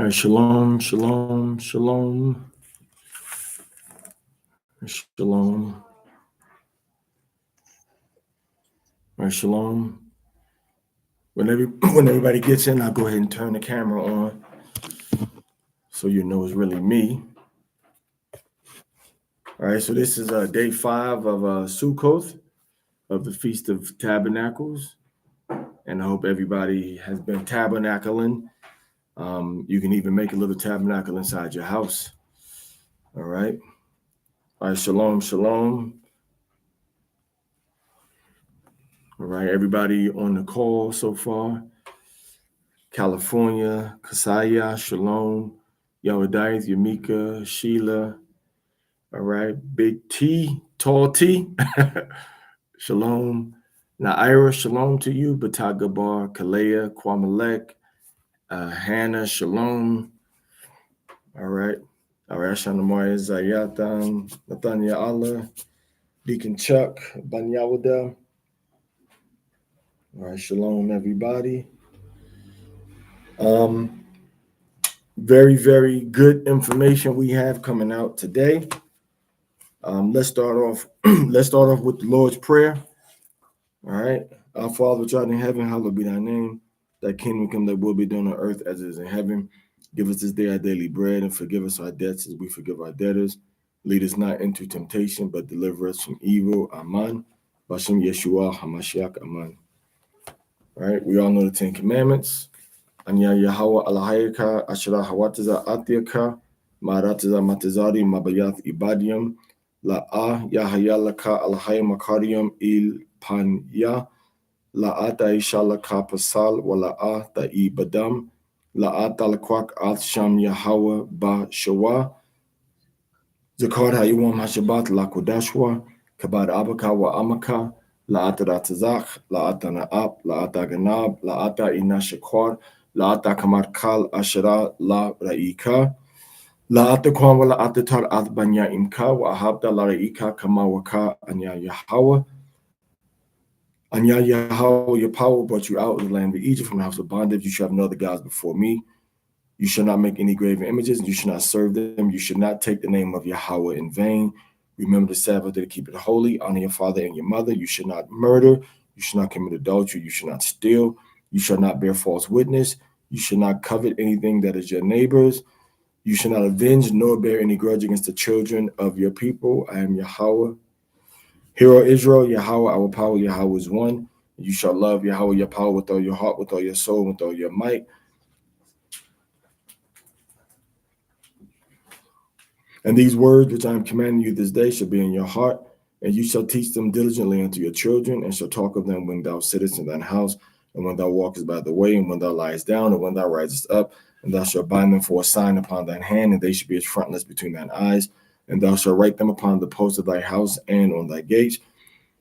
right, shalom, shalom, shalom, shalom. All right, shalom. When everybody gets in, I'll go ahead and turn the camera on so you know it's really me. All right, so this is day 5 of Sukkoth, of the Feast of Tabernacles, and I hope everybody has been tabernacling. You can even make a little tabernacle inside your house. All right. All right, shalom, shalom. All right, everybody on the call so far. California, Kasaya, Shalom, Yahweh, Yamika, Sheila. All right, Big T, Tall T. Shalom. Naira, shalom to you. Batagabar, Kalea, Kwamalek, Hannah, shalom. All right. All right, Shanamaya, Zayatan, Nathania Allah, Deacon Chuck, Banyawada. All right, shalom, everybody. Very, very good information we have coming out today. Let's start off. Let's start off with the Lord's Prayer. All right. Our Father which art in heaven, hallowed be thy name. Thy kingdom come, thy will be done on earth as it is in heaven. Give us this day our daily bread, and forgive us our debts as we forgive our debtors. Lead us not into temptation, but deliver us from evil. Amen. Bashem Yeshua Hamashiach. Amen. All right. We all know the 10 Commandments. Anya Yahweh Alahayaka Ashra Hawataza Atiaka Marataza Matazari Mabayat Ibadium La Yahayalaka Alahaya Makarium Il Panya La Ishalaka Pasal Wala Ta Ibadam La Talakwak Al Sham Yahweh Ba Shawa Zakar Hayuam Hashabat La Kodashwa Kabad Abaka Wa Amaka La Ataratazak La Atanaap La Ataganab La Ata Inashakwar La ata kamar kal ashara la raika. La ata kwan wala ata tar at banya imka wa ahabda la raika kama waka anya Yahweh. Anya Yahweh, your power brought you out of the land of Egypt from the house of bondage. You shall have no other gods before me. You shall not make any graven images, and you shall not serve them. You should not take the name of Yahweh in vain. Remember the Sabbath day to keep it holy. Honor your father and your mother. You should not murder. You should not commit adultery. You should not steal. You shall not bear false witness. You should not covet anything that is your neighbor's. You shall not avenge nor bear any grudge against the children of your people. I am Yahweh. Hear, O Israel, Yahweh, our power, Yahweh is one. You shall love Yahweh, your power, with all your heart, with all your soul, with all your might. And these words which I am commanding you this day shall be in your heart, and you shall teach them diligently unto your children, and shall talk of them when thou sittest in thine house, and when thou walkest by the way, and when thou liest down, and when thou risest up, and thou shalt bind them for a sign upon thine hand, and they shall be as frontlets between thine eyes, and thou shalt write them upon the posts of thy house and on thy gates.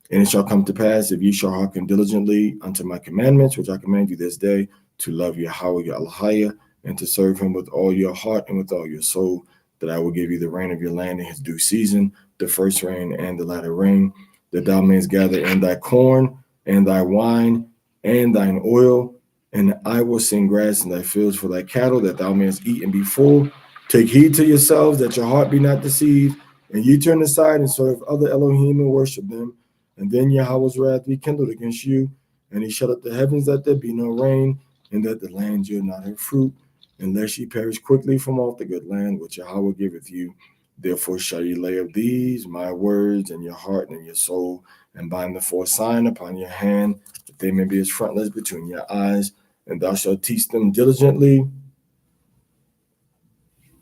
And it shall come to pass, if ye shall hearken diligently unto my commandments, which I command you this day, to love Yahweh your Elohim, and to serve him with all your heart and with all your soul, that I will give you the rain of your land in his due season, the first rain and the latter rain, that thou mayest gather in thy corn and thy wine and thine oil, and I will send grass in thy fields for thy cattle, that thou mayest eat and be full. Take heed to yourselves, that your heart be not deceived, and ye turn aside and serve other Elohim and worship them. And then Yahweh's wrath be kindled against you, and he shut up the heavens that there be no rain, and that the land yield not her fruit, unless ye perish quickly from off the good land which Yahweh giveth you. Therefore shall ye lay up these my words in your heart and in your soul, and bind them for a sign upon your hand, that they may be as frontlets between your eyes. And thou shalt teach them diligently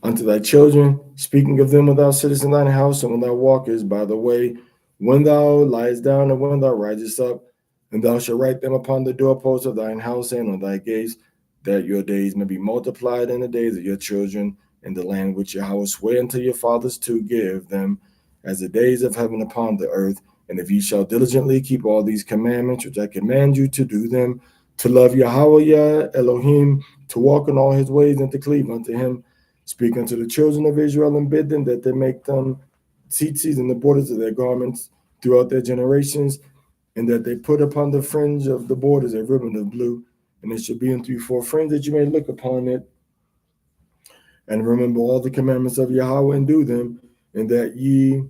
unto thy children, speaking of them when thou sittest in thine house, and when thou walkest by the way, when thou liest down, and when thou risest up. And thou shalt write them upon the doorposts of thine house and on thy gates, that your days may be multiplied in the days of your children, in the land which Yahweh sware unto your fathers to give them, as the days of heaven upon the earth. And if ye shall diligently keep all these commandments, which I command you to do them, to love Yahweh your Elohim, to walk in all his ways, and to cleave unto him, speak unto the children of Israel, and bid them that they make them tzitzis in the borders of their garments throughout their generations, and that they put upon the fringe of the borders a ribbon of blue, and it shall be unto you for a fringe, that you may look upon it. and remember all the commandments of Yahweh and do them, and that ye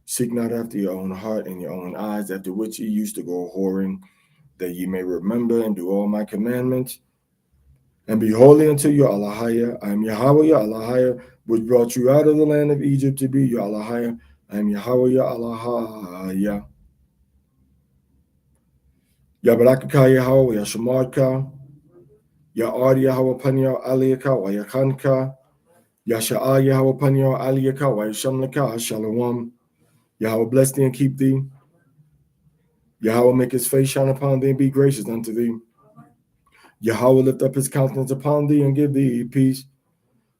seek not after your own heart and your own eyes, after which ye used to go whoring, that ye may remember and do all my commandments, and be holy unto your Allahaya. I am Yahweh your Allahaya, which brought you out of the land of Egypt to be your Allahaya. I am Yahweh your Allahaya. Yabarakaka Yahweh, Yashamarka, Ya'ad Yahweh Panya Aliyaka, Wayakanka, Yasha'a Yahweh Panya Aliyaka, Wayashamlaka, Shalom. Yahweh bless thee and keep thee. Yahweh make his face shine upon thee and be gracious unto thee. Yahweh lift up his countenance upon thee and give thee peace.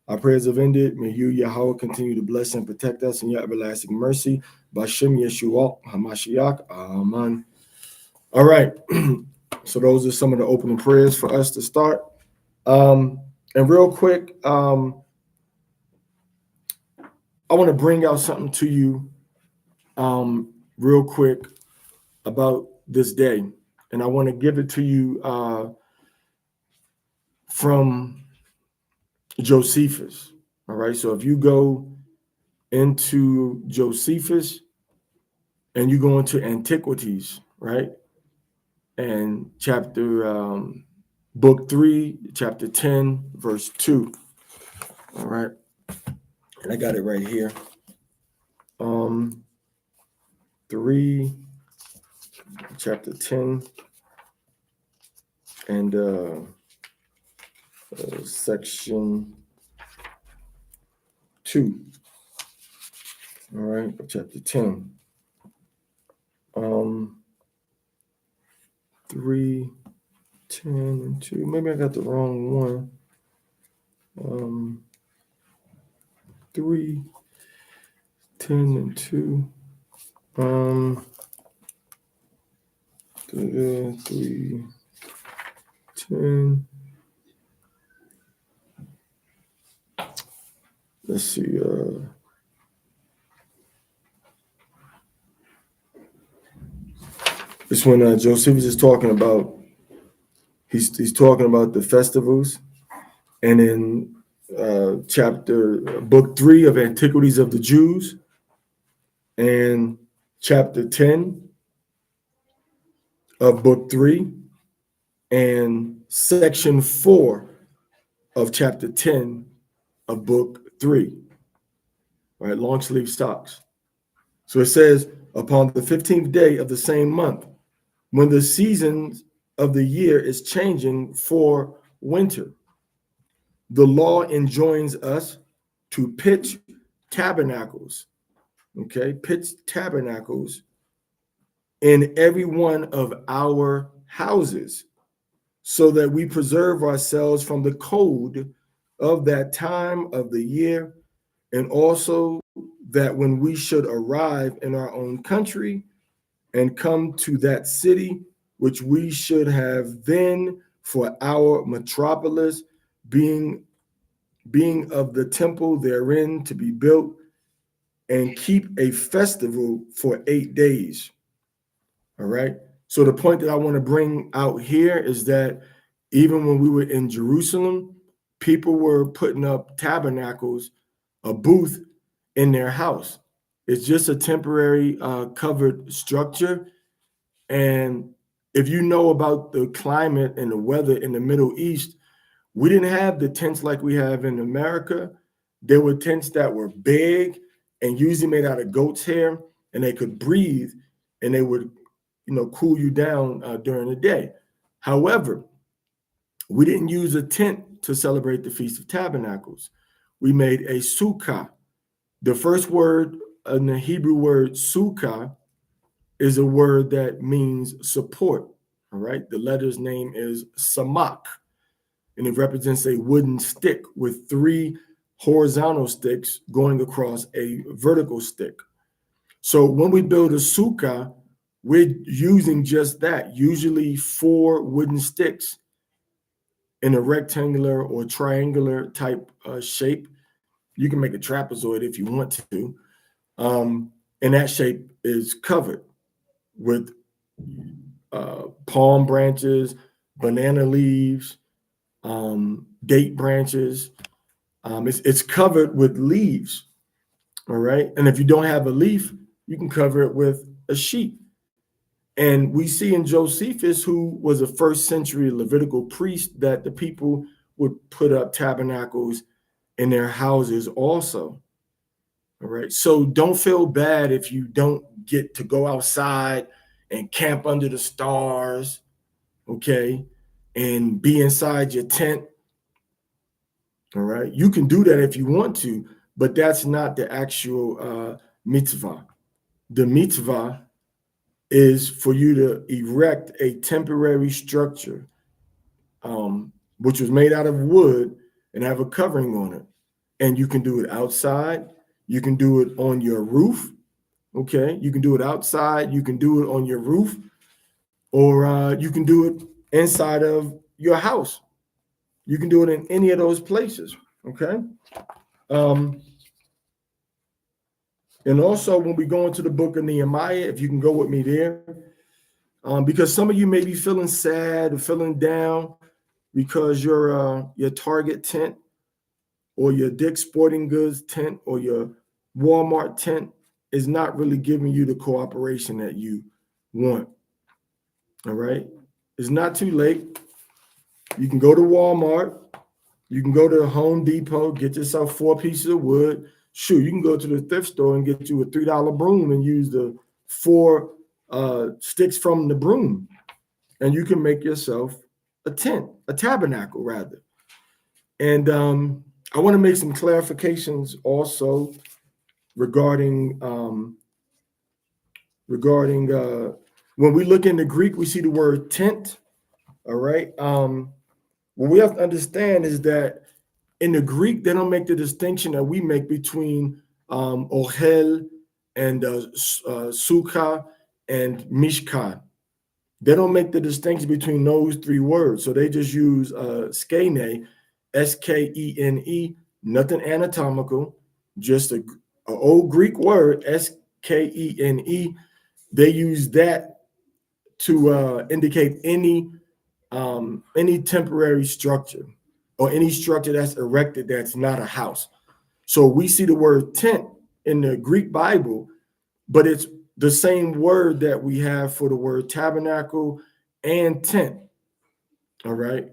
Our prayers have ended. May you, Yahweh, continue to bless and protect us in your everlasting mercy. Bashem Yeshua HaMashiach. Amen. All right. So those are some of the opening prayers for us to start. And real quick, I want to bring out something to you real quick about this day. And I want to give it to you from Josephus. All right. So if you go into Josephus and you go into Antiquities, right? And book 3, chapter 10, verse 2. All right. And I got it right here. 3, chapter 10, and section 2. All right, chapter 10. 3, 10, and 2. Maybe I got the wrong one. 3, 10, and 2. 3, 10. Let's see. This one Josephus is talking about. He's talking about the festivals, and in book 3 of Antiquities of the Jews, and chapter 10 of book 3, and section 4 of chapter 10 of book 3. Right, long sleeve socks. So it says, upon the 15th day of the same month, when the seasons of the year is changing for winter, the law enjoins us to pitch tabernacles, pitch tabernacles in every one of our houses, so that we preserve ourselves from the cold of that time of the year, and also that when we should arrive in our own country and come to that city which we should have then for our metropolis, being of the temple therein to be built, and keep a festival for 8 days. All right. So the point that I want to bring out here is that even when we were in Jerusalem, people were putting up tabernacles, a booth in their house. It's just a temporary covered structure. And if you know about the climate and the weather in the Middle East, we didn't have the tents like we have in America. There were tents that were big and usually made out of goat's hair, and they could breathe, and they would, cool you down during the day. However, we didn't use a tent to celebrate the Feast of Tabernacles. We made a sukkah. The first word in the Hebrew word sukkah is a word that means support. All right. The letter's name is samak, and it represents a wooden stick with 3 horizontal sticks going across a vertical stick. So when we build a sukkah, we're using just that, usually 4 wooden sticks in a rectangular or triangular type shape. You can make a trapezoid if you want to. And that shape is covered with palm branches, banana leaves, date branches, It's covered with leaves. All right. And if you don't have a leaf, you can cover it with a sheet. And we see in Josephus, who was a first century Levitical priest, that the people would put up tabernacles in their houses also. All right. So don't feel bad if you don't get to go outside and camp under the stars, okay, and be inside your tent. All right. You can do that if you want to, but that's not the actual mitzvah. The mitzvah is for you to erect a temporary structure, which was made out of wood and have a covering on it. And you can do it outside. You can do it on your roof. Okay. You can do it outside. You can do it on your roof, or you can do it inside of your house. You can do it in any of those places. Okay. Um, and also, when we go into the book of Nehemiah, if you can go with me there, because some of you may be feeling sad or feeling down because your Target tent or your Dick's Sporting Goods tent or your Walmart tent is not really giving you the cooperation that you want. All right. It's not too late. You can go to Walmart. You can go to Home Depot, get yourself 4 pieces of wood. Shoot, you can go to the thrift store and get you a $3 broom and use the 4 sticks from the broom. And you can make yourself a tent, a tabernacle rather. And I want to make some clarifications also regarding when we look in the Greek, we see the word tent. All right. What we have to understand is that in the Greek, they don't make the distinction that we make between ohel and sukkah and mishkan. They don't make the distinction between those 3 words. So they just use skene, skene, nothing anatomical, just a old Greek word, skene. They use that to indicate any temporary structure or any structure that's erected that's not a house. So we see the word tent in the Greek Bible, but it's the same word that we have for the word tabernacle and tent. All right.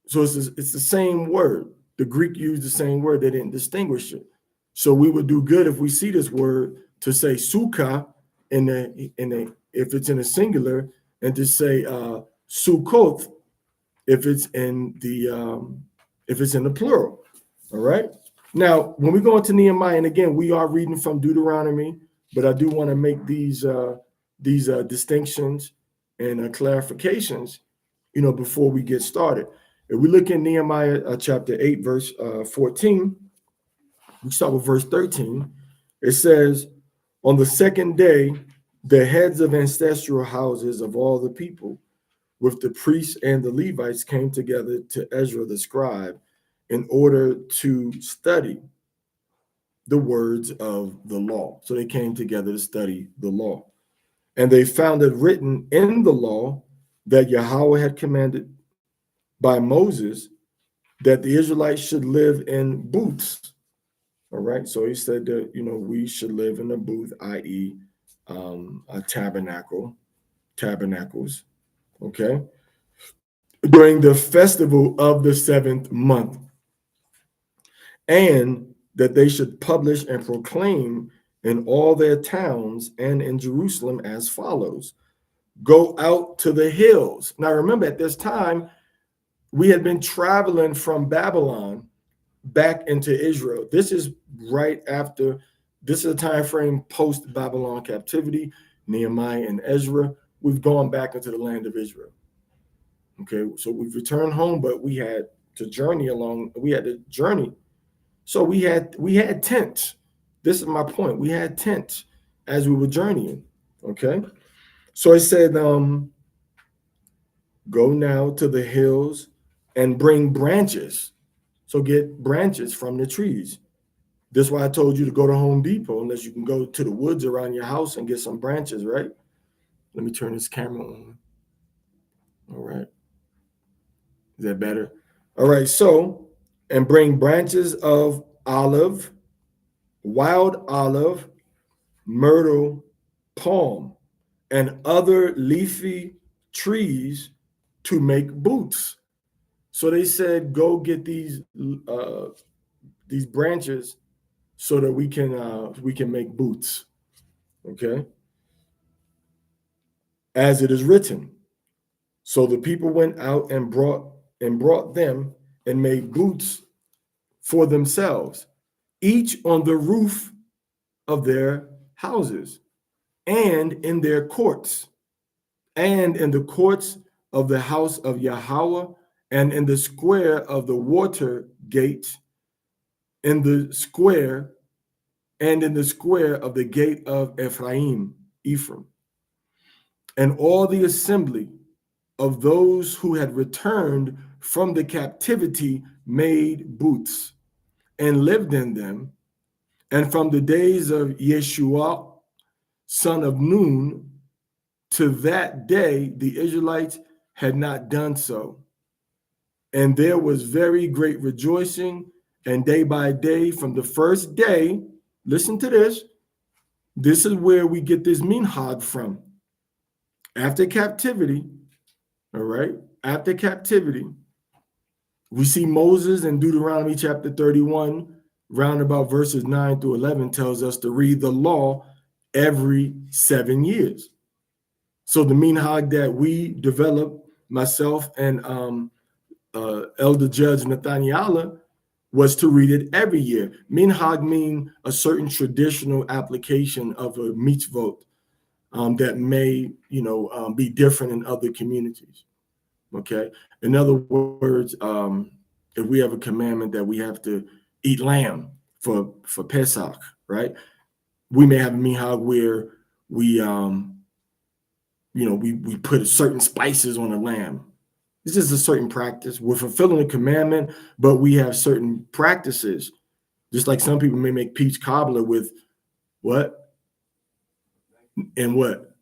So it's the same word. The Greek used the same word. They didn't distinguish it. So we would do good if we see this word to say sukkah if it's in a singular, and to say Sukkoth if it's in the plural. All right. Now, when we go into Nehemiah, and again, we are reading from Deuteronomy, but I do want to make these distinctions and clarifications, before we get started. If we look in Nehemiah chapter 8, verse 14, we start with verse 13. It says, on the second day, the heads of ancestral houses of all the people, with the priests and the Levites, came together to Ezra the scribe in order to study the words of the law. So they came together to study the law. And they found it written in the law that Yahweh had commanded by Moses that the Israelites should live in booths. All right. So he said that, we should live in a booth, i.e., a tabernacles. Okay. During the festival of the 7th month, and that they should publish and proclaim in all their towns and in Jerusalem as follows: go out to the hills. Now, remember, at this time, we had been traveling from Babylon back into Israel. This is this is a time frame post Babylon captivity, Nehemiah and Ezra. We've gone back into the land of Israel. Okay, so we've returned home, but we had to journey. So we had tents. This is my point. We had tents as we were journeying. Okay, so I said, go now to the hills and bring branches. So get branches from the trees. This is why I told you to go to Home Depot, unless you can go to the woods around your house and get some branches, right? Let me turn this camera on. All right. Is that better? All right. So and bring branches of olive, wild olive, myrtle, palm, and other leafy trees to make boots. So they said, go get these branches so that we can make boots. Okay, as it is written. So the people went out and brought them and made boots for themselves, each on the roof of their houses, and in their courts, and in the courts of the house of Yahweh, and in the square of the water gate, in the square, and in the square of the gate of Ephraim, and all the assembly of those who had returned from the captivity made booths and lived in them. And from the days of Yeshua, son of Nun, to that day, the Israelites had not done so. And there was very great rejoicing, and day by day, from the first day, listen to this. This is where we get this minhag from. After captivity, all right, after captivity, we see Moses in Deuteronomy chapter 31, round about verses 9 through 11, tells us to read the law every 7 years. So the minhag that we developed, myself and Elder Judge Nathaniela, was to read it every year. Minhag mean a certain traditional application of a mitzvot that may, be different in other communities. Okay. In other words, if we have a commandment that we have to eat lamb for Pesach, right? We may have a minhag where we put certain spices on the lamb. This is a certain practice. We're fulfilling a commandment, but we have certain practices. Just like some people may make peach cobbler with what? And what?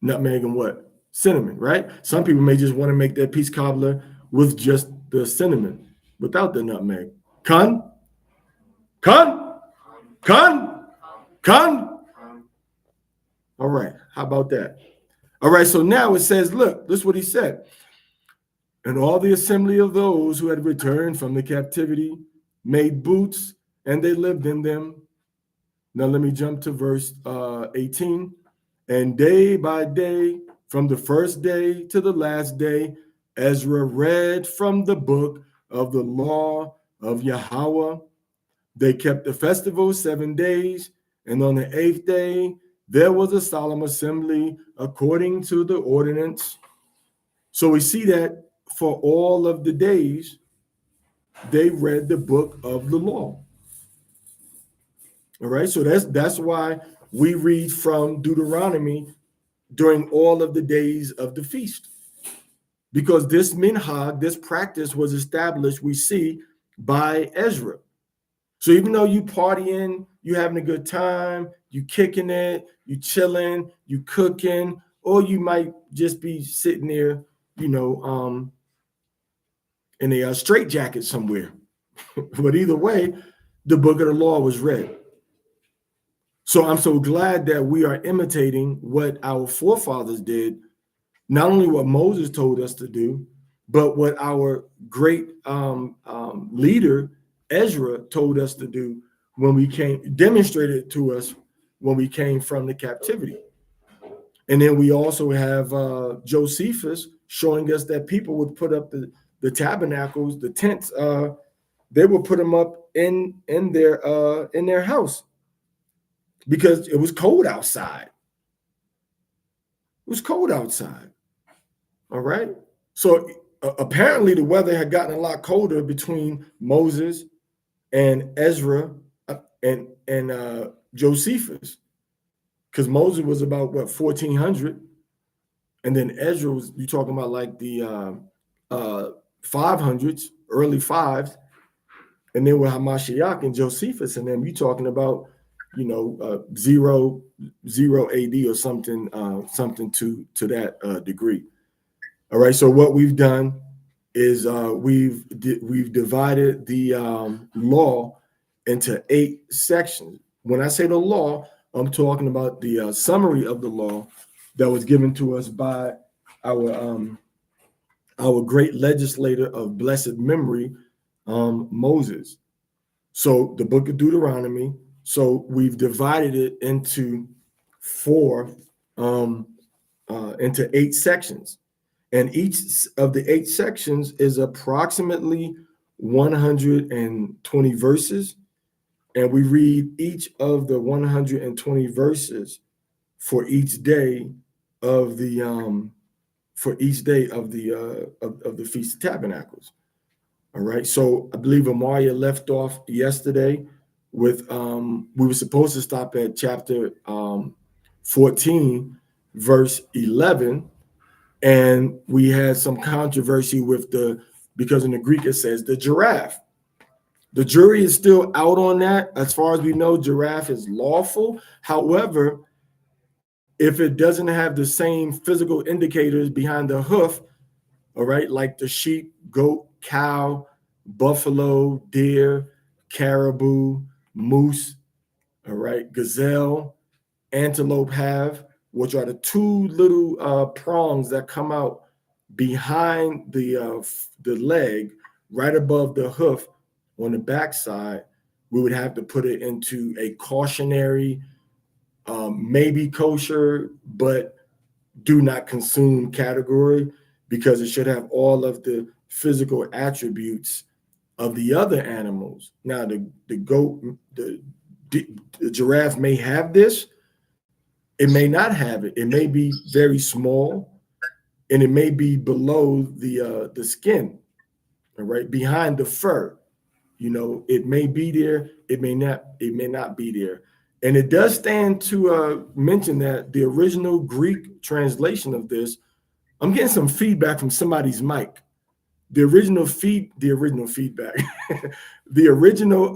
Nutmeg and what? Cinnamon, right? Some people may just want to make their peach cobbler with just the cinnamon, without the nutmeg. Con? Con? Con? Con? All right. How about that? All right. So now it says, look, this is what he said. And all the assembly of those who had returned from the captivity made boots, and they lived in them. Now let me jump to verse 18. And day by day, from the first day to the last day, Ezra read from the book of the law of Yahweh. They kept the festival 7 days, and on the 8th day, there was a solemn assembly according to the ordinance. So we see that for all of the days, they read the book of the law. All right, so that's why we read from Deuteronomy during all of the days of the feast, because this minhag, this practice was established, we see, by Ezra. So even though you partying, you having a good time, you kicking it, you chilling, you cooking, or you might just be sitting there, in a straitjacket somewhere. But either way, the book of the law was read. So I'm so glad that we are imitating what our forefathers did, not only what Moses told us to do, but what our great leader Ezra told us to do when we demonstrated to us when we came from the captivity. And then we also have Josephus showing us that people would put up the tabernacles, the tents. They would put them up in their house because it was cold outside. It was cold outside. All right. So apparently the weather had gotten a lot colder between Moses and Ezra and Josephus, because Moses was about 1400, and then Ezra was, you talking about like the 500s, early fives, and then with Hamashiach and Josephus, and then you talking about zero AD or something to that degree. All right, so what we've done is we've divided the law into 8 sections. When I say the law, I'm talking about the summary of the law that was given to us by our great legislator of blessed memory, Moses. So the book of Deuteronomy. So we've divided it into 4, into 8 sections. And each of the 8 sections is approximately 120 verses. And we read each of the 120 verses for each day of the of the Feast of Tabernacles. All right. So I believe Amaria left off yesterday with we were supposed to stop at chapter 14, verse 11. And we had some controversy with because in the Greek it says the giraffe. The jury is still out on that. As far as we know, giraffe is lawful. However, if it doesn't have the same physical indicators behind the hoof, all right, like the sheep, goat, cow, buffalo, deer, caribou, moose, all right, gazelle, antelope have, which are the 2 little prongs that come out behind the leg, right above the hoof on the backside. We would have to put it into a cautionary, maybe kosher, but do not consume category, because it should have all of the physical attributes of the other animals. Now, the goat, the giraffe may have this. It may not have it. It may be very small, and it may be below the skin, all right, behind the fur. It may be there. It may not. It may not be there. And it does stand to mention that the original Greek translation of this, I'm getting some feedback from somebody's mic. The original feedback, the original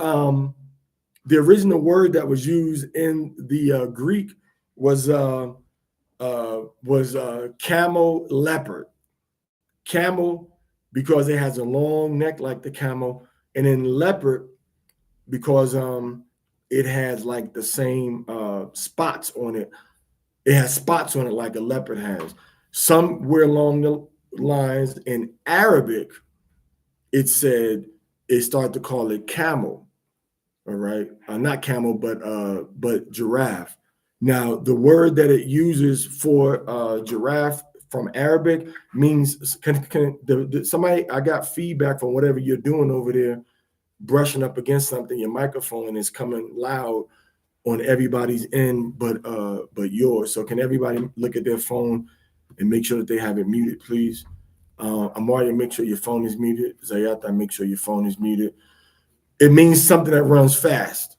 word that was used in the Greek was camel leopard. Camel because it has a long neck like the camel, and then leopard because it has like the same spots on it. It has spots on it like a leopard has. Somewhere along the lines in Arabic, it started to call it camel. All right, not camel, but giraffe. Now, the word that it uses for giraffe from Arabic means somebody. I got feedback from whatever you're doing over there, brushing up against something. Your microphone is coming loud on everybody's end, but yours. So can everybody look at their phone and make sure that they have it muted, please? Amaria, make sure your phone is muted. Zayata, make sure your phone is muted. It means something that runs fast.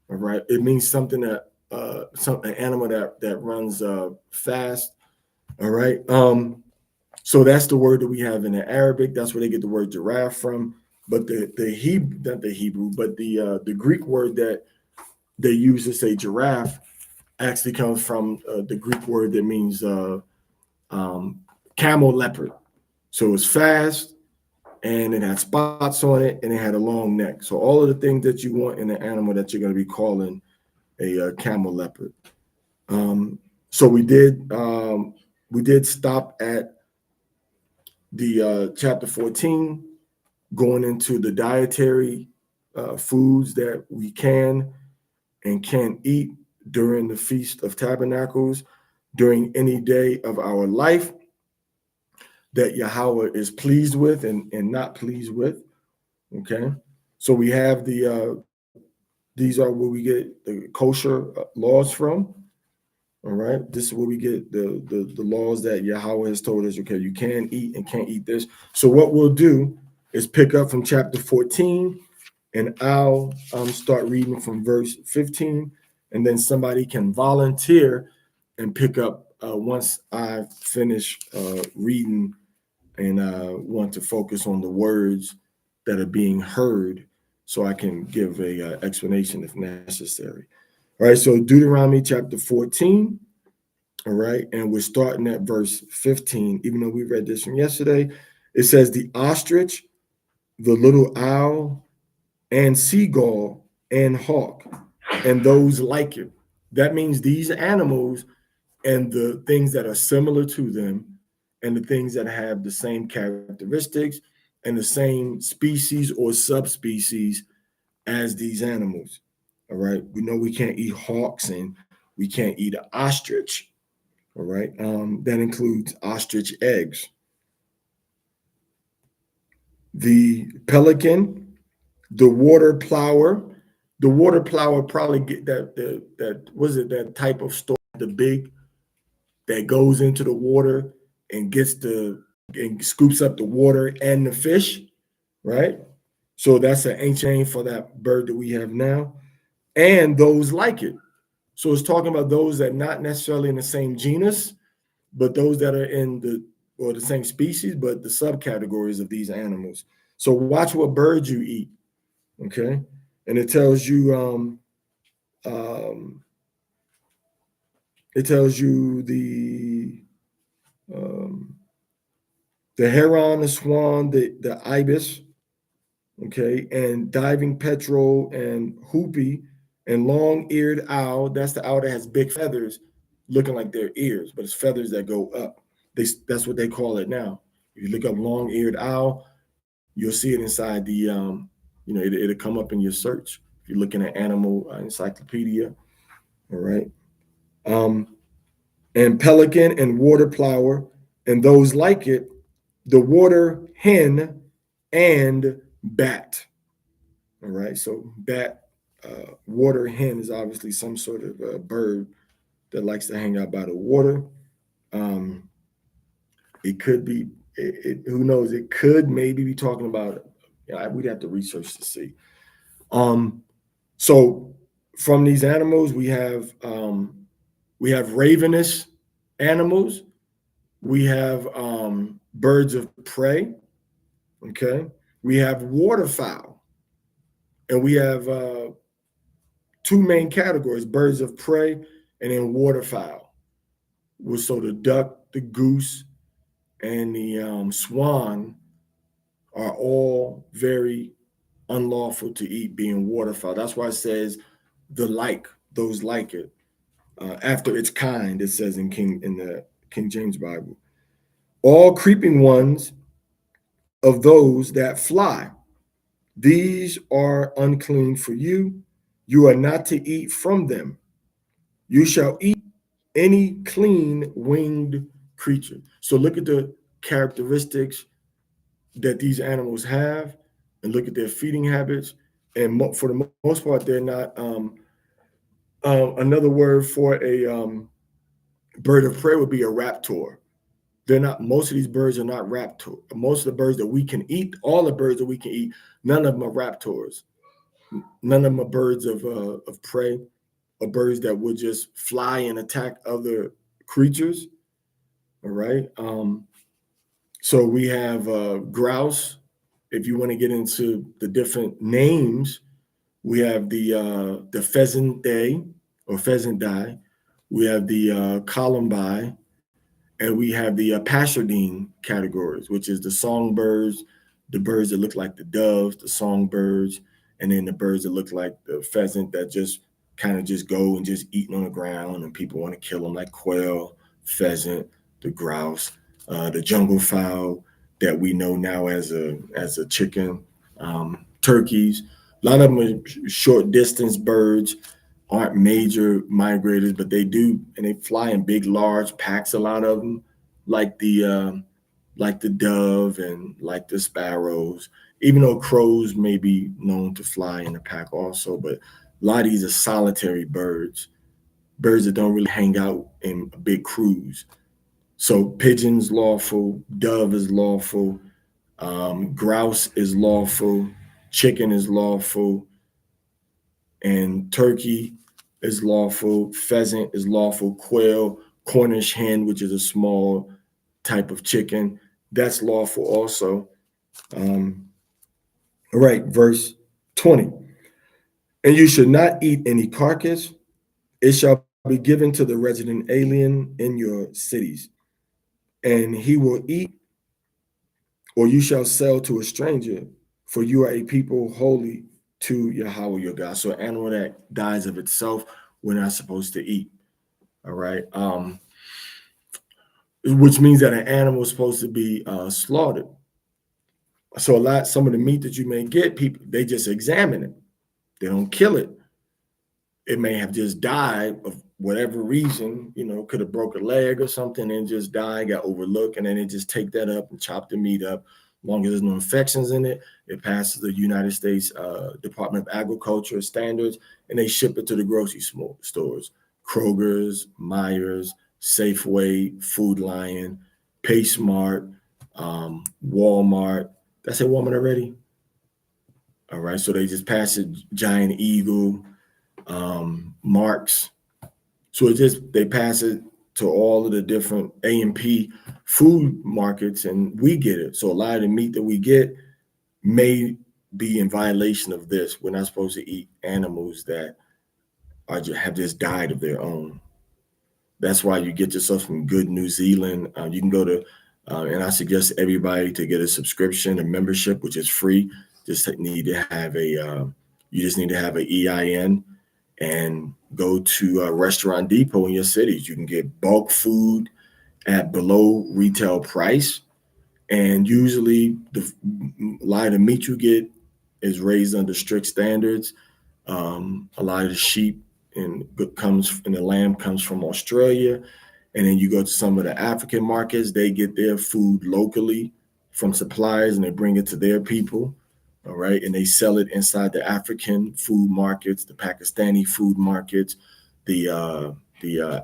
All right. It means something that an animal that runs fast. All right. So that's the word that we have in the Arabic. That's where they get the word giraffe from. But the Hebrew, not the Hebrew, but the Greek word that they use to say giraffe actually comes from the Greek word that means camel leopard. So it's fast, and it had spots on it, and it had a long neck. So all of the things that you want in an animal that you're going to be calling a camel leopard. So we did stop at the chapter 14, going into the dietary foods that we can and can't eat during the Feast of Tabernacles, during any day of our life that Yahweh is pleased with and not pleased with. Okay, so we have these are where we get the kosher laws from. All right, this is where we get the laws that Yahweh has told us. Okay, you can eat and can't eat this. So what we'll do is pick up from chapter 14, and I'll start reading from verse 15, and then somebody can volunteer and pick up once I finish reading, and want to focus on the words that are being heard, so I can give a explanation if necessary. All right, so Deuteronomy chapter 14, all right, and we're starting at verse 15, even though we read this from yesterday, It says the ostrich, the little owl, and seagull and hawk, and those like it. That means these animals and the things that are similar to them, and the things that have the same characteristics and the same species or subspecies as these animals. All right. We know we can't eat hawks and we can't eat an ostrich. All right. That includes ostrich eggs. The pelican, the water plower. The water plower probably get that was it that type of storm, the big that goes into the water and gets the and scoops up the water and the fish, right? So that's an ancient name for that bird that we have now, and those like it. So it's talking about those that not necessarily in the same genus, but those that are in the same species, but the subcategories of these animals. So watch what birds you eat, okay? And um, it tells you um, the heron, the swan, the ibis, okay, and diving petrel and hoopie and long-eared owl. That's the owl that has big feathers, looking like their ears, but it's feathers that go up. That's what they call it now. If you look up long-eared owl, you'll see it inside it'll come up in your search if you're looking at animal encyclopedia. All right. Um, and pelican and water plower and those like it, the water hen and bat. All right, so bat, water hen is obviously some sort of bird that likes to hang out by the water. Um, it could be, who knows? It could maybe be talking about. We'd have to research to see. Um, so from these animals, we have ravenous animals. We have birds of prey. Okay, we have waterfowl, and we have two main categories: birds of prey and then waterfowl. So the duck, the goose, and the swan are all very unlawful to eat, being waterfowl. That's why it says the like, those like it. After its kind, it says in the King James Bible. All creeping ones of those that fly, these are unclean for you. You are not to eat from them. You shall eat any clean winged creature. So look at the characteristics that these animals have, and look at their feeding habits. And for the most part, they're not. Another word for a bird of prey would be a raptor. They're not. Most of these birds are not raptor. Most of the birds that we can eat, all the birds that we can eat, none of them are raptors. None of them are birds of prey, or birds that would just fly and attack other creatures. All right. So we have grouse. If you want to get into the different names, we have the pheasant day or pheasant die. We have the columbi, and we have the passerine categories, which is the songbirds, the birds that look like the doves, the songbirds, and then the birds that look like the pheasant that just kind of just go and just eating on the ground, and people want to kill them, like quail, pheasant, the grouse, the jungle fowl that we know now as a chicken, turkeys. A lot of them are short distance birds, aren't major migrators, but they do, and they fly in big, large packs. A lot of them, like the dove and like the sparrows. Even though crows may be known to fly in a pack also, but a lot of these are solitary birds, birds that don't really hang out in big crews. So pigeon's lawful, dove is lawful, grouse is lawful, chicken is lawful, and turkey is lawful, pheasant is lawful, quail, Cornish hen, which is a small type of chicken, that's lawful also. Um, all right, verse 20. And you should not eat any carcass. It shall be given to the resident alien in your cities, and he will eat or you shall sell to a stranger, for you are a people holy to Yahweh your God. So an animal that dies of itself, we're not supposed to eat. All right. Which means that an animal is supposed to be slaughtered. So some of the meat that you may get, people they just examine it. They don't kill it. It may have just died of whatever reason, could have broke a leg or something and just died, got overlooked, and then they just take that up and chop the meat up. As long as there's no infections in it, it passes the United States Department of Agriculture standards, and they ship it to the grocery stores, Kroger's, Myers, Safeway, Food Lion, PaySmart, Walmart. Did I say Walmart already? All right, so they just pass it, Giant Eagle, Marks. So they pass it to all of the different A&P food markets, and we get it. So a lot of the meat that we get may be in violation of this. We're not supposed to eat animals that have just died of their own. That's why you get yourself some good New Zealand. You can go to, and I suggest everybody to get a subscription, a membership, which is free. You just need to have an EIN and go to a Restaurant Depot in your cities. You can get bulk food at below retail price. And usually a lot of the meat you get is raised under strict standards. A lot of the sheep and the lamb comes from Australia. And then you go to some of the African markets, they get their food locally from suppliers and they bring it to their people. All right. And they sell it inside the African food markets, the Pakistani food markets, the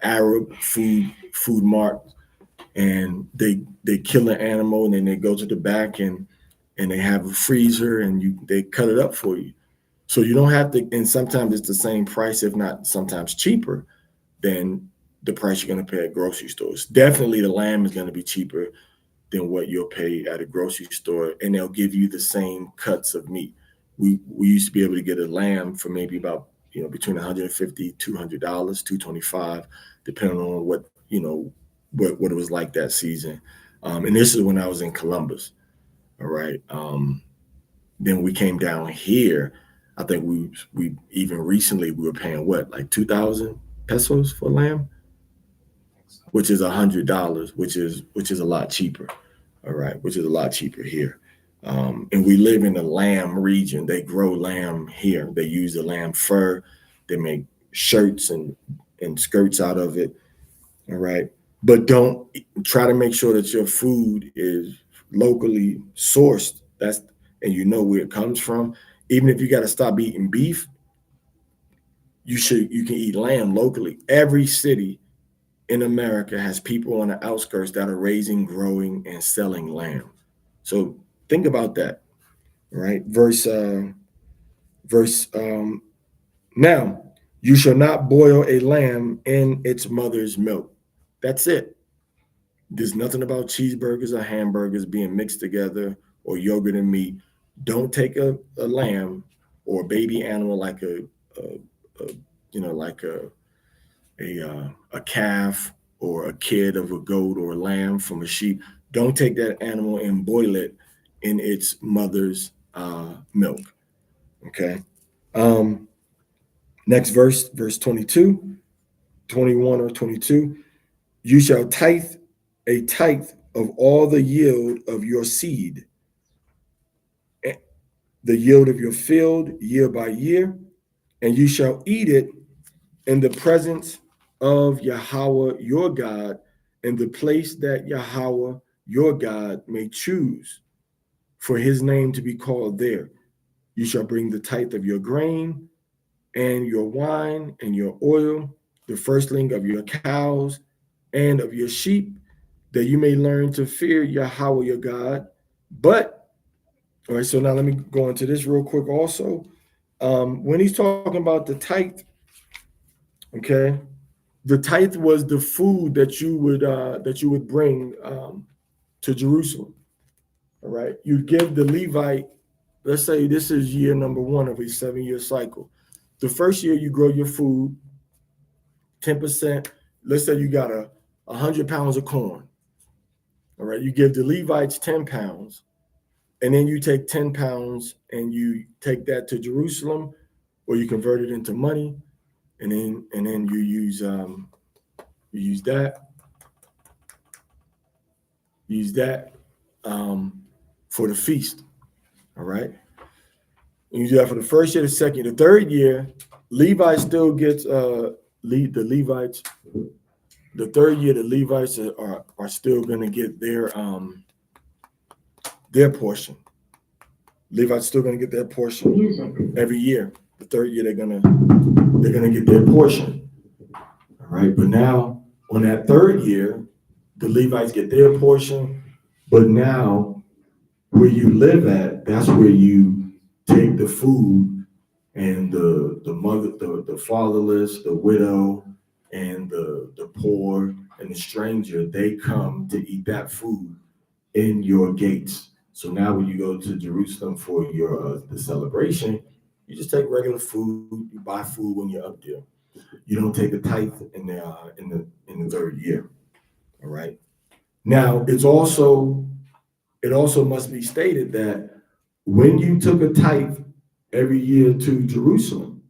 Arab food markets. And they kill an animal and then they go to the back and they have a freezer and they cut it up for you. So you don't have to, and sometimes it's the same price, if not sometimes cheaper than the price you're going to pay at grocery stores. Definitely the lamb is going to be cheaper than what you'll pay at a grocery store, and they'll give you the same cuts of meat. We used to be able to get a lamb for maybe about between $150, $200, $225, depending on what it was like that season. And this is when I was in Columbus. All right. Then we came down here. I think we even recently we were paying what, like 2,000 pesos for lamb, which is $100, which is a lot cheaper. All right, which is a lot cheaper here. And we live in the lamb region. They grow lamb here. They use the lamb fur. They make shirts and skirts out of it. All right. But don't try to make sure that your food is locally sourced. And you know where it comes from. Even if you got to stop eating beef, you can eat lamb locally. Every city in America has people on the outskirts that are raising, growing, and selling lamb. So think about that, right? Now, you shall not boil a lamb in its mother's milk. That's it. There's nothing about cheeseburgers or hamburgers being mixed together or yogurt and meat. Don't take a lamb or a baby animal like a calf or a kid of a goat or a lamb from a sheep. Don't take that animal and boil it in its mother's milk. Okay. Next verse 22, 21 or 22. You shall tithe a tithe of all the yield of your seed, the yield of your field year by year, and you shall eat it in the presence of Yahweh your God, in the place that Yahweh your God may choose for his name to be called there. You shall bring the tithe of your grain and your wine and your oil, the firstling of your cows and of your sheep, that you may learn to fear Yahweh your God. But, all right, so now let me go into this real quick also. When he's talking about the tithe, okay, the tithe was the food that you would bring to Jerusalem. All right, you give the Levite. Let's say this is year number 1 of a 7-year cycle. The first year you grow your food, 10%. Let's say you got 100 pounds of corn. All right, you give the Levites 10 pounds. and then you take 10 pounds and you take that to Jerusalem, or you convert it into money, and then you use that for the feast. All right. And you do that for the first year, the second year, the third year. Levi still gets lead the Levites. The third year, the Levites are still going to get their portion. Levites still going to get their portion every year. The third year, they're gonna get their portion. All right. But now on that third year, the Levites get their portion. But now where you live at, that's where you take the food, and the mother, the fatherless, the widow, and the poor and the stranger, they come to eat that food in your gates. So now when you go to Jerusalem for your the celebration, you just take regular food. You buy food when you're up there. You don't take a tithe in the third year. All right. Now it also must be stated that when you took a tithe every year to Jerusalem,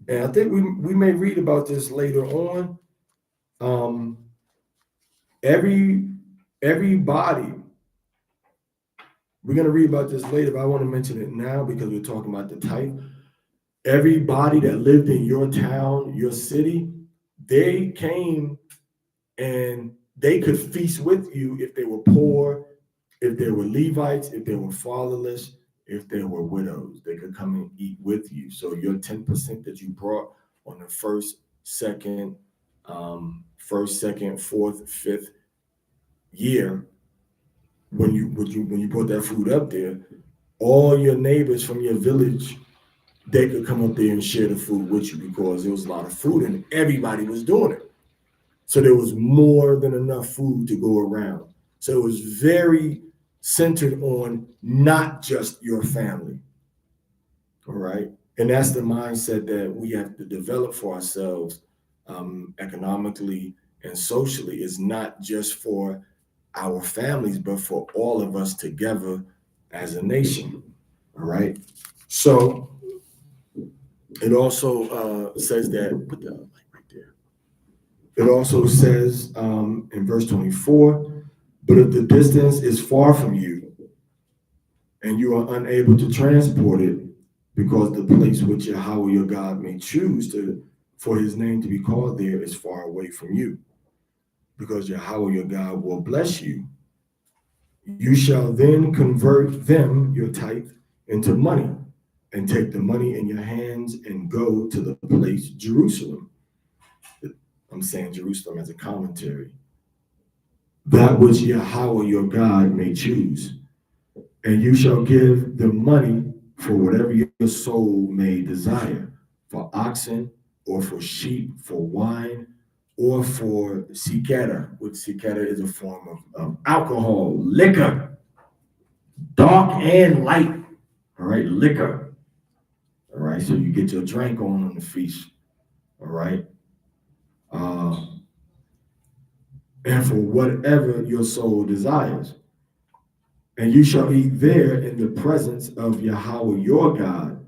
and I think we may read about this later on. Um, everybody, we're going to read about this later, but I want to mention it now because we're talking about the tithe. Everybody that lived in your town, your city, they came and they could feast with you if they were poor, if they were Levites, if they were fatherless, if they were widows. They could come and eat with you. So your 10% that you brought on the first, second, fourth, fifth year, when you brought that food up there, all your neighbors from your village, they could come up there and share the food with you because there was a lot of food and everybody was doing it. So there was more than enough food to go around. So it was very centered on not just your family. All right. And that's the mindset that we have to develop for ourselves, economically and socially. It's not just for our families, but for all of us together as a nation. All right. So it also says that, put the light right there. It also says in verse 24, but if the distance is far from you and you are unable to transport it, because the place which Yahweh your God may choose for his name to be called there is far away from you, because Yahweh your God will bless you, you shall then convert them, your tithe, into money, and take the money in your hands and go to the place Jerusalem. I'm saying Jerusalem as a commentary. That which Yahweh your God may choose. And you shall give the money for whatever your soul may desire, for oxen, or for sheep, for wine, or for siketa, which siketa is a form of alcohol, liquor, dark and light. All right, liquor. All right, so you get your drink on the feast. All right. And for whatever your soul desires. And you shall eat there in the presence of Yahweh your God,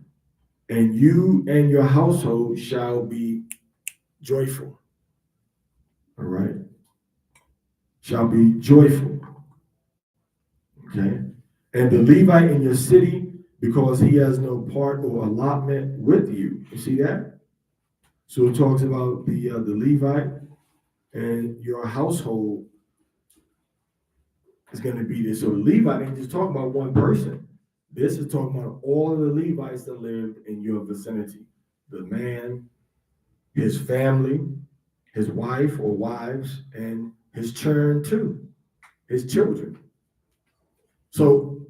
and you and your household shall be joyful. All right. Shall be joyful. Okay. And the Levite in your city, because he has no part or allotment with you. You see that? So it talks about the Levite and your household is going to be there. So the Levite ain't just talking about one person. This is talking about all of the Levites that lived in your vicinity. The man, his family, his wife or wives, and his children too, his children. So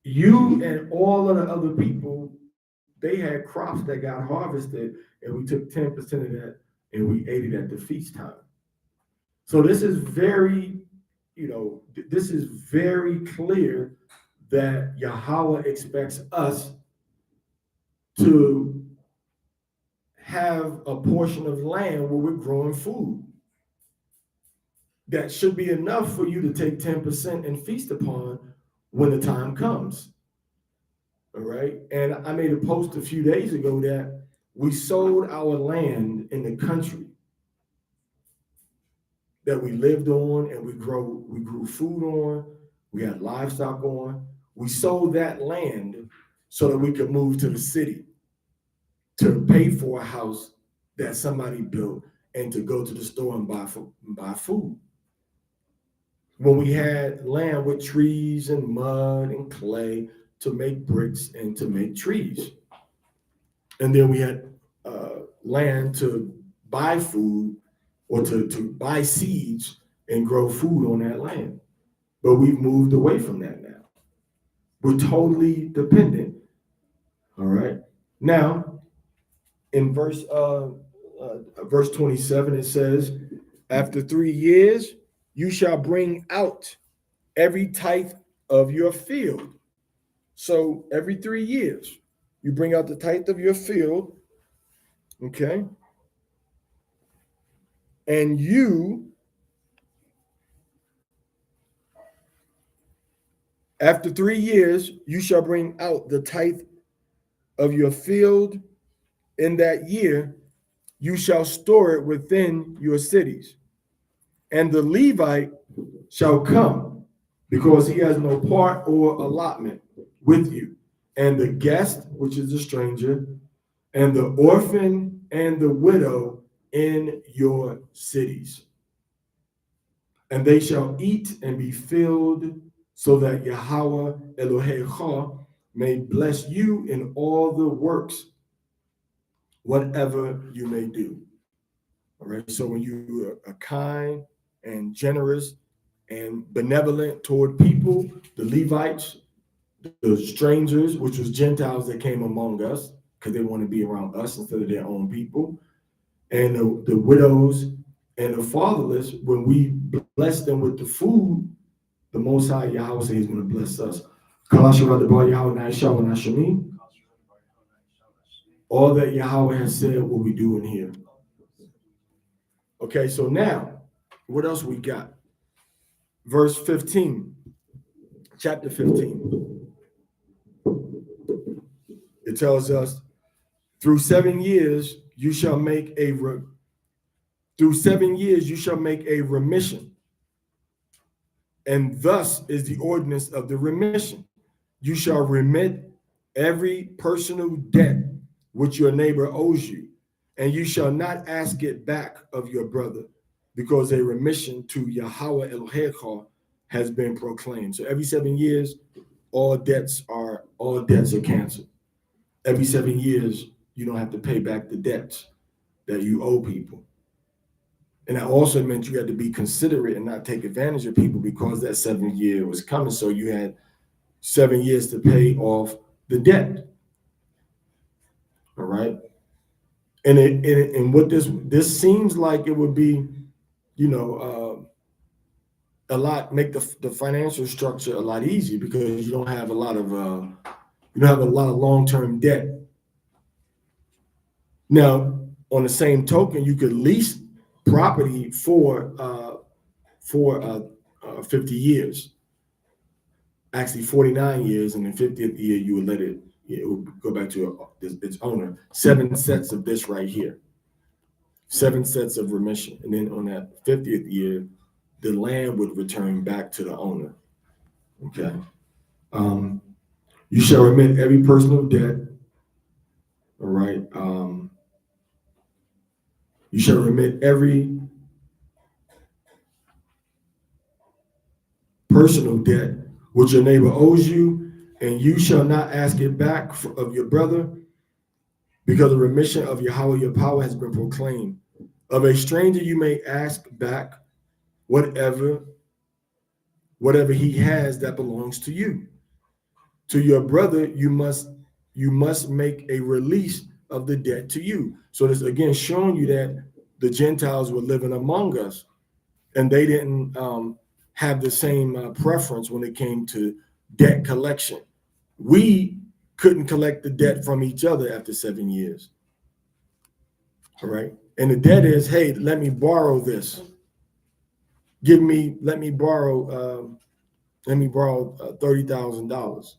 you and all of the other people, they had crops that got harvested, and we took 10% of that and we ate it at the feast time. So this is very clear that Yahweh expects us to have a portion of land where we're growing food. That should be enough for you to take 10% and feast upon when the time comes. All right. And I made a post a few days ago that we sold our land in the country that we lived on and we grew food on, we had livestock on. We sold that land so that we could move to the city to pay for a house that somebody built and to go to the store and buy food. When we had land with trees and mud and clay to make bricks and to make trees. And then we had land to buy food or to buy seeds and grow food on that land. But we've moved away from that now. We're totally dependent. All right. Now, in verse 27, it says, after 3 years, you shall bring out every tithe of your field. So every 3 years, you bring out the tithe of your field. Okay. And you, after 3 years, you shall bring out the tithe of your field. In that year, you shall store it within your cities. And the Levite shall come, because he has no part or allotment with you. And the guest, which is the stranger, and the orphan and the widow in your cities. And they shall eat and be filled, so that Yahweh Elohecha may bless you in all the works, whatever you may do. All right. So when you are kind and generous and benevolent toward people, the Levites, the strangers, which was Gentiles that came among us because they want to be around us instead of their own people, and the widows and the fatherless, when we bless them with the food, the Most High Yahweh says He's going to bless us. All that Yahweh has said, what we do in here. Okay, so now, what else we got? Verse 15, chapter 15. It tells us, through 7 years you shall make a remission. And thus is the ordinance of the remission. You shall remit every personal debt which your neighbor owes you, and you shall not ask it back of your brother, because a remission to Yahweh Elohecha has been proclaimed. So every 7 years, all debts are canceled. Every 7 years, you don't have to pay back the debts that you owe people. And that also meant you had to be considerate and not take advantage of people, because that 7th year was coming. So you had 7 years to pay off the debt. All right. And what this seems like it would be, a lot, make the financial structure a lot easier, because you don't have a lot of long-term debt. Now, on the same token, you could lease property for 50 years, actually 49 years, and the 50th year you would let it would go back to its owner. 7 sets of this right here, 7 sets of remission, and then on that 50th year, the land would return back to the owner. Okay. You shall remit every personal debt. All right. You shall remit every personal debt which your neighbor owes you, and you shall not ask it back of your brother, because the remission of Yahweh your power has been proclaimed. Of a stranger you may ask back whatever he has that belongs to you. To your brother you must make a release of the debt to you. So this again showing you that the Gentiles were living among us, and they didn't have the same preference when it came to debt collection. We couldn't collect the debt from each other after 7 years. All right. And the debt is, hey, let me borrow this. Let me borrow let me borrow $30,000.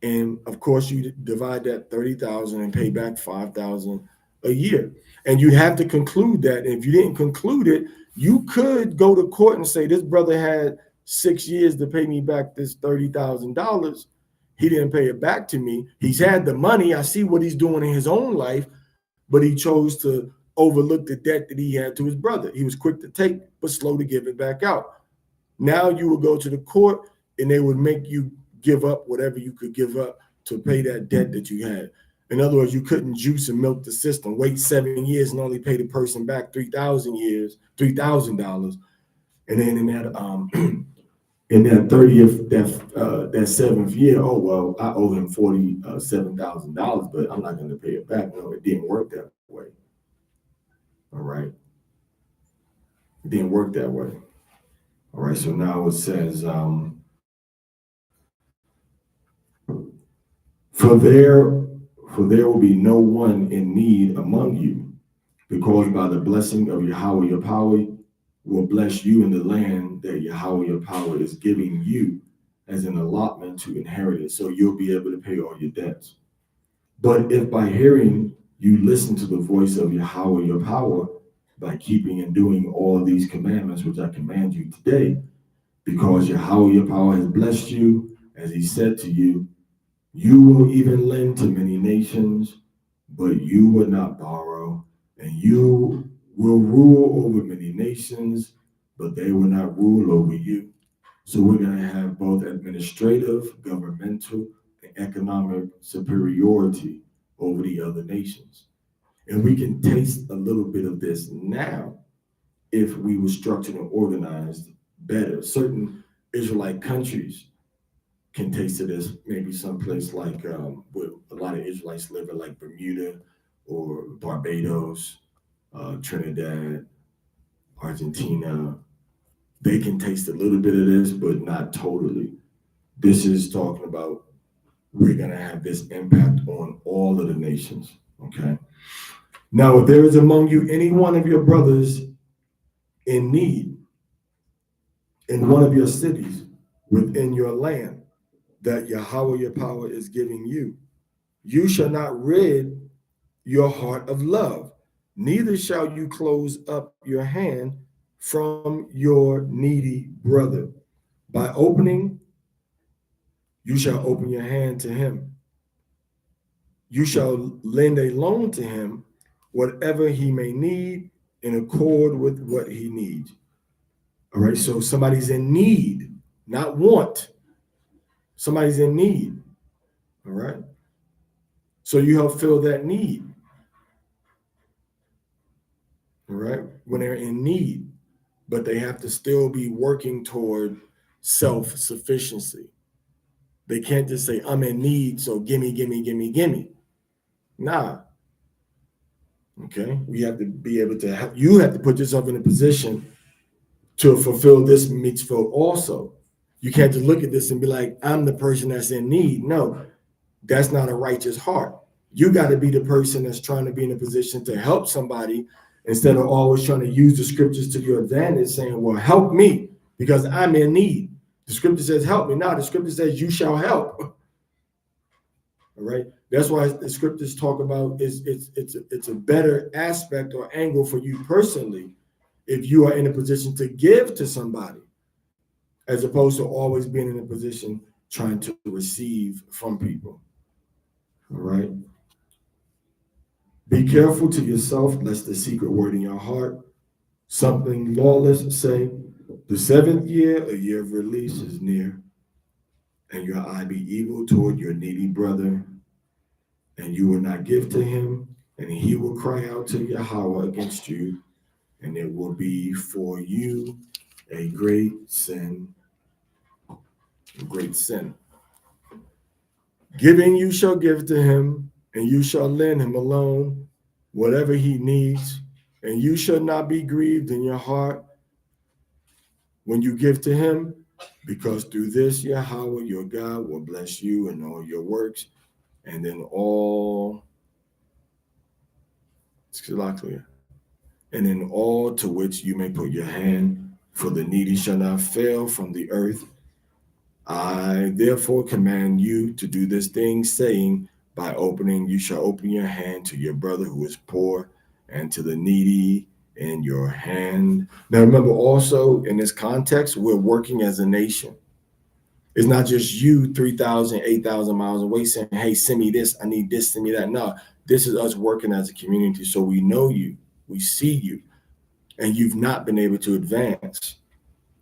And of course, you divide that 30,000 and pay back 5,000 a year. And you have to conclude that. And if you didn't conclude it, you could go to court and say, this brother had 6 years to pay me back this $30,000. He didn't pay it back to me. He's had the money. I see what he's doing in his own life, but he chose to overlook the debt that he had to his brother. He was quick to take, but slow to give it back out. Now you would go to the court and they would make you give up whatever you could give up to pay that debt that you had. In other words, you couldn't juice and milk the system, wait 7 years and only pay the person back $3,000. And then in that 30th, that 7th year, oh well, I owe him $47,000, but I'm not going to pay it back. No, it didn't work that way. All right. It didn't work that way. All right, so now it says, for there will be no one in need among you, because by the blessing of Yahweh your power will bless you in the land that Yahweh your power is giving you as an allotment to inherit it. So you'll be able to pay all your debts. But if by hearing you listen to the voice of Yahweh your power, by keeping and doing all these commandments which I command you today, because Yahweh your power has blessed you, as he said to you, you will even lend to many nations, but you will not borrow, and you will rule over many nations, but they will not rule over you. So we're going to have both administrative, governmental, and economic superiority over the other nations. And we can taste a little bit of this now if we were structured and organized better. Certain Israelite countries can taste of this, maybe someplace like where a lot of Israelites live in, like Bermuda or Barbados, Trinidad, Argentina. They can taste a little bit of this, but not totally. This is talking about we're going to have this impact on all of the nations, okay? Now, if there is among you any one of your brothers in need in one of your cities within your land that Yahweh your power is giving you, you shall not rid your heart of love, neither shall you close up your hand from your needy brother. By opening, you shall open your hand to him. You shall lend a loan to him, whatever he may need, in accord with what he needs. All right, so somebody's in need, not want. Somebody's in need. All right. So you help fill that need. All right. When they're in need, but they have to still be working toward self-sufficiency. They can't just say, I'm in need, so gimme, gimme, gimme, gimme. Nah. Okay. We have to be able to have, you have to put yourself in a position to fulfill this mitzvah also. You can't just look at this and be like, I'm the person that's in need. No, that's not a righteous heart. You got to be the person that's trying to be in a position to help somebody instead of always trying to use the scriptures to your advantage, saying, well, help me because I'm in need. The scripture says, help me. Now the scripture says, you shall help. All right. That's why the scriptures talk about it's a better aspect or angle for you personally if you are in a position to give to somebody, as opposed to always being in a position trying to receive from people. All right. Be careful to yourself, lest the secret word in your heart, something lawless, say, the 7th year, a year of release, is near, and your eye be evil toward your needy brother, and you will not give to him, and he will cry out to Yahweh against you, and it will be for you a great sin. A great sin. Giving you shall give to him, and you shall lend him alone whatever he needs, and you shall not be grieved in your heart when you give to him, because through this Yahweh your God will bless you in all your works, and in all to which you may put your hand, for the needy shall not fail from the earth, I therefore command you to do this thing, saying, by opening, you shall open your hand to your brother who is poor, and to the needy in your hand. Now, remember also in this context, we're working as a nation. It's not just you 3,000, 8,000 miles away saying, hey, send me this, I need this, send me that. No, this is us working as a community. So we know you, we see you, and you've not been able to advance.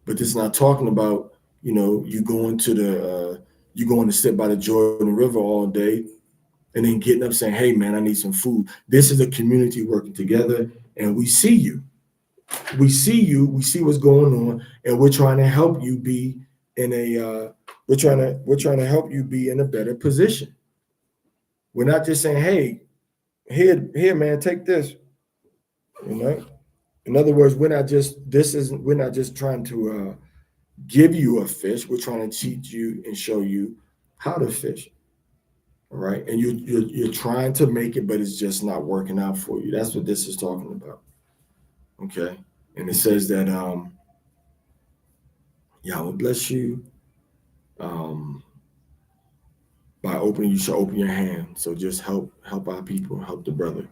But this is not talking about, you going to sit by the Jordan River all day and then getting up saying, hey man, I need some food. This is a community working together, and we see you. We see you, we see what's going on, and we're trying to help you be in a we're trying to help you be in a better position. We're not just saying, hey, here man, take this. You know, in other words, we're not just trying to give you a fish. We're trying to teach you and show you how to fish. All right, and you're trying to make it, but it's just not working out for you. That's what this is talking about. Okay, and it says that Yahweh bless you. Um, by opening, you shall open your hand. So just help our people, help the brother.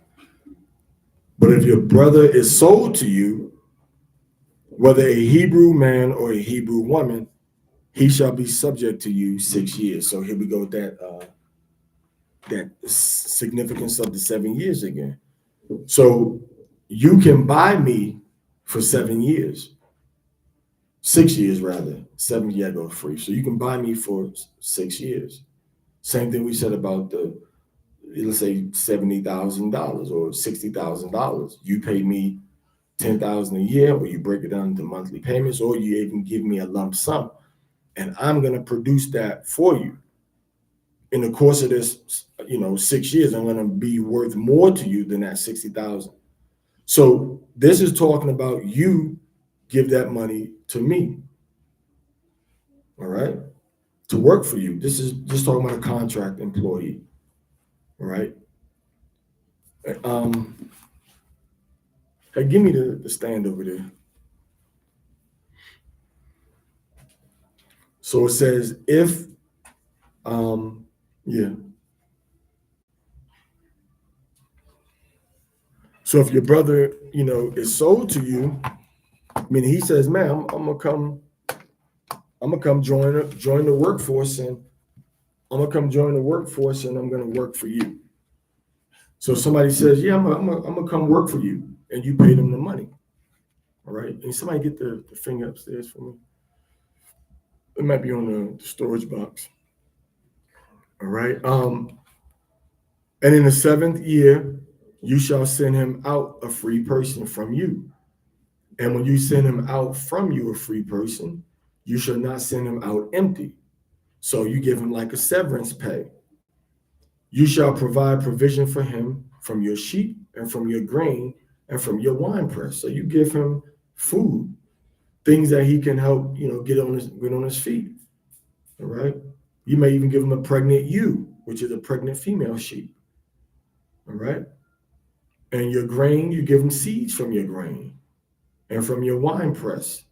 But if your brother is sold to you, whether a Hebrew man or a Hebrew woman, he shall be subject to you 6 years. So here we go with that significance of the 7 years again. So you can buy me for 7 years, 6 years rather. 7 years I go free. So you can buy me for 6 years. Same thing we said about let's say $70,000 or $60,000. You pay me $10,000 a year, or you break it down into monthly payments, or you even give me a lump sum, and I'm going to produce that for you. In the course of this, 6 years, I'm going to be worth more to you than that 60,000. So this is talking about you give that money to me, all right, to work for you. This is just talking about a contract employee, all right. Hey, give me the stand over there. So it says if, yeah. So if your brother, is sold to you, I mean, he says, man, I'm gonna come join the workforce, and I'm gonna come join the workforce, and I'm gonna work for you. So somebody says, yeah, I'm gonna come work for you, and you pay them the money. All right. And somebody get the finger upstairs for me. It might be on the storage box. All right. And in the 7th year, you shall send him out a free person from you. And when you send him out from you a free person, you shall not send him out empty. So you give him like a severance pay. You shall provide provision for him from your sheep and from your grain and from your winepress. So you give him food, things that he can help, get on his feet. All right. You may even give him a pregnant ewe, which is a pregnant female sheep. All right. And your grain, you give him seeds from your grain and from your wine press.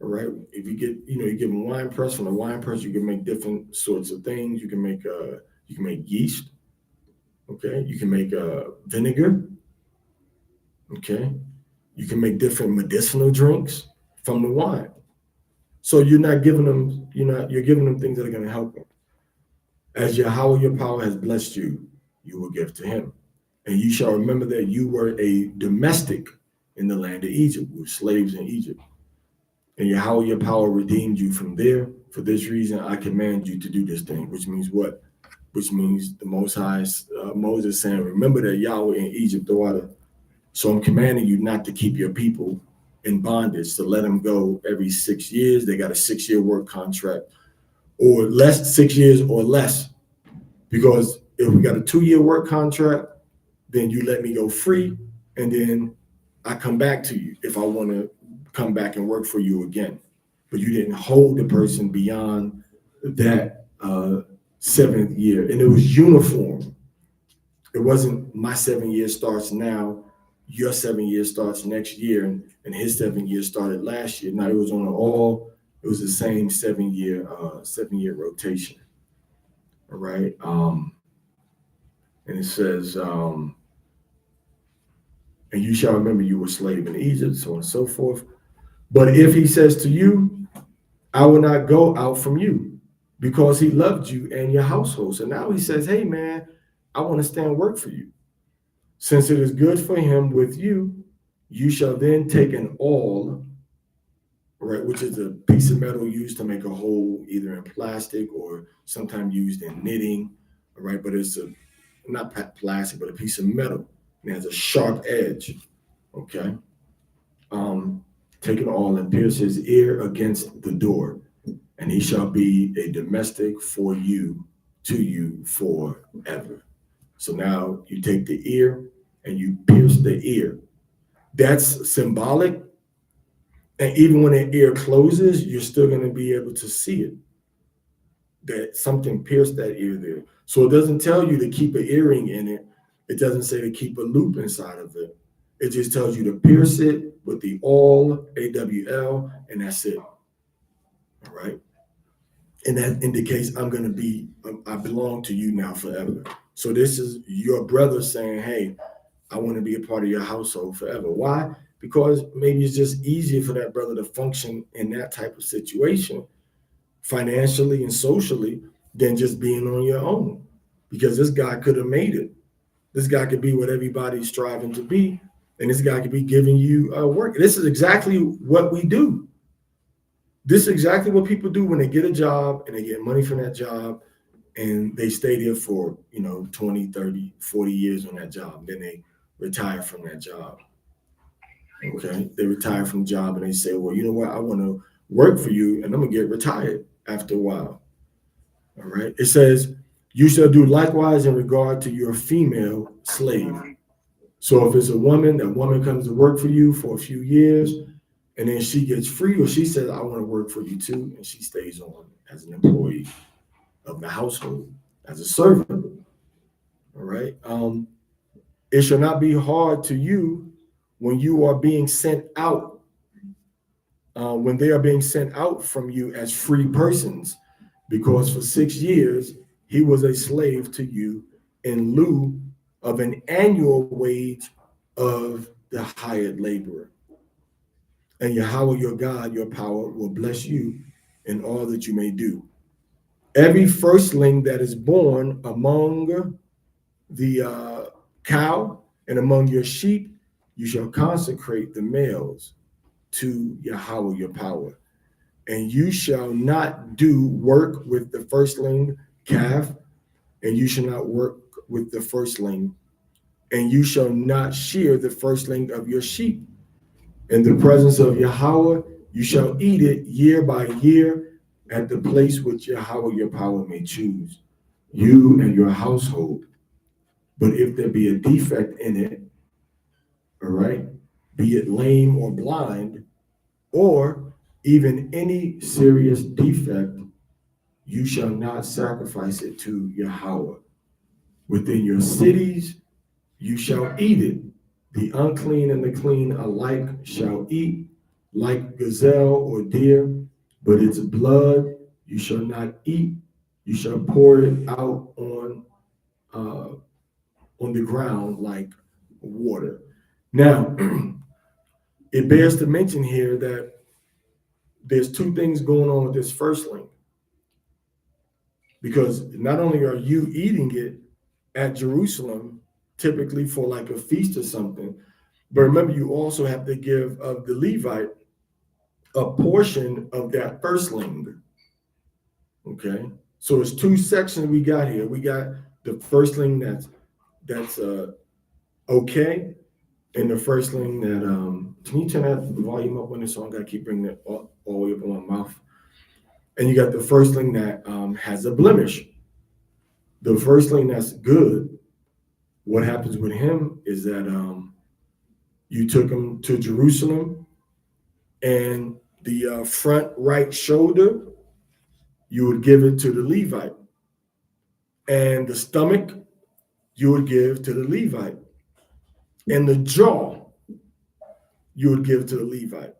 All right. If you get, you give them wine press. From the wine press, you can make different sorts of things. You can make yeast. Okay. You can make vinegar. Okay. You can make different medicinal drinks from the wine. So you're not giving them, you're giving them things that are going to help them. As Yahweh your power has blessed you, you will give to him. And you shall remember that you were a domestic in the land of Egypt, with slaves in Egypt. And Yahweh your power redeemed you from there. For this reason, I command you to do this thing, which means what? Which means the Most High, Moses saying, remember that Yahweh in Egypt, the water. So I'm commanding you not to keep your people in bondage, to let them go every 6 years. They got a 6-year work contract, or less, 6 years or less. Because if we got a 2-year work contract, then you let me go free, and then I come back to you if I want to come back and work for you again. But you didn't hold the person beyond that 7th year. And it was uniform. It wasn't my 7 years starts now, your 7 years starts next year, and his 7 years started last year. Now it was on an all It was the same 7 year rotation. All right. And it says, and you shall remember you were slave in Egypt, so on and so forth. But if he says to you, I will not go out from you, because he loved you and your household. So now he says, hey man, I want to stand work for you. Since it is good for him with you, you shall then take an awl, right, which is a piece of metal used to make a hole, either in plastic or sometimes used in knitting, all right, but it's a not plastic, but a piece of metal, and it has a sharp edge, okay. Um, Take an awl and pierce his ear against the door, and he shall be a domestic for you, to you forever. So now you take the ear and you pierce the ear. That's symbolic. And even when the ear closes, you're still going to be able to see it. That something pierced that ear there. So it doesn't tell you to keep an earring in it. It doesn't say to keep a loop inside of it. It just tells you to pierce it with the awl, AWL, and that's it. All right. And that indicates I belong to you now forever. So this is your brother saying, hey, I want to be a part of your household forever. Why? Because maybe it's just easier for that brother to function in that type of situation, financially and socially, than just being on your own. Because this guy could have made it. This guy could be what everybody's striving to be, and this guy could be giving you work. This is exactly what we do. This is exactly what people do when they get a job and they get money from that job, and they stay there for 20, 30, 40 years on that job. Then they retire from that job. Okay, they retire from the job and they say, well, you know what, I want to work for you and I'm gonna get retired after a while. All right, it says, you shall do likewise in regard to your female slave. So if it's a woman, that woman comes to work for you for a few years, and then she gets free, or she says, I want to work for you too, and she stays on as an employee of the household, as a servant. All right. It shall not be hard to you when you are being sent out, when they are being sent out from you as free persons, because for 6 years he was a slave to you in lieu of an annual wage of the hired laborer. And Yahweh your God, your power, will bless you in all that you may do. Every firstling that is born among the cow and among your sheep, you shall consecrate the males to Yahweh your power. And you shall not do work with the firstling calf, and you shall not work with the firstling, and you shall not shear the firstling of your sheep. In the presence of Yahweh, you shall eat it year by year at the place which Yahweh your power may choose, you and your household. But if there be a defect in it, all right, be it lame or blind, or even any serious defect, you shall not sacrifice it to Yahweh. Within your cities, you shall eat it. The unclean and the clean alike shall eat, like gazelle or deer, but its blood you shall not eat. You shall pour it out uh, on the ground like water. Now, it bears to mention here that there's two things going on with this firstling, because not only are you eating it at Jerusalem, typically for like a feast or something, but remember, you also have to give of the Levite a portion of that firstling. Okay, so it's two sections we got here. We got the firstling that's okay, and the firstling that can you turn that volume up on this song? I gotta keep bringing it all the way up on my mouth. And you got the firstling that has a blemish. The firstling that's good. What happens with him is that you took him to Jerusalem, and the front right shoulder, you would give it to the Levite, and the stomach, you would give to the Levite, and the jaw, you would give to the Levite.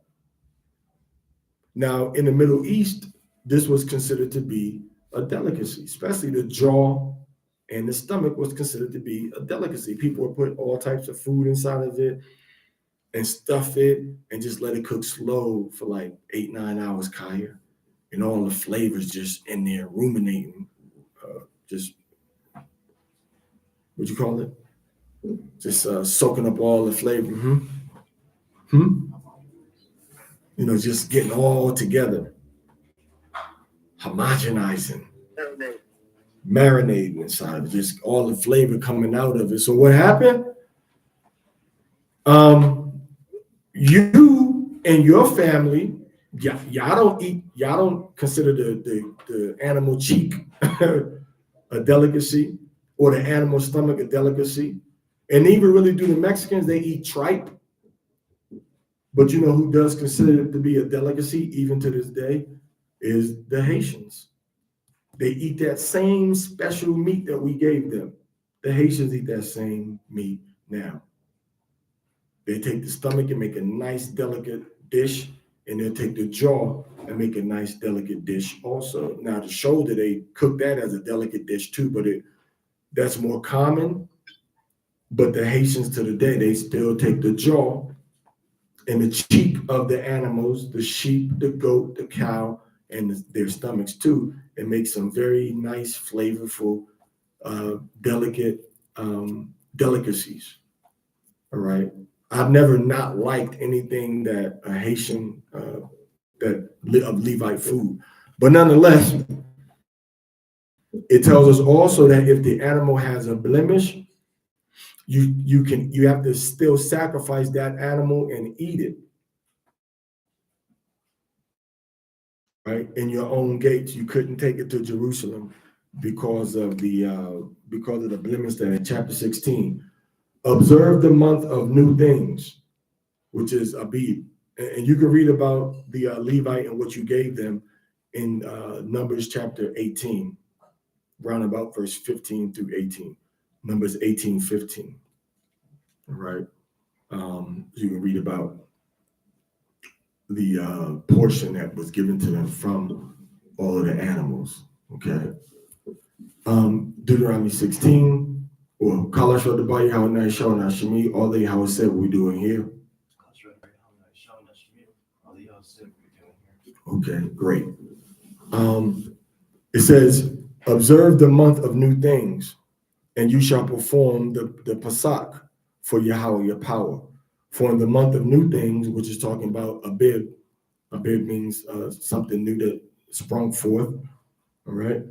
Now, in the Middle East, this was considered to be a delicacy, especially the jaw and the stomach was considered to be a delicacy. People would put all types of food inside of it and stuff it and just let it cook slow for like 8, 9 hours, Kaya. And all the flavors just in there ruminating, just what you call it? Just soaking up all the flavor. Just getting all together, homogenizing, marinating inside of it, just all the flavor coming out of it. So what happened? You and your family, y'all don't consider the animal cheek a delicacy or the animal stomach a delicacy. And even really do the Mexicans, they eat tripe. But you know who does consider it to be a delicacy even to this day is the Haitians. They eat that same special meat that we gave them. The Haitians eat that same meat now. They take the stomach and make a nice delicate dish, and they'll take the jaw and make a nice delicate dish also. Now the shoulder, they cook that as a delicate dish too, but that's more common. But the Haitians to the day, they still take the jaw and the cheek of the animals, the sheep, the goat, the cow, and their stomachs too, and make some very nice, flavorful, delicate delicacies. All right. I've never not liked anything that a Haitian of Levite food, but nonetheless, it tells us also that if the animal has a blemish, you have to still sacrifice that animal and eat it, right? In your own gates, you couldn't take it to Jerusalem because of the blemish that in chapter 16. Observe the month of new things, which is Abib. And you can read about the Levite and what you gave them in Numbers chapter 18, round about verse 15 through 18. Numbers 18:15. All right. You can read about the portion that was given to them from all of the animals. Okay. Deuteronomy 16, or Kalash the Banya Yasharahla, all the Yahweh said what we're doing here. Okay, great. It says, observe the month of new things, and you shall perform the Pasach for Yahweh, your power. For in the month of new things, which is talking about Abib means something new that sprung forth, all right?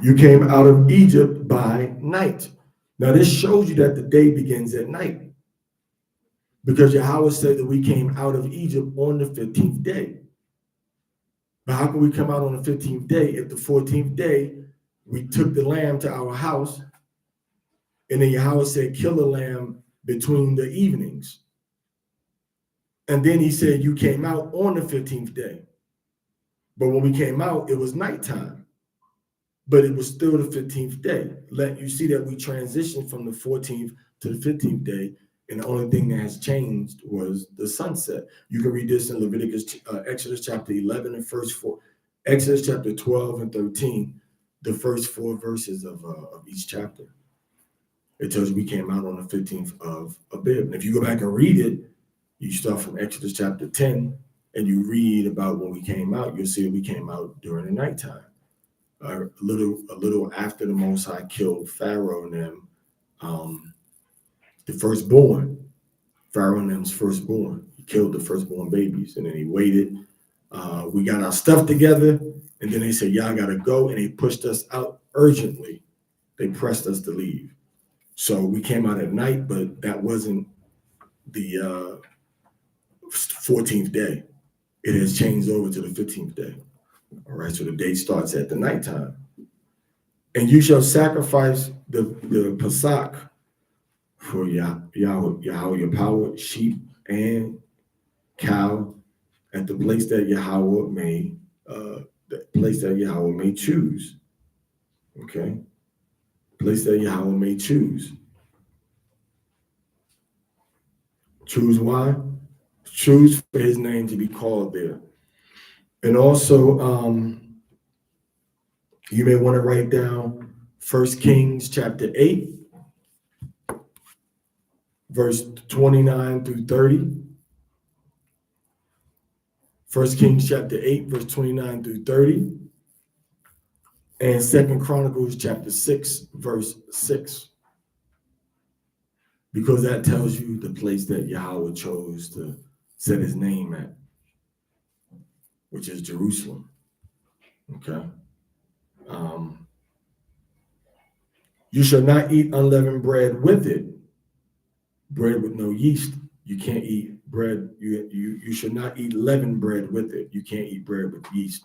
You came out of Egypt by night. Now this shows you that the day begins at night, because Yahweh said that we came out of Egypt on the 15th day. But how can we come out on the 15th day if the 14th day we took the lamb to our house, and then Yahweh said, kill the lamb between the evenings. And then he said, you came out on the 15th day. But when we came out, it was nighttime. But it was still the 15th day. Let you see that we transitioned from the 14th to the 15th day, and the only thing that has changed was the sunset. You can read this in Exodus chapter 11 and verse 4, Exodus chapter 12 and 13, the first 4 verses of each chapter. It tells you we came out on the 15th of Abib. And if you go back and read it, you start from Exodus chapter 10, and you read about when we came out, you'll see we came out during the nighttime. A little after the Most High killed Pharaoh and them, the firstborn, Pharaoh and them's firstborn. He killed the firstborn babies, and then he waited. We got our stuff together, and then they said, y'all gotta go, and they pushed us out urgently. They pressed us to leave. So we came out at night, but that wasn't the 14th day. It has changed over to the 15th day. All right, so the day starts at the nighttime. And you shall sacrifice the Pasach for Yahweh, your power, sheep and cow at the place that Yahweh may choose. Okay, place that Yahweh may choose. Choose why? Choose for his name to be called there. And also, you may want to write down 1 Kings chapter 8, verse 29 through 30. 1 Kings chapter 8, verse 29 through 30. And 2 Chronicles chapter 6, verse 6. Because that tells you the place that Yahweh chose to set his name at, which is Jerusalem. Okay. You shall not eat unleavened bread with it, bread with no yeast. You can't eat bread. You should not eat leavened bread with it. You can't eat bread with yeast.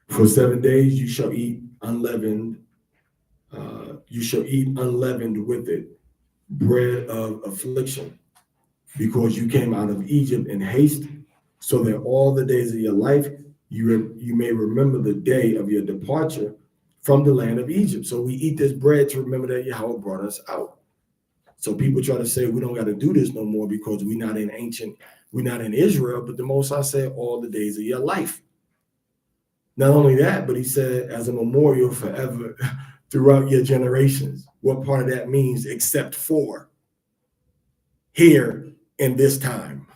For 7 days you shall eat unleavened. You shall eat unleavened with it, bread of affliction, because you came out of Egypt in haste, so that all the days of your life you may remember the day of your departure from the land of Egypt. So we eat this bread to remember that Yahweh brought us out. So people try to say we don't got to do this no more because we're not in Israel, but the Most High said all the days of your life. Not only that, but he said as a memorial forever throughout your generations. What part of that means except for here in this time?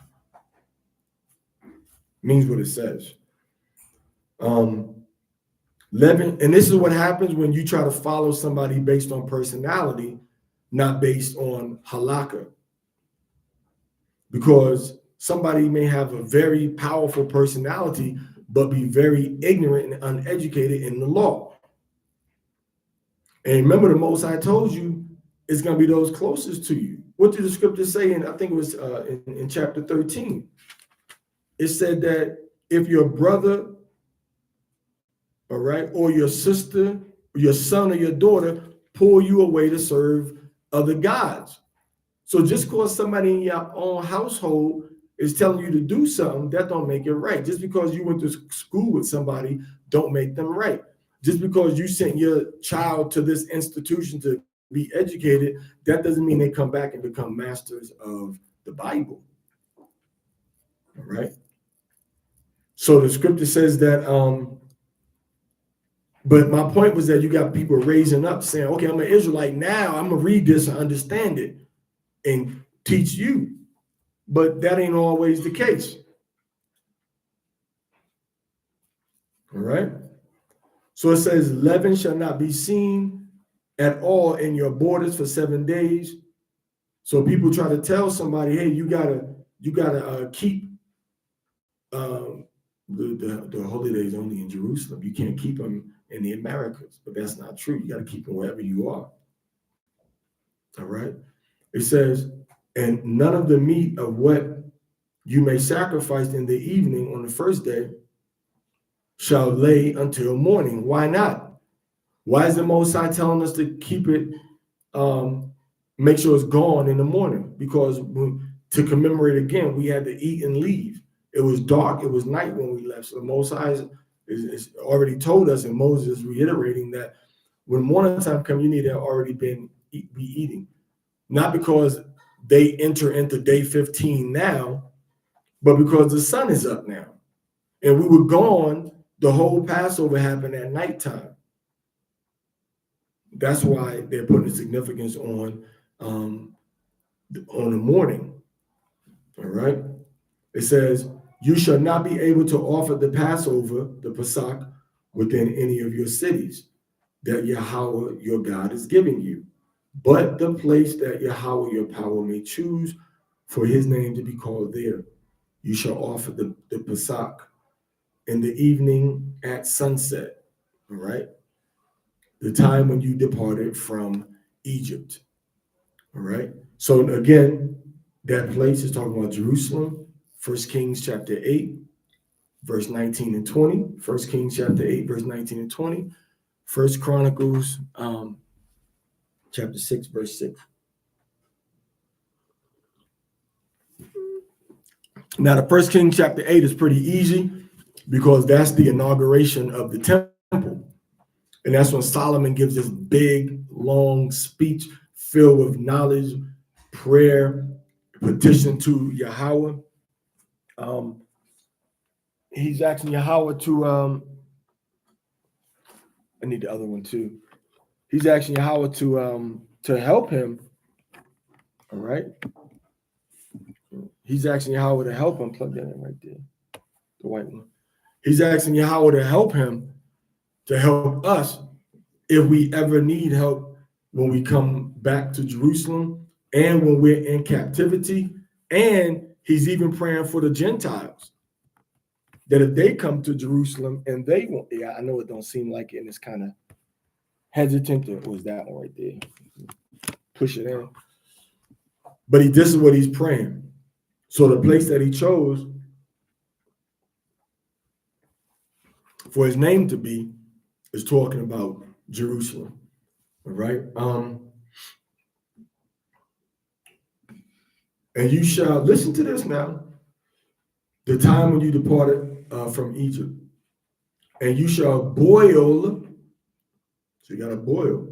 Means what it says. Leaven, and this is what happens when you try to follow somebody based on personality, not based on halakha. Because somebody may have a very powerful personality, but be very ignorant and uneducated in the law. And remember, the Most High told you it's going to be those closest to you. What did the scripture say? And I think it was in chapter 13. It said that if your brother, all right, or your sister, your son or your daughter pull you away to serve other gods. So just because somebody in your own household is telling you to do something, that don't make it right. Just because you went to school with somebody don't make them right. Just because you sent your child to this institution to be educated, that doesn't mean they come back and become masters of the Bible. All right. So the scripture says that, but my point was that you got people raising up saying, okay, I'm an Israelite now, I'm gonna read this and understand it and teach you. But that ain't always the case. All right. So it says, leaven shall not be seen at all in your borders for 7 days. So people try to tell somebody, hey, you gotta keep the holy days only in Jerusalem. You can't keep them in the Americas, but that's not true. You got to keep them wherever you are. All right. It says, and none of the meat of what you may sacrifice in the evening on the first day shall lay until morning. Why not? Why is the Most High telling us to keep it, make sure it's gone in the morning? Because to commemorate again, we had to eat and leave. It was dark, it was night when we left. So the Most High is already told us, and Moses is reiterating that when morning time comes, you need to have already be eating. Not because they enter into day 15 now, but because the sun is up now. And we were gone, the whole Passover happened at nighttime. That's why they're putting significance on the morning. All right. It says, you shall not be able to offer the Passover, the Pesach, within any of your cities that Yahweh your God is giving you, but the place that Yahweh your power may choose for his name to be called there. You shall offer the Pesach in the evening at sunset. All right. The time when you departed from Egypt. All right. So again, that place is talking about Jerusalem. 1 Kings chapter 8, verse 19 and 20. 1 Kings chapter 8, verse 19 and 20. 1 Chronicles chapter 6, verse 6. Now, the 1 Kings chapter 8 is pretty easy because that's the inauguration of the temple. And that's when Solomon gives this big, long speech filled with knowledge, prayer, petition to Yahweh. he's asking Yahweh to I need the other one too. He's asking Yahweh to help him. All right. He's asking Yahweh to help him. Plug that in right there. The white one. He's asking Yahweh to help him, to help us if we ever need help when we come back to Jerusalem and when we're in captivity. And he's even praying for the Gentiles, that if they come to Jerusalem and they want, yeah, I know it don't seem like it, and it's kind of hesitant. It was that one right there. Push it in. But this is what he's praying. So the place that he chose for his name to be is talking about Jerusalem. All right. And you shall listen to this now. The time when you departed from Egypt, and you shall boil. So you got to boil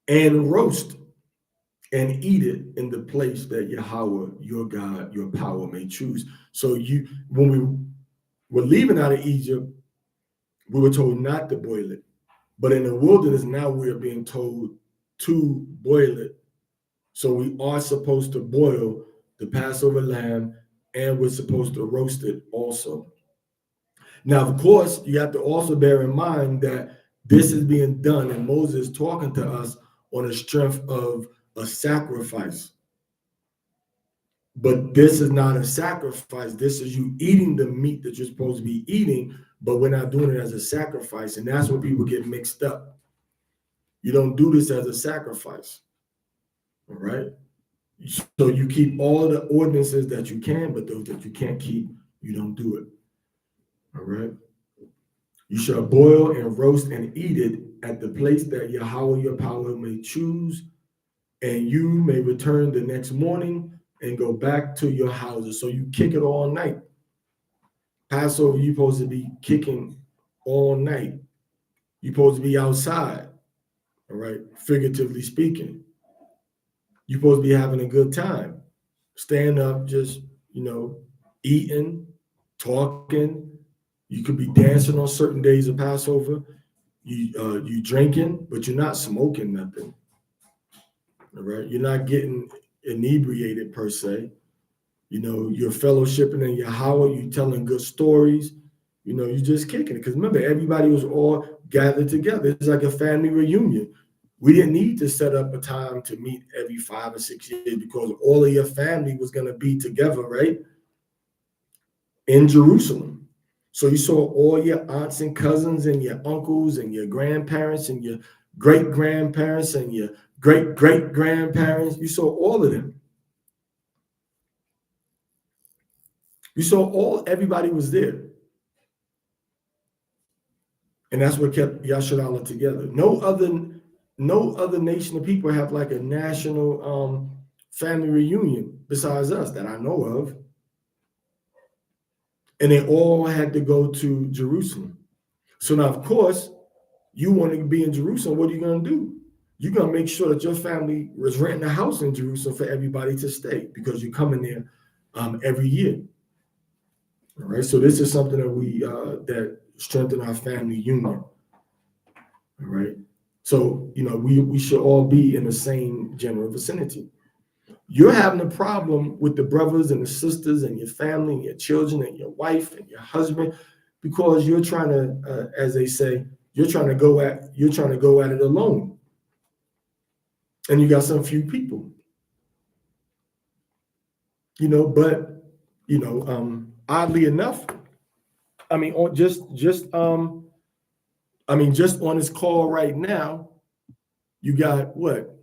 and roast and eat it in the place that Yahweh, your God, your power may choose. So when we were leaving out of Egypt, we were told not to boil it. But in the wilderness, now we are being told to boil it. So we are supposed to boil the Passover lamb, and we're supposed to roast it also. Now, of course, you have to also bear in mind that this is being done, and Moses is talking to us on the strength of a sacrifice. But this is not a sacrifice. This is you eating the meat that you're supposed to be eating, but we're not doing it as a sacrifice. And that's where people get mixed up. You don't do this as a sacrifice. All right? So you keep all the ordinances that you can, but those that you can't keep, you don't do it. All right? You shall boil and roast and eat it at the place that Yahweh your power may choose, and you may return the next morning and go back to your houses. So you kick it all night. Passover, you're supposed to be kicking all night. You're supposed to be outside, all right, figuratively speaking. You're supposed to be having a good time. Stand up, just, eating, talking. You could be dancing on certain days of Passover. You drinking, but you're not smoking nothing. All right, you're not getting inebriated per se. You're fellowshipping in Yahweh. You telling good stories. You're just kicking it. Because remember, everybody was all gathered together. It's like a family reunion. We didn't need to set up a time to meet every 5 or 6 years because all of your family was going to be together, right? In Jerusalem. So you saw all your aunts and cousins and your uncles and your grandparents and your great-grandparents and your great-great-grandparents. You saw all of them. You saw everybody was there. And that's what kept Yasharahla together. No other nation of people have like a national family reunion besides us that I know of. And they all had to go to Jerusalem. So now, of course, you want to be in Jerusalem. What are you going to do? You're going to make sure that your family was renting a house in Jerusalem for everybody to stay because you're coming there every year. All right. So this is something that that strengthen our family union. All right. So, we should all be in the same general vicinity. You're having a problem with the brothers and the sisters and your family and your children and your wife and your husband because you're trying to, as they say, you're trying to go at it alone. And you got some few people. But oddly enough, just on this call right now, you got what?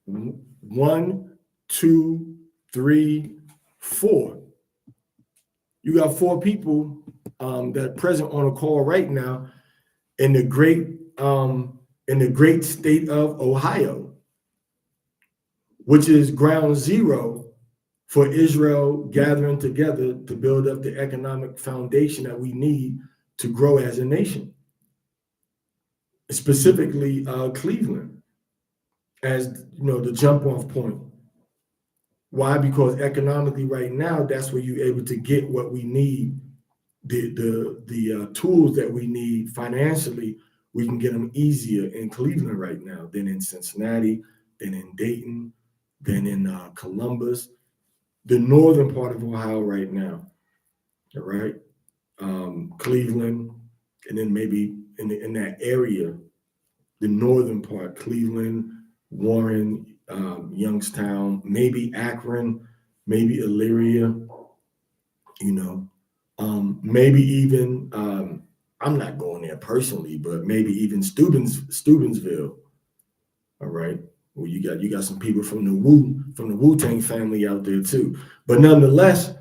1, 2, 3, 4. You got 4 people that are present on a call right now in the great state of Ohio, which is ground zero for Israel gathering together to build up the economic foundation that we need to grow as a nation. Specifically, Cleveland as the jump-off point. Why? Because economically right now, that's where you're able to get what we need the tools that we need financially, we can get them easier in Cleveland right now than in Cincinnati, than in Dayton, than in Columbus, the northern part of Ohio right now. All right, Cleveland, and then maybe in that area, the northern part, Cleveland, Warren, Youngstown, maybe Akron, maybe Elyria, maybe even I'm not going there personally, but maybe even Steubenville. All right. Well, you got some people from the Wu-Tang family out there too. But nonetheless,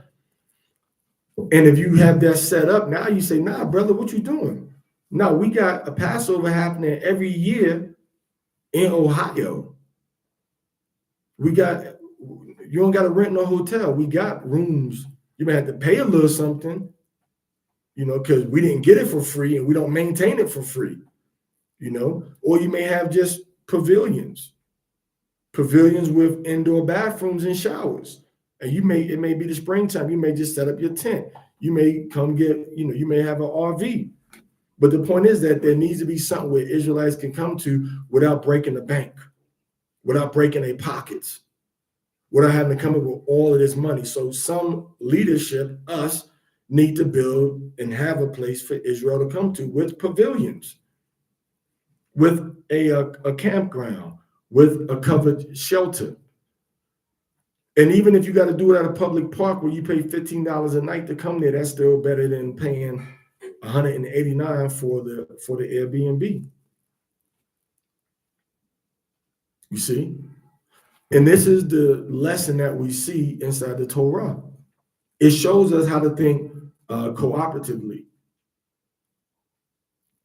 and if you have that set up, now you say, nah, brother, what you doing? No, we got a Passover happening every year in Ohio. You don't got to rent no hotel. We got rooms. You may have to pay a little something, because we didn't get it for free and we don't maintain it for free, or you may have just pavilions with indoor bathrooms and showers. And it may be the springtime. You may just set up your tent. You may come you may have an RV. But the point is that there needs to be something where Israelites can come to without breaking the bank, without breaking their pockets, without having to come up with all of this money. So some leadership, us, need to build and have a place for Israel to come to with pavilions, with a campground, with a covered shelter. And even if you got to do it at a public park where you pay $15 a night to come there, that's still better than paying $189 for the Airbnb. You see? And this is the lesson that we see inside the Torah. It shows us how to think cooperatively.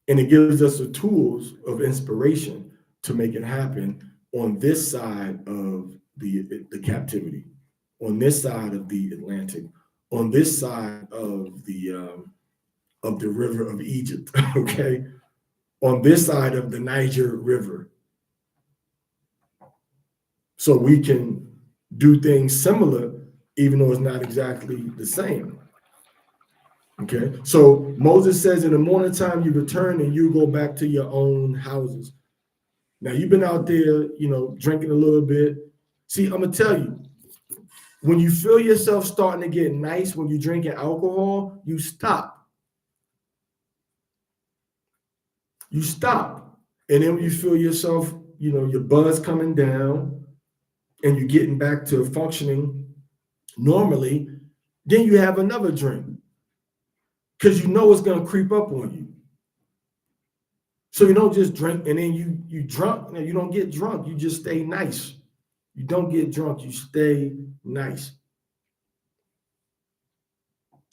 And it gives us the tools of inspiration to make it happen on this side of the captivity, on this side of the Atlantic, on this side of the river of Egypt, okay? On this side of the Niger River. So we can do things similar, even though it's not exactly the same. Okay, so Moses says, in the morning time you return and you go back to your own houses. Now you've been out there, drinking a little bit. See, I'm gonna tell you, when you feel yourself starting to get nice when you're drinking alcohol, you stop. You stop. And then when you feel yourself, your buzz coming down and you're getting back to functioning normally, then you have another drink. Because it's going to creep up on you. So you don't just drink and then you drunk. You don't get drunk. You just stay nice. You don't get drunk. You stay nice.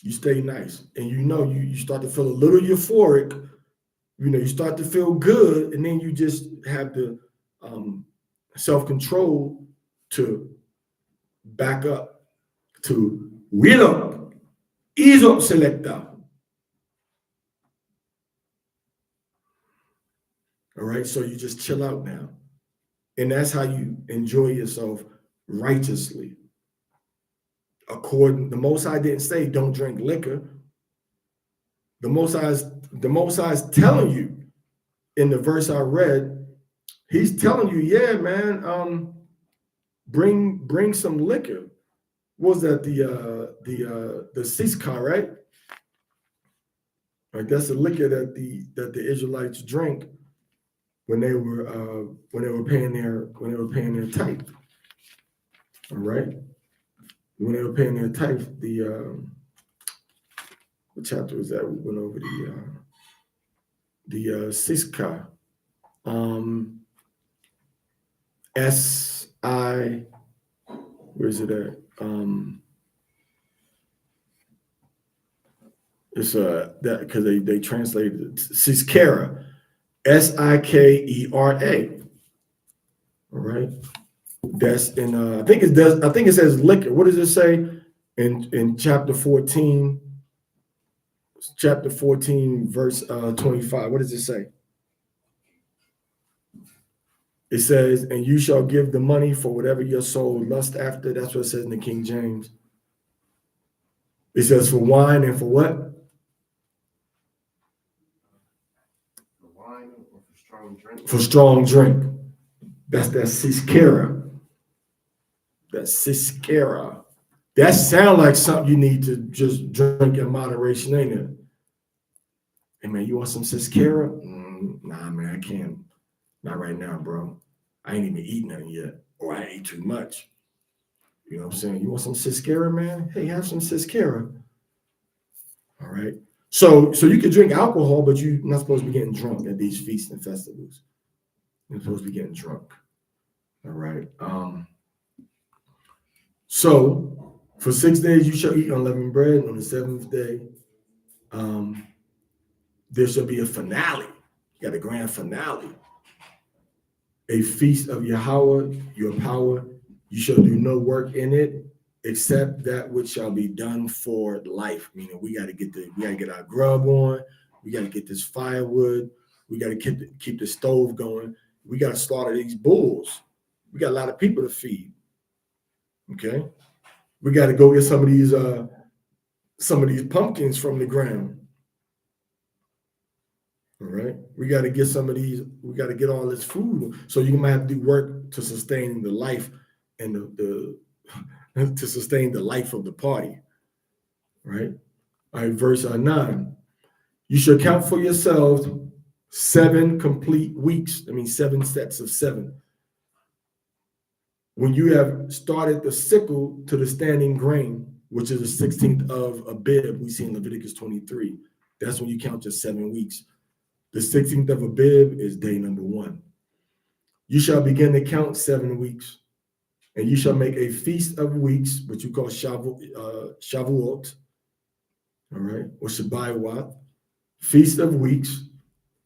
You stay nice. And you start to feel a little euphoric. You start to feel good. And then you just have the self-control to back up, to wheel up, ease up, selector. All right, so you just chill out now. And that's how you enjoy yourself righteously. The Most High didn't say don't drink liquor. The Most High is telling you in the verse I read, he's telling you, yeah, man, bring some liquor. What was that the siska, right? Right, that's the liquor that the Israelites drank when they were paying their tithe. All right, when they were paying their tithe, what chapter was that? We went over the siska, S-I, where is it at? It's that because they translated it siskera. Sikera. All right. That's in I think it says liquor. What does it say in chapter 14? Chapter 14, verse 25. What does it say? It says, and you shall give the money for whatever your soul lust after. That's what it says in the King James. It says for wine and for what? For strong drink. That's that Siskera. That Siskera. That sound like something you need to just drink in moderation, ain't it? Hey man, you want some Siskera? Nah, man, I can't. Not right now, bro. I ain't even eating nothing yet, or I ate too much. You know what I'm saying? You want some Siskera, man? Hey, have some Siskera. All right. So you can drink alcohol, but you're not supposed to be getting drunk at these feasts and festivals. You're supposed to be getting drunk. All right. So for 6 days you shall eat unleavened bread, and on the seventh day, there shall be a finale. You got a grand finale. A feast of Yahweh, your power. You shall do no work in it, except that which shall be done for life. Meaning we got to get our grub on. We got to get this firewood. We got to keep the stove going. We got to slaughter these bulls. We got a lot of people to feed. Okay, we got to go get some of these pumpkins from the ground. All right, we got to get some of these. We got to get all this food. So you might have to do work to sustain the life and the to sustain the life of the party. Right. All right. Verse 9. You shall count for yourselves 7 complete weeks. I mean, 7 sets of 7. When you have started the sickle to the standing grain, which is the 16th of Abib, we see in Leviticus 23. That's when you count your 7 weeks. The 16th of Abib is day number 1. You shall begin to count 7 weeks, and you shall make a feast of weeks, which you call Shavuot, all right, or Shabbat, feast of weeks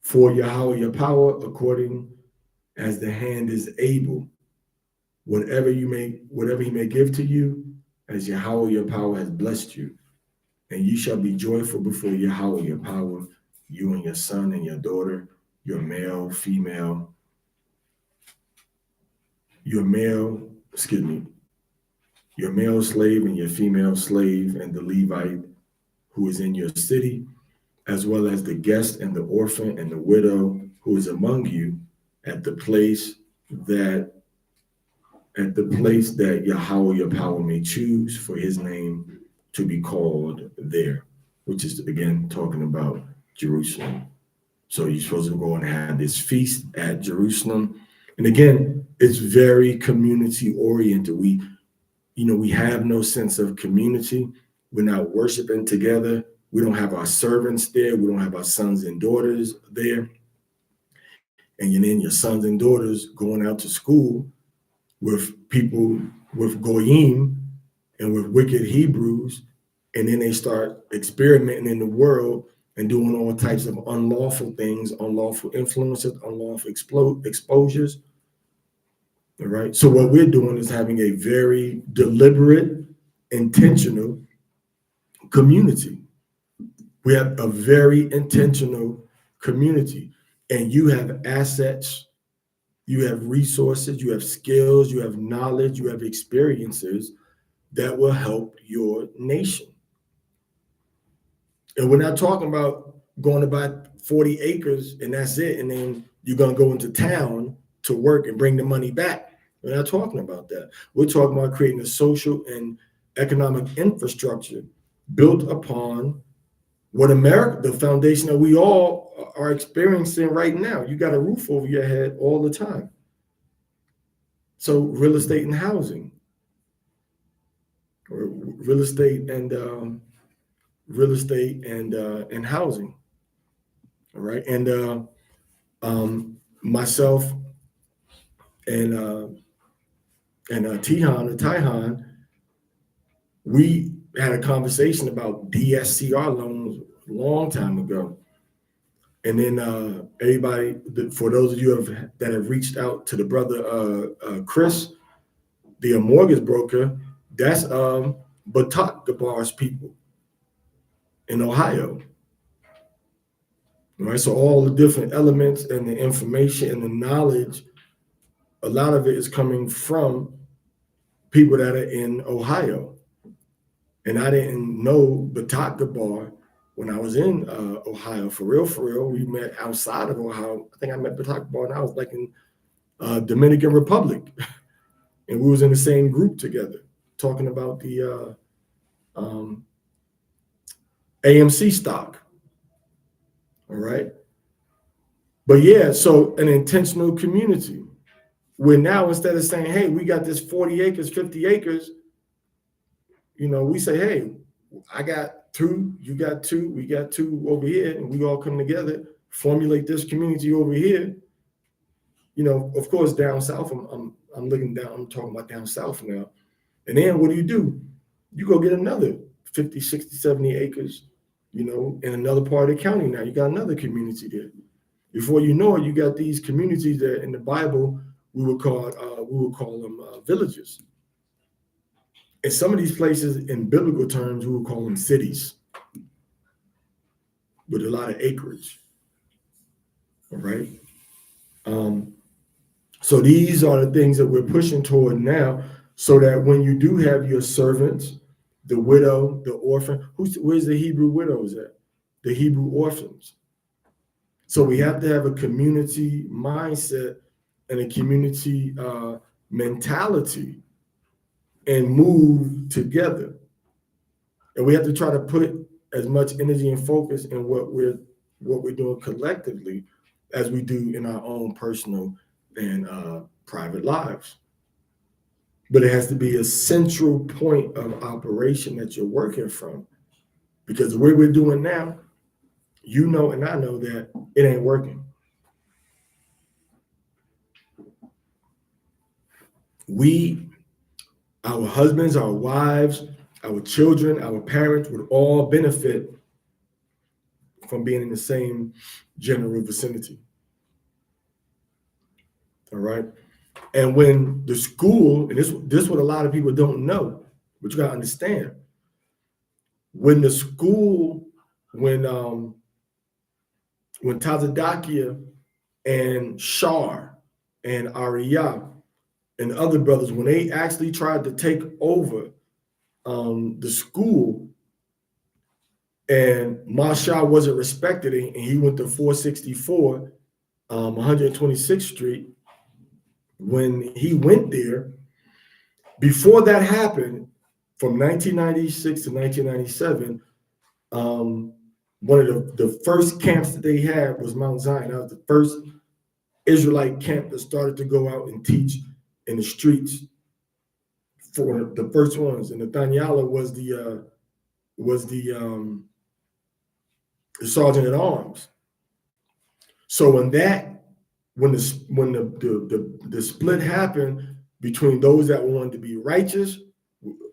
for Yahweh your power, according as the hand is able. Whatever he may give to you, as Yahweh your power has blessed you. And you shall be joyful before Yahweh your power, you and your son and your daughter, your male, female, your male slave and your female slave, and the Levite who is in your city, as well as the guest and the orphan and the widow who is among you, at the place that Yahweh your power may choose for his name to be called there, which is again talking about Jerusalem. So you're supposed to go and have this feast at Jerusalem. And again, it's very community oriented. We have no sense of community. We're not worshiping together. We don't have our servants there. We don't have our sons and daughters there. And then your sons and daughters going out to school with people, with Goyim and with wicked Hebrews, and then they start experimenting in the world and doing all types of unlawful things, unlawful influences, unlawful exposures. All right. So what we're doing is having a very deliberate, intentional community. We have a very intentional community, and you have assets, you have resources, you have skills, you have knowledge, you have experiences that will help your nation. And we're not talking about going to buy 40 acres and that's it, and then you're going to go into town to work and bring the money back. We're not talking about that. We're talking about creating a social and economic infrastructure built upon what America, the foundation that we all are experiencing right now. You got a roof over your head all the time. So real estate and housing, or real estate and housing. All right. And myself and Tihan, we had a conversation about DSCR loans a long time ago. And then everybody, for those of you that have reached out to the brother Chris, the mortgage broker, that's Batak Gabar's people in Ohio. All right, so all the different elements and the information and the knowledge, a lot of it is coming from people that are in Ohio. And I didn't know Batak Gabar when I was in Ohio, for real, we met outside of Ohio. I think I met Batakbar, and I was like in Dominican Republic, and we was in the same group together, talking about the AMC stock. All right. But yeah, so an intentional community where now instead of saying, hey, we got this 40 acres, 50 acres, we say, hey, I got two, you got two, we got two over here, and we all come together, formulate this community over here. Of course, down south, I'm looking down, I'm talking about down south now. And then what do? You go get another 50, 60, 70 acres, in another part of the county now. You got another community there. Before you know it, you got these communities that in the Bible we would call them villages. And some of these places, in biblical terms, we would call them cities with a lot of acreage. All right. So these are the things that we're pushing toward now, so that when you do have your servants, the widow, the orphan, where's the Hebrew widows at? The Hebrew orphans. So we have to have a community mindset and a community mentality and move together. And we have to try to put as much energy and focus in what we're doing collectively as we do in our own personal and private lives. But it has to be a central point of operation that you're working from. Because the way we're doing now, and I know that it ain't working. Our husbands, our wives, our children, our parents would all benefit from being in the same general vicinity. All right. And when the school, and this is what a lot of people don't know, but you gotta understand, when Tazadakia and Shar and Ariyah and other brothers, when they actually tried to take over the school, and Masharah wasn't respected, and he went to 464, 126th Street. When he went there, before that happened, from 1996 to 1997, one of the first camps that they had was Mount Zion. That was the first Israelite camp that started to go out and teach in the streets, for the first ones. And Nathaniel was the sergeant at arms. So when the split happened between those that wanted to be righteous,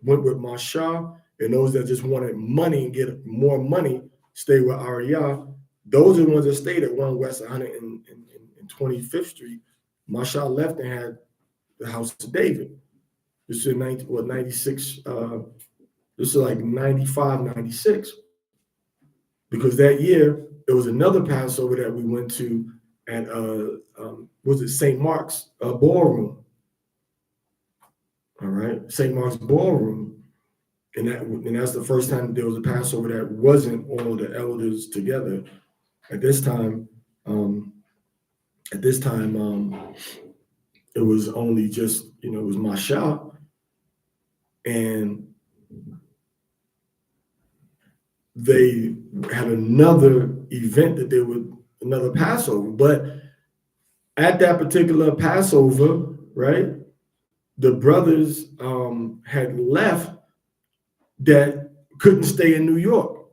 went with Masharah, and those that just wanted money and get more money, stay with Ariyah, those are the ones that stayed at 1 West 125th Street. Masharah left and had the house of David. This is 96, this is like 95, 96. Because that year, there was another Passover that we went to at, was it St. Mark's Ballroom? All right, St. Mark's Ballroom. And that's the first time there was a Passover that wasn't all the elders together. At this time, it was only just, it was Masharah, and they had another event that they would, another Passover. But at that particular Passover, right, the brothers had left that couldn't stay in New York.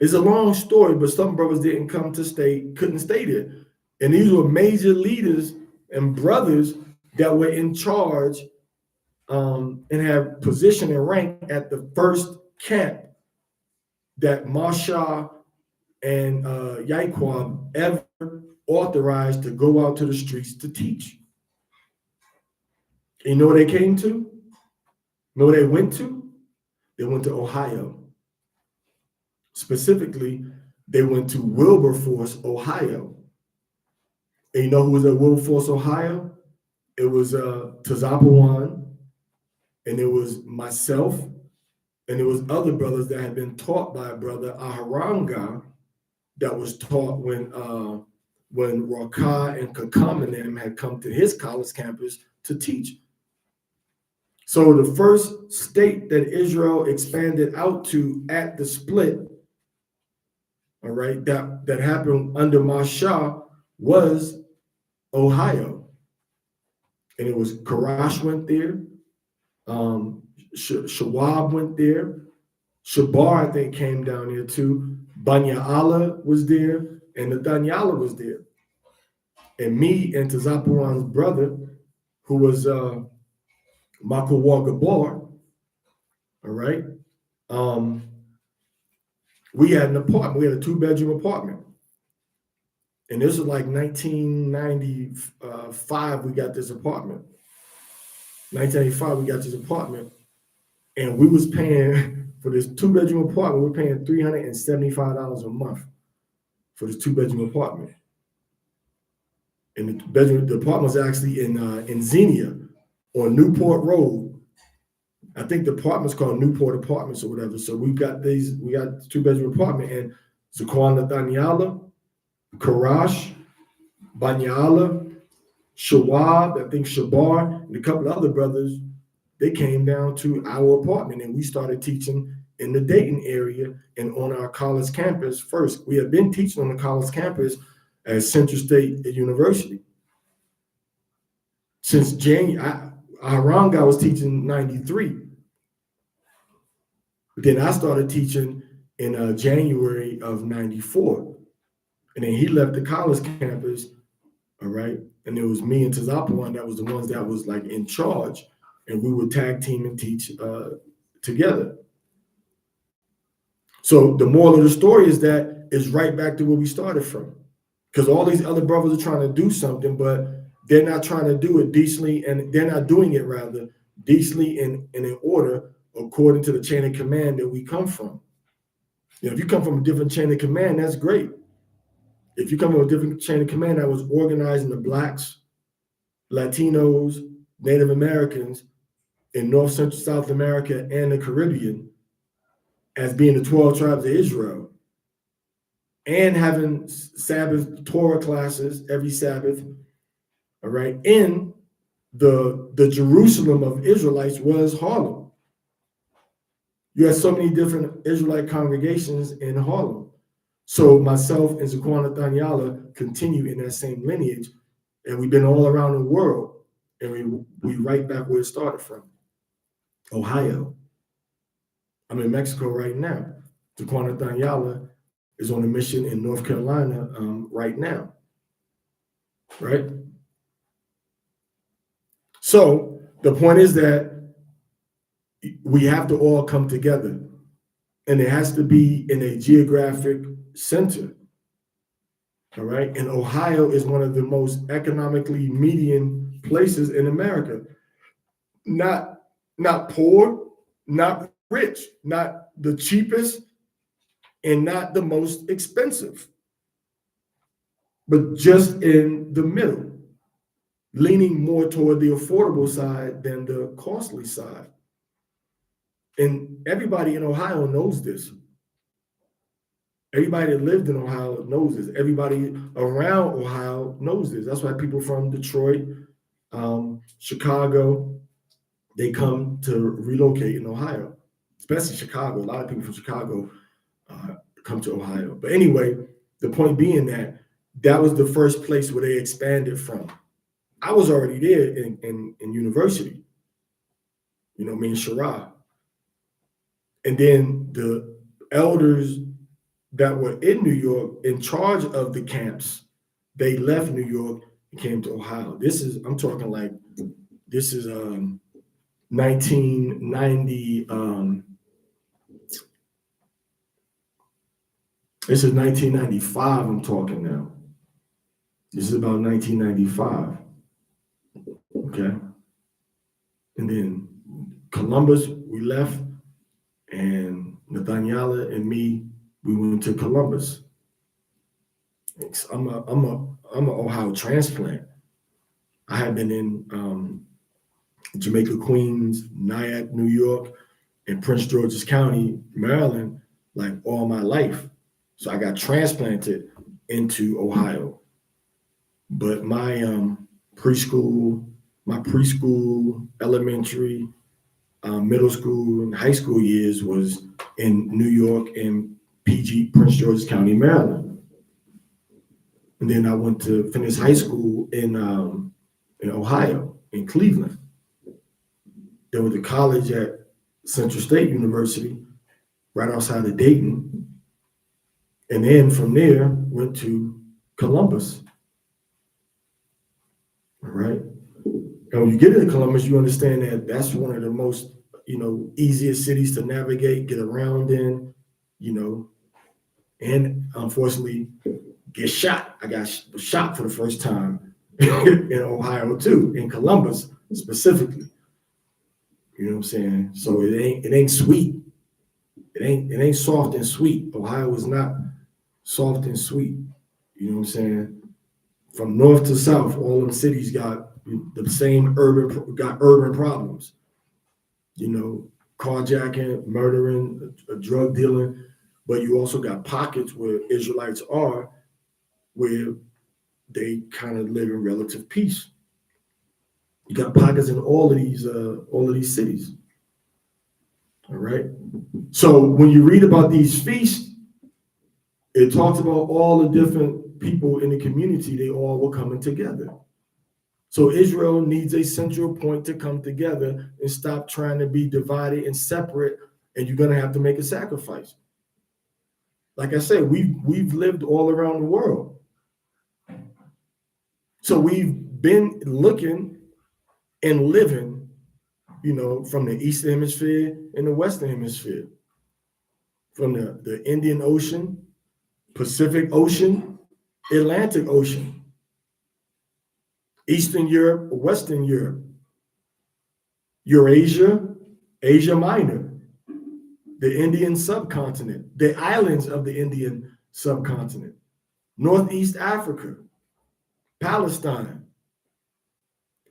It's a long story, but some brothers didn't come to stay, couldn't stay there. And these were major leaders and brothers that were in charge and had position and rank at the first camp that Masharah and Yaquab ever authorized to go out to the streets to teach. You know where they came to? You know where they went to? They went to Ohio. Specifically, they went to Wilberforce, Ohio. And you know who was at Wilberforce, Ohio? It was Tazapawan, and it was myself, And there was other brothers that had been taught by a brother, Aharanga, that was taught when Rakah and Kakam and them had come to his college campus to teach. So the first state that Israel expanded out to at the split, all right, that happened under Masharah was Ohio. And it was Karash went there, Shawab went there, Shabar, I think, came down there too. Banya Yasharahla was there, and Nathaniah was there. And me and Tazapuan's brother, who was Makawar Gabor, all right, we had an apartment. We had a 2-bedroom apartment. And this was like 1995, we got this apartment. 1985, we got this apartment. And we was paying, for this 2-bedroom apartment, we were paying $375 a month for this 2-bedroom apartment. And the apartment was actually in Xenia on Newport Road. I think the apartment's called Newport Apartments or whatever. So we got this 2-bedroom apartment, and Zaquan Nathaniah, Karash, Banya Yasharahla, Shawab, I think Shabar, and a couple of other brothers, they came down to our apartment, and we started teaching in the Dayton area and on our college campus first. We had been teaching on the college campus at Central State University since January. Haranga was teaching 93. Then I started teaching in January of 94. And then he left the college campus, all right? And it was me and Tazapuan that was the ones that was like in charge. And we would tag team and teach together. So the moral of the story is that it's right back to where we started from. Because all these other brothers are trying to do something, but they're not trying to do it decently, and they're not doing it rather decently and in order according to the chain of command that we come from. You know, if you come from a different chain of command, that's great. If you come from a different chain of command that was organizing the Blacks, Latinos, Native Americans in North, Central, South America, and the Caribbean as being the 12 tribes of Israel, and having Sabbath Torah classes every Sabbath, all right, in the Jerusalem of Israelites was Harlem. You had so many different Israelite congregations in Harlem. So myself and Zaquan Nathaniah continue in that same lineage, and we've been all around the world, and we right back where it started from, Ohio. I'm in Mexico right now. Zaquan Nathaniah is on a mission in North Carolina right now, right? So the point is that we have to all come together, and it has to be in a geographic center, all right? And Ohio is one of the most economically median places in America. Not poor, not rich, not the cheapest, and not the most expensive, but just in the middle, leaning more toward the affordable side than the costly side. And everybody in Ohio knows this. Everybody that lived in Ohio knows this. Everybody around Ohio knows this. That's why people from Detroit, Chicago, they come to relocate in Ohio, especially Chicago. A lot of people from Chicago come to Ohio. But anyway, the point being that was the first place where they expanded from. I was already there in university, you know, me and Shara. And then the elders that were in New York in charge of the camps, they left New York and came to Ohio. I'm talking like, this is 1990, this is 1995 I'm talking now. This is about 1995, okay? And then Columbus, we left, and Nathaniah and me, we went to Columbus. I'm a Ohio transplant. I have been in Jamaica, Queens, Nyack, New York, in Prince George's County, Maryland, like all my life. So I got transplanted into Ohio. But my preschool, elementary, middle school, and high school years was in New York and PG, Prince George's County, Maryland. And then I went to finish high school in Ohio, in Cleveland. Then went to college at Central State University, right outside of Dayton. And then from there, went to Columbus. All right. And when you get into Columbus, you understand that that's one of the most, easiest cities to navigate, get around in, and unfortunately get shot. I got shot for the first time in Ohio too, in Columbus specifically. You know what I'm saying? So it ain't sweet. It ain't soft and sweet. Ohio is not soft and sweet. You know what I'm saying? From north to south, all them cities got the same urban problems. Carjacking, murdering, drug dealing, but you also got pockets where Israelites are, where they kind of live in relative peace. You got pockets in all of these cities. All right. So when you read about these feasts, it talks about all the different people in the community. They all were coming together. So Israel needs a central point to come together and stop trying to be divided and separate, and you're going to have to make a sacrifice. Like I said, we've lived all around the world. So we've been looking and living, from the Eastern Hemisphere and the Western Hemisphere, from the Indian Ocean, Pacific Ocean, Atlantic Ocean, Eastern Europe, Western Europe, Eurasia, Asia Minor, the Indian subcontinent, the islands of the Indian subcontinent, Northeast Africa, Palestine.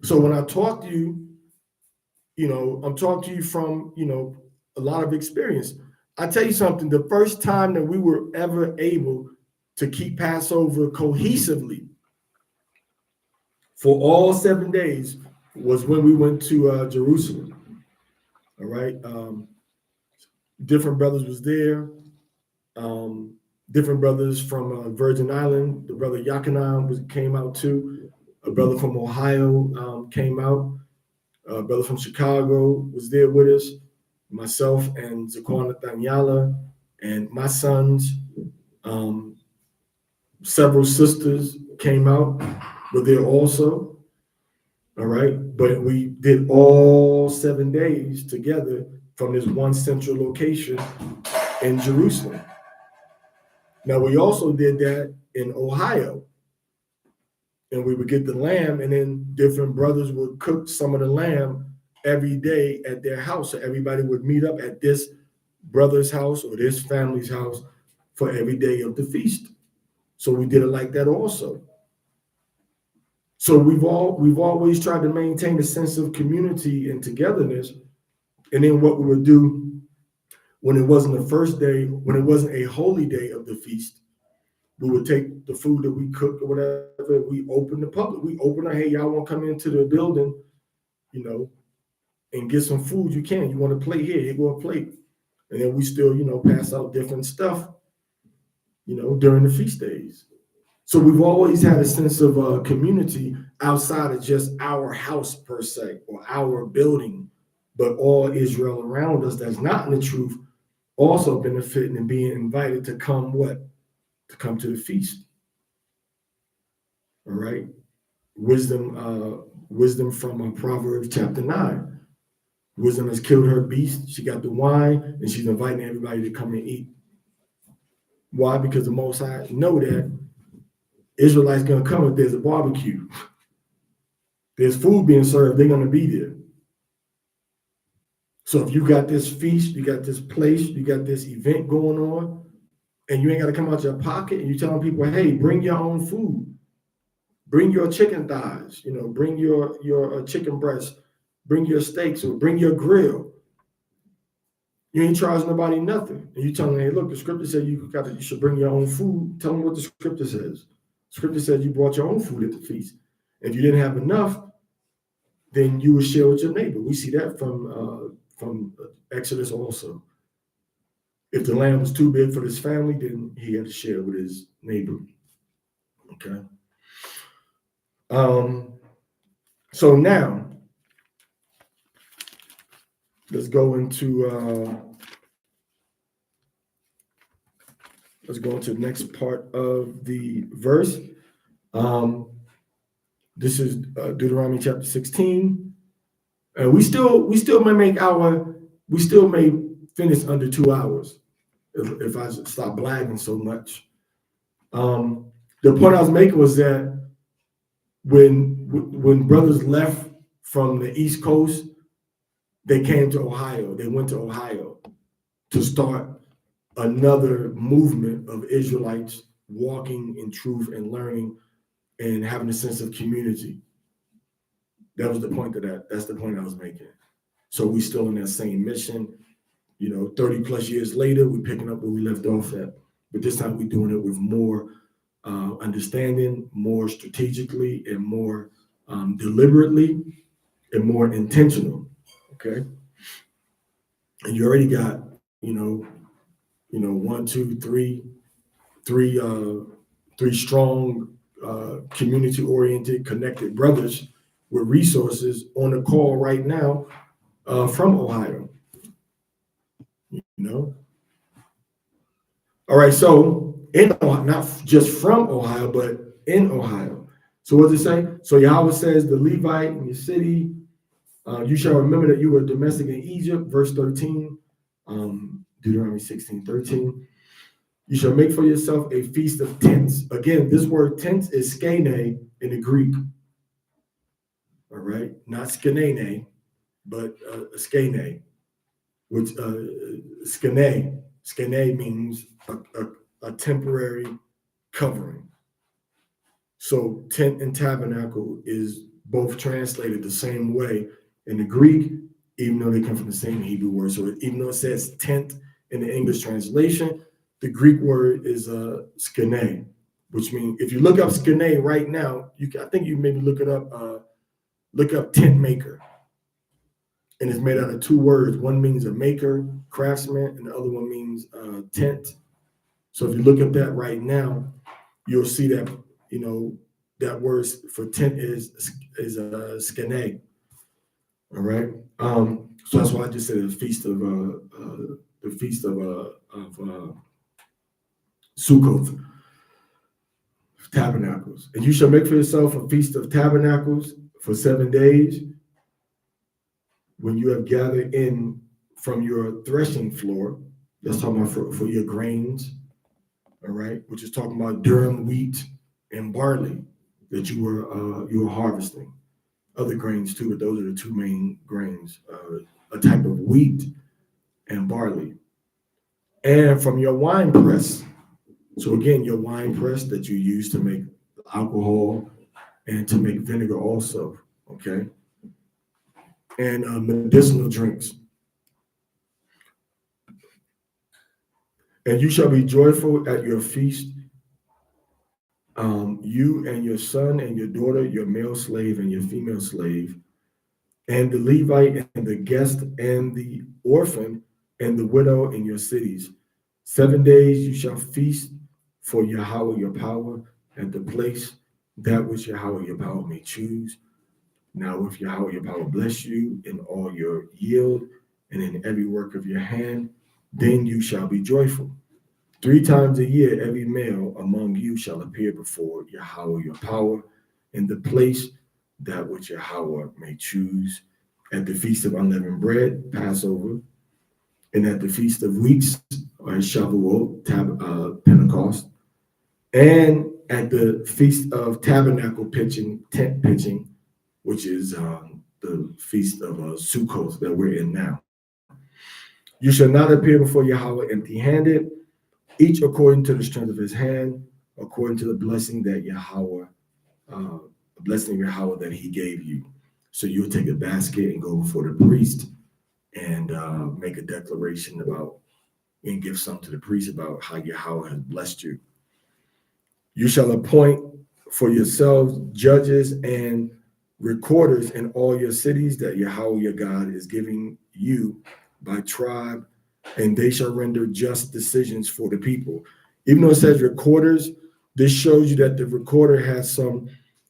So when I talk to you, I'm talking to you from, a lot of experience. I tell you something, the first time that we were ever able to keep Passover cohesively for all 7 days was when we went to Jerusalem. All right. Different brothers was there. Different brothers from Virgin Island. The brother Yakanan came out too. A brother from Ohio came out. A brother from Chicago was there with us. Myself and Zakwana Thanyala and my sons. Several sisters came out, were there also. All right. But we did all 7 days together from this one central location in Jerusalem. Now, we also did that in Ohio. And we would get the lamb, and then different brothers would cook some of the lamb every day at their house. So everybody would meet up at this brother's house or this family's house for every day of the feast. So we did it like that also. So we've always tried to maintain a sense of community and togetherness. And then what we would do when it wasn't the first day, when it wasn't a holy day of the feast, we would take the food that we cooked or whatever, we open the public. We open it, hey, y'all want to come into the building, and get some food, you can. You want a plate here, go a plate. And then we still, pass out different stuff, during the feast days. So we've always had a sense of community outside of just our house per se, or our building, but all Israel around us that's not in the truth also benefiting and being invited to come to come to the feast. All right. Wisdom from Proverbs chapter 9. Wisdom has killed her beast. She got the wine, and she's inviting everybody to come and eat. Why? Because the Most High know that Israelites gonna come if there's a barbecue. There's food being served, they're gonna be there. So if you got this feast, you got this place, you got this event going on, and you ain't got to come out your pocket, and you telling people, hey, bring your own food. Bring your chicken thighs, bring your chicken breast, bring your steaks, or bring your grill. You ain't charging nobody nothing. And you tell them, hey, look, the scripture said you should bring your own food. Tell them what the scripture says. Scripture said you brought your own food at the feast. If you didn't have enough, then you would share with your neighbor. We see that from Exodus also. If the lamb was too big for his family, then he had to share with his neighbor. Okay. So now let's go into the next part of the verse. This is Deuteronomy chapter 16. And we still may finish under 2 hours if I stop blagging so much. The point I was making was that when brothers left from the East Coast, they came to Ohio. They went to Ohio to start another movement of Israelites walking in truth and learning and having a sense of community. That was the point of that. That's the point I was making. So we still in that same mission. 30 plus years later, we're picking up where we left off at. But this time we're doing it with more understanding, more strategically, and more deliberately, and more intentional. Okay. And you already got, 1, 2, 3, three strong, community-oriented, connected brothers with resources on the call right now from Ohio. All right, so in Ohio, not just from Ohio, but in Ohio. So what does it say? So Yahweh says, the Levite in your city, you shall remember that you were domestic in Egypt, verse 13, Deuteronomy 16:13. You shall make for yourself a feast of tents. Again, this word tents is skene in the Greek. All right, not skenene, but skene, which skene means a temporary covering. So tent and tabernacle is both translated the same way in the Greek, even though they come from the same Hebrew word. So even though it says tent in the English translation, the Greek word is skene, which means if you look up skene right now, I think you maybe look up tent maker. And it's made out of 2 words. One means a maker, craftsman, and the other one means tent. So if you look at that right now, you'll see that, that word for tent is skene. All right. So that's why I just said the feast of Sukkoth, tabernacles. And you shall make for yourself a feast of tabernacles for 7 days. When you have gathered in from your threshing floor, that's talking about for your grains, all right, which is talking about durum, wheat, and barley that you were harvesting. Other grains too, but those are the 2 main grains, a type of wheat and barley. And from your wine press. So again, your wine press that you use to make alcohol and to make vinegar also, okay? And medicinal drinks. And you shall be joyful at your feast, you and your son and your daughter, your male slave and your female slave, and the Levite and the guest and the orphan and the widow in your cities. 7 days you shall feast for Yahweh your power at the place that which Yahweh your power may choose. Now if Yahweh your power bless you in all your yield and in every work of your hand, then you shall be joyful. 3 times a year every male among you shall appear before Yahweh your power in the place that which Yahweh may choose, at the feast of unleavened bread, Passover, and at the feast of weeks, or Shavuot, Pentecost, and at the feast of tabernacle pitching, tent pitching, which is the feast of Sukkoth that we're in now. You shall not appear before Yahweh empty-handed, each according to the strength of his hand, according to the blessing that Yahweh that he gave you. So you'll take a basket and go before the priest and make a declaration about and give some to the priest about how Yahweh has blessed you. You shall appoint for yourselves judges and recorders in all your cities that Yahweh your God is giving you by tribe, and they shall render just decisions for the people. Even though it says recorders, this shows you that the recorder has some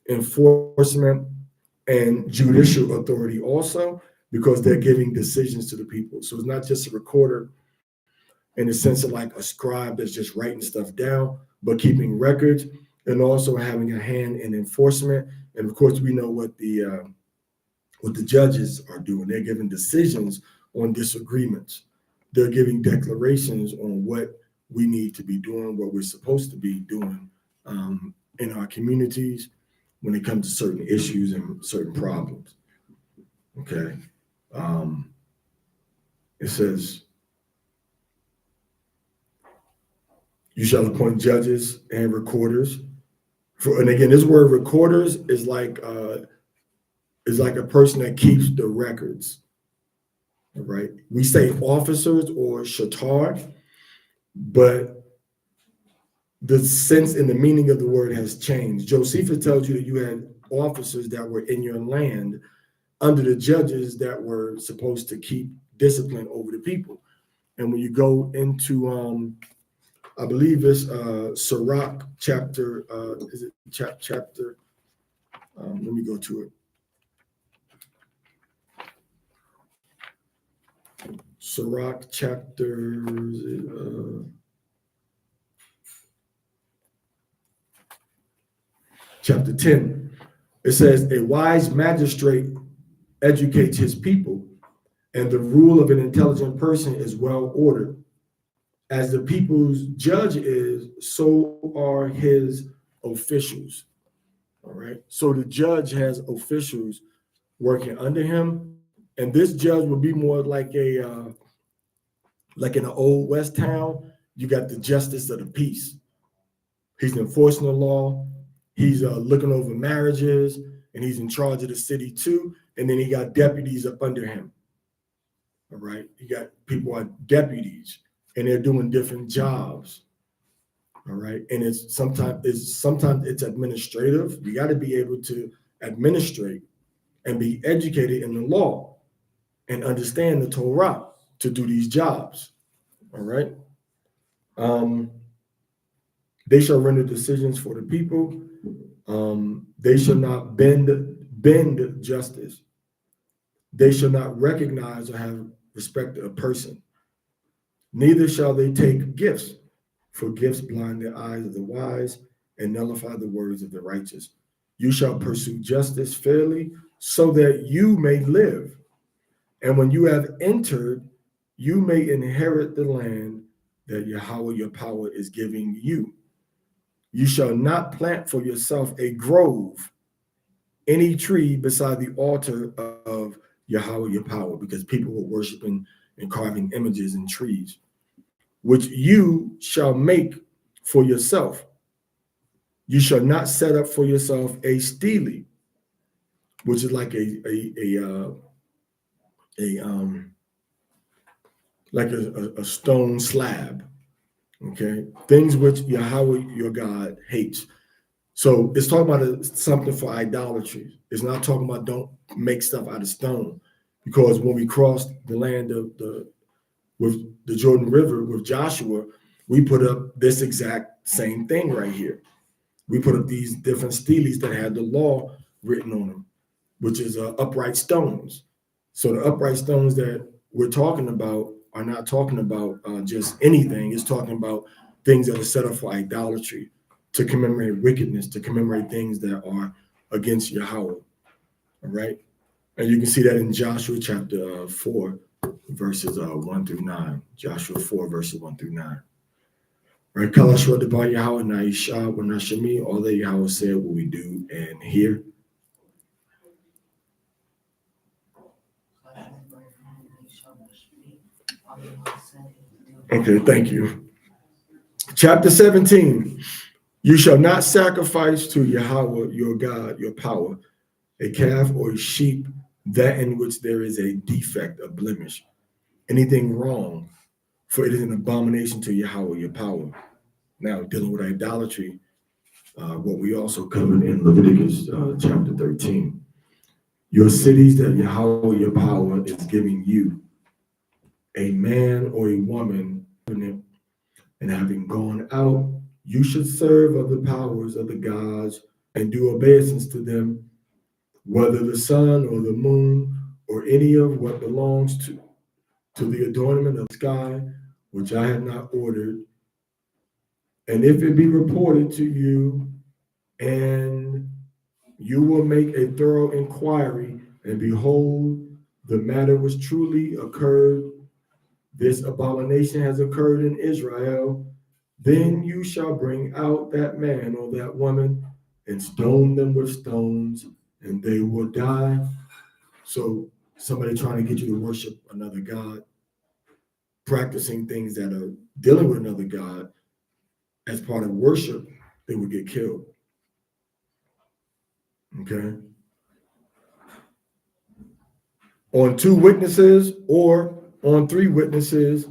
enforcement and judicial authority also, because they're giving decisions to the people. So it's not just a recorder in the sense of like a scribe that's just writing stuff down, but keeping records and also having a hand in enforcement. And of course, we know what the judges are doing. They're giving decisions on disagreements. They're giving declarations on what we need to be doing, what we're supposed to be doing in our communities when it comes to certain issues and certain problems. Okay. It says, you shall appoint judges and recorders. And again, this word recorders is like a person that keeps the records. All right. We say officers or shatar, but the sense and the meaning of the word has changed. Josephus tells you that you had officers that were in your land under the judges that were supposed to keep discipline over the people. And when you go into I believe it's Sirach chapter, is it chapter? Let me go to it. Sirach chapter, chapter 10. It says, a wise magistrate educates his people, and the rule of an intelligent person is well ordered. As the people's judge is, so are his officials. All right. So the judge has officials working under him, and this judge will be more like like in an old West town. You got the justice of the peace. He's enforcing the law. He's looking over marriages, and he's in charge of the city too. And then he got deputies up under him. All right. You got people are deputies, and they're doing different jobs. All right. And it's sometimes it's administrative. You got to be able to administrate and be educated in the law and understand the Torah to do these jobs. All right. They shall render decisions for the people. They shall not bend justice. They shall not recognize or have respect of a person. Neither shall they take gifts, for gifts blind the eyes of the wise and nullify the words of the righteous. You shall pursue justice fairly, so that you may live. And when you have entered, you may inherit the land that Yahweh your power is giving you. You shall not plant for yourself a grove, any tree beside the altar of Yahweh your power, because people were worshiping and carving images in trees, which you shall make for yourself. You shall not set up for yourself a stele, which is like a stone slab. Okay, things which Yahweh your God hates. So it's talking about something for idolatry. It's not talking about don't make stuff out of stone, because when we crossed the land of with the Jordan River with Joshua, we put up this exact same thing right here. We put up these different steles that had the law written on them, which is upright stones. So the upright stones that we're talking about are not talking about just anything. It's talking about things that are set up for idolatry, to commemorate wickedness, to commemorate things that are against Yahweh. All right. And you can see that in Joshua chapter 4, verses 1 through 9. Joshua 4, verses 1 through 9. Right. Kalashwa de Banya Yahweh Naisha Wanashami, all that Yahweh said what we do and hear. Okay, thank you. Chapter 17. You shall not sacrifice to Yahweh your God, your power, a calf or a sheep, that in which there is a defect, a blemish. anything wrong, for it is an abomination to Yahweh your power. Now, dealing with idolatry, what we also covered in Leviticus chapter 13. Your cities that Yahweh your power is giving you, a man or a woman, and having gone out, you should serve of the powers of the gods and do obeisance to them, whether the sun or the moon or any of what belongs to the adornment of the sky, which I have not ordered. And if it be reported to you, and you will make a thorough inquiry, and behold, the matter was truly occurred, this abomination has occurred in Israel, then you shall bring out that man or that woman and stone them with stones, and they will die. So somebody trying to get you to worship another God, practicing things that are dealing with another God as part of worship, they would get killed. Okay? On 2 witnesses or on 3 witnesses,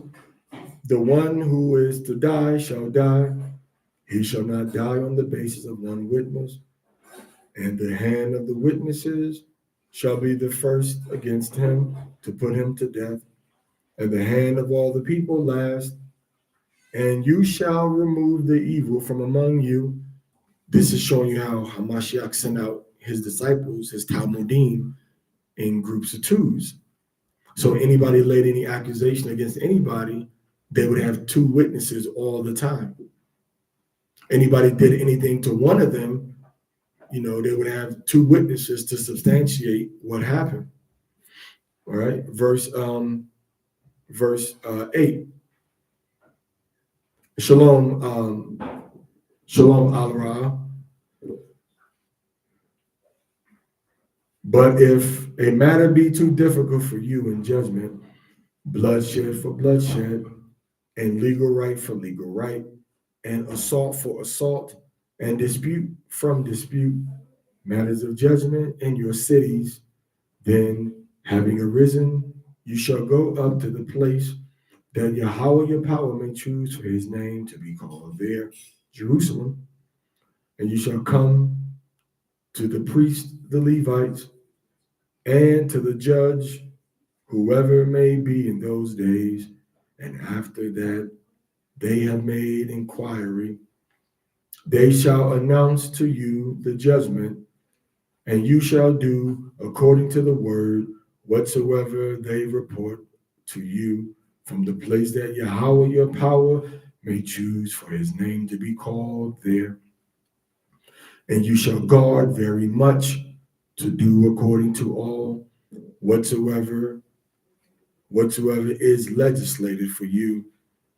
the one who is to die shall die. He shall not die on the basis of 1 witness. And the hand of the witnesses shall be the first against him to put him to death, and the hand of all the people last. And you shall remove the evil from among you. This is showing you how Hamashiach sent out his disciples, his Talmudim, in groups of 2s. So anybody laid any accusation against anybody, they would have 2 witnesses all the time. Anybody did anything to one of them, they would have 2 witnesses to substantiate what happened. All right, verse 8. Shalom, Shalom al-Ra. But if a matter be too difficult for you in judgment, bloodshed for bloodshed, and legal right for legal right, and assault for assault, and dispute from dispute, matters of judgment in your cities, then having arisen, you shall go up to the place that Yahweh your power may choose for his name to be called there, Jerusalem. And you shall come to the priests, the Levites, and to the judge, whoever may be in those days. And after that they have made inquiry, they shall announce to you the judgment, and you shall do according to the word whatsoever they report to you from the place that Yahweh your power may choose for his name to be called there. And you shall guard very much to do according to all whatsoever is legislated for you.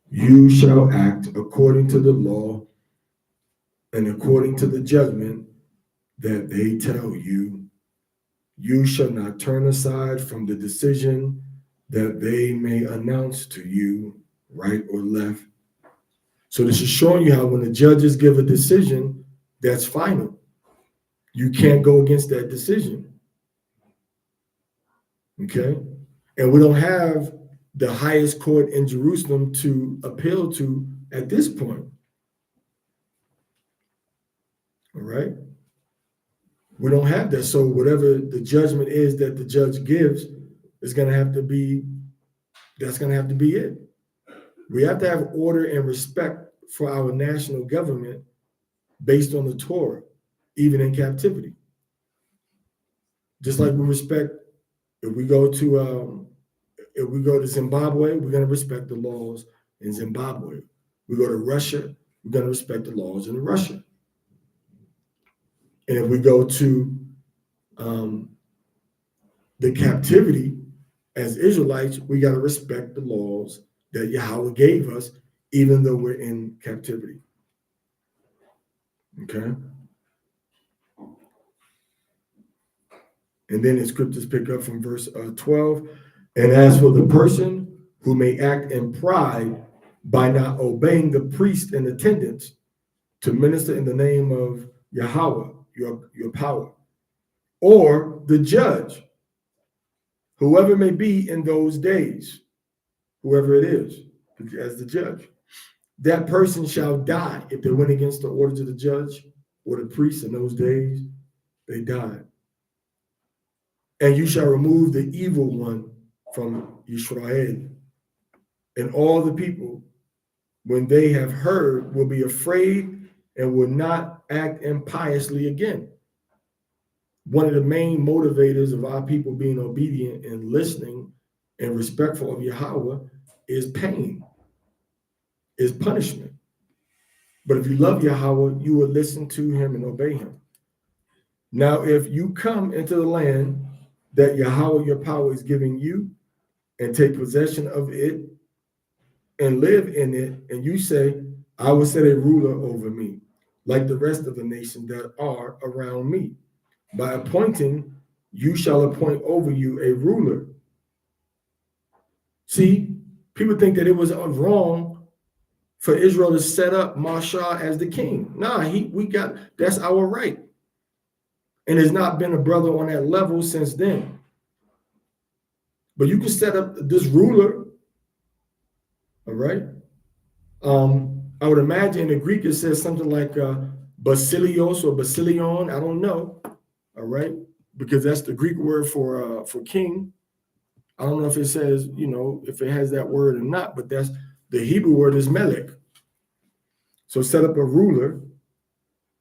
You shall act according to the law and according to the judgment that they tell you. You shall not turn aside from the decision that they may announce to you, right or left. So this is showing you how when the judges give a decision, that's final. You can't go against that decision. Okay? And we don't have the highest court in Jerusalem to appeal to at this point. All right? We don't have that. So whatever the judgment is that the judge gives is going to have to be, that's going to have to be it. We have to have order and respect for our national government based on the Torah, even in captivity. Just like we respect, if we go to Zimbabwe, we're going to respect the laws in Zimbabwe. We go to Russia, we're going to respect the laws in Russia. And if we go to the captivity as Israelites, we got to respect the laws that Yahweh gave us, even though we're in captivity. Okay? And then the scriptures pick up from verse 12. And as for the person who may act in pride by not obeying the priest in attendance to minister in the name of Yahweh, your power, or the judge, whoever may be in those days, whoever it is, as the judge. That person shall die. If they went against the orders of the judge or the priest in those days, they died. And you shall remove the evil one from Israel. And all the people, when they have heard, will be afraid and will not act impiously again. One of the main motivators of our people being obedient and listening and respectful of Yahweh is pain, is punishment. But if you love Yahweh, you will listen to him and obey him. Now, if you come into the land that Yahweh, your power, is giving you and take possession of it and live in it, and you say, I will set a ruler over me, like the rest of the nations that are around me. By appointing, you shall appoint over you a ruler. See, people think that it was wrong for Israel to set up Masharah as the king. Nah, that's our right. And there's not been a brother on that level since then. But you can set up this ruler, all right? I would imagine in the Greek it says something like Basilios or Basilion, I don't know, all right? Because that's the Greek word for king. I don't know if it says, if it has that word or not, but that's the Hebrew word is melech. So set up a ruler,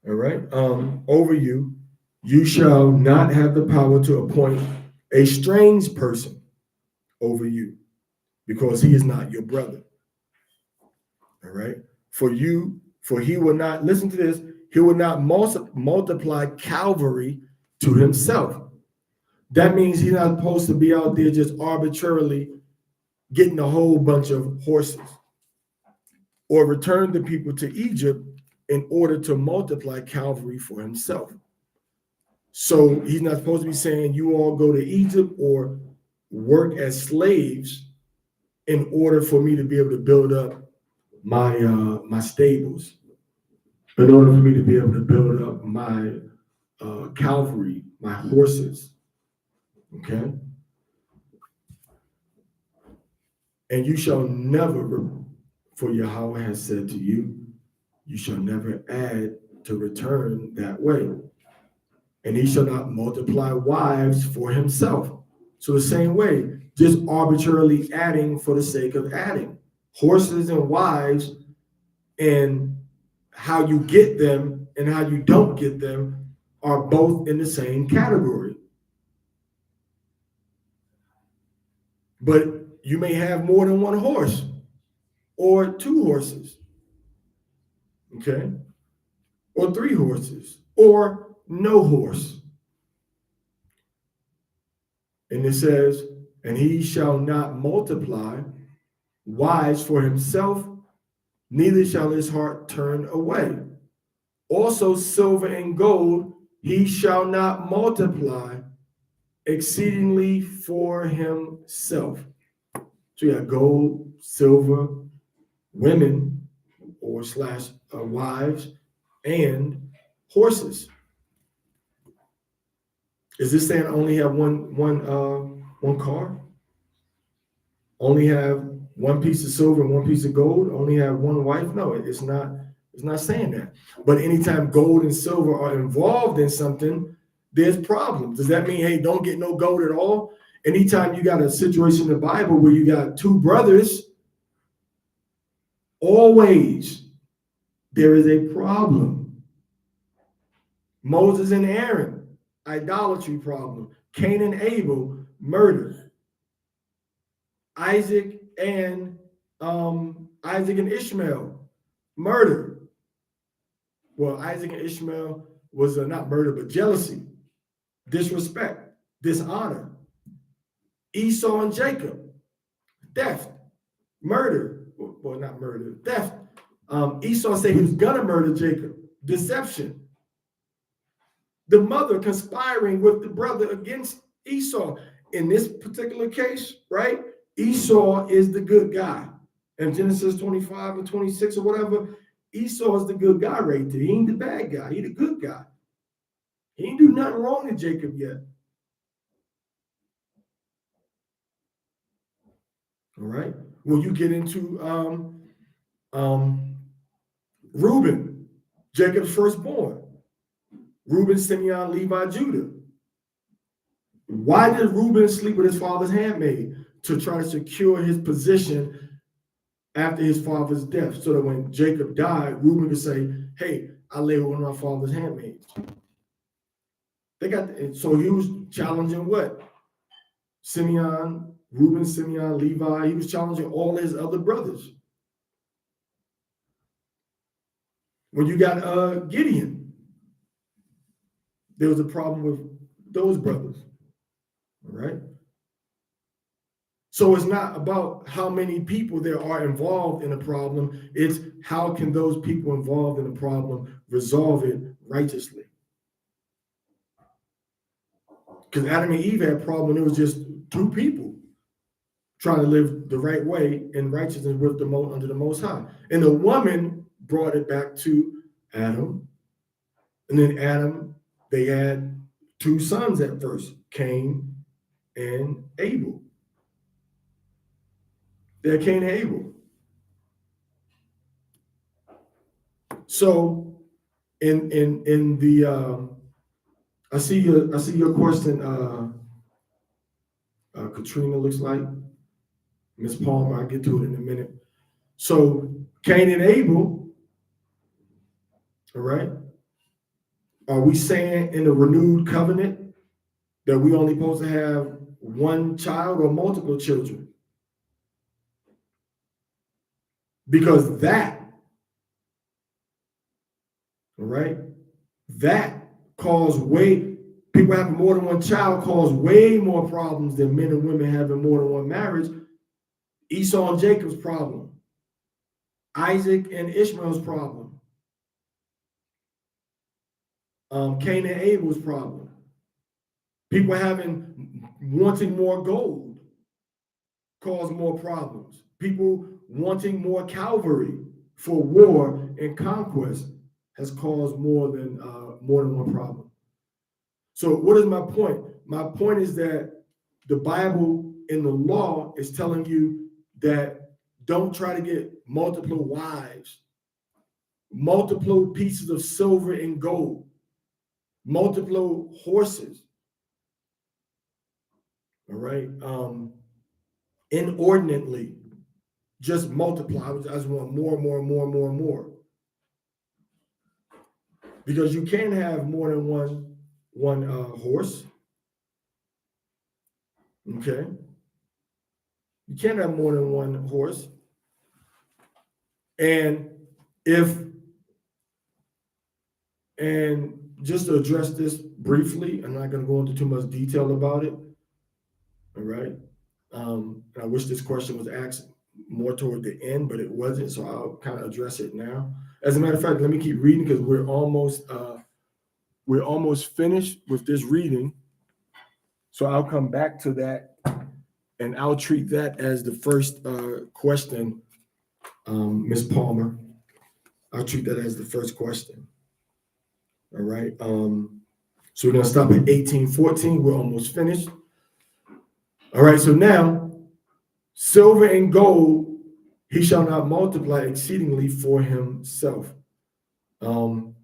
all right, over you. You shall not have the power to appoint a strange person over you, because he is not your brother. All right. For he will not, listen to this, he will not multiply Calvary to himself. That means he's not supposed to be out there just arbitrarily getting a whole bunch of horses or return the people to Egypt in order to multiply Calvary for himself. So he's not supposed to be saying you all go to Egypt or work as slaves in order for me to be able to build up my stables, in order for me to be able to build up my cavalry, my horses. Okay? And you shall never, for Yahweh has said to you, you shall never add to return that way. And he shall not multiply wives for himself. So the same way, just arbitrarily adding for the sake of adding. Horses and wives, and how you get them and how you don't get them are both in the same category. But you may have more than one horse or two horses, okay? Or three horses or no horse. And it says, and he shall not multiply wives for himself, neither shall his heart turn away. Also silver and gold he shall not multiply exceedingly for himself. So you got gold, silver, women or / wives, and horses. Is this saying only have one car? Only have one piece of silver and one piece of gold? Only have one wife? No, it's not. It's not saying that. But anytime gold and silver are involved in something, there's problems. Does that mean, hey, don't get no gold at all? Anytime you got a situation in the Bible where you got two brothers, always there is a problem. Moses and Aaron, idolatry problem. Cain and Abel, murder. Isaac and Ishmael, murder. Well, Isaac and Ishmael was not murder, but jealousy, disrespect, dishonor. Esau and Jacob, theft, murder. Well, not murder, theft. Esau said he was gonna murder Jacob, deception. The mother conspiring with the brother against Esau. In this particular case, right? Esau is the good guy. In Genesis 25 and 26 or whatever, Esau is the good guy right there. He ain't the bad guy. He the good guy. He ain't do nothing wrong to Jacob yet. All right. When you get into Reuben, Jacob's firstborn, Reuben, Simeon, Levi, Judah. Why did Reuben sleep with his father's handmaid? To try to secure his position after his father's death, so that when Jacob died, Reuben could say, hey, I lay with one of my father's handmaids. So he was challenging what? Simeon, Reuben, Simeon, Levi. He was challenging all his other brothers. When you got Gideon, there was a problem with those brothers. All right. So it's not about how many people there are involved in a problem. It's how can those people involved in the problem resolve it righteously. Because Adam and Eve had a problem when it was just two people trying to live the right way in righteousness with under the Most High. And the woman brought it back to Adam. And then Adam, they had two sons at first, Cain and Abel. They're Cain and Abel. So in the I see your question, Katrina, looks like. Miss Palmer, I'll get to it in a minute. So Cain and Abel, all right, are we saying in the renewed covenant that we only supposed to have one child or multiple children? Because that, all right, that people having more than one child cause way more problems than men and women having more than one marriage. Esau and Jacob's problem, Isaac and Ishmael's problem, Cain and Abel's problem. People wanting more gold cause more problems. People wanting more cavalry for war and conquest has caused more than one problem. So what is my point? My point is that the Bible in the law is telling you that don't try to get multiple wives, multiple pieces of silver and gold, multiple horses. All right. Inordinately, just multiply. I just want more. Because you can have more than one horse. Okay. You can't have more than one horse. And just to address this briefly, I'm not going to go into too much detail about it. All right. I wish this question was asked more toward the end, but it wasn't. So I'll kind of address it now. As a matter of fact, let me keep reading because we're almost finished with this reading. So I'll come back to that and I'll treat that as the first question, Ms. Palmer. I'll treat that as the first question. All right. So we're going to stop at 18:14. We're almost finished. All right. So now, silver and gold, he shall not multiply exceedingly for himself. And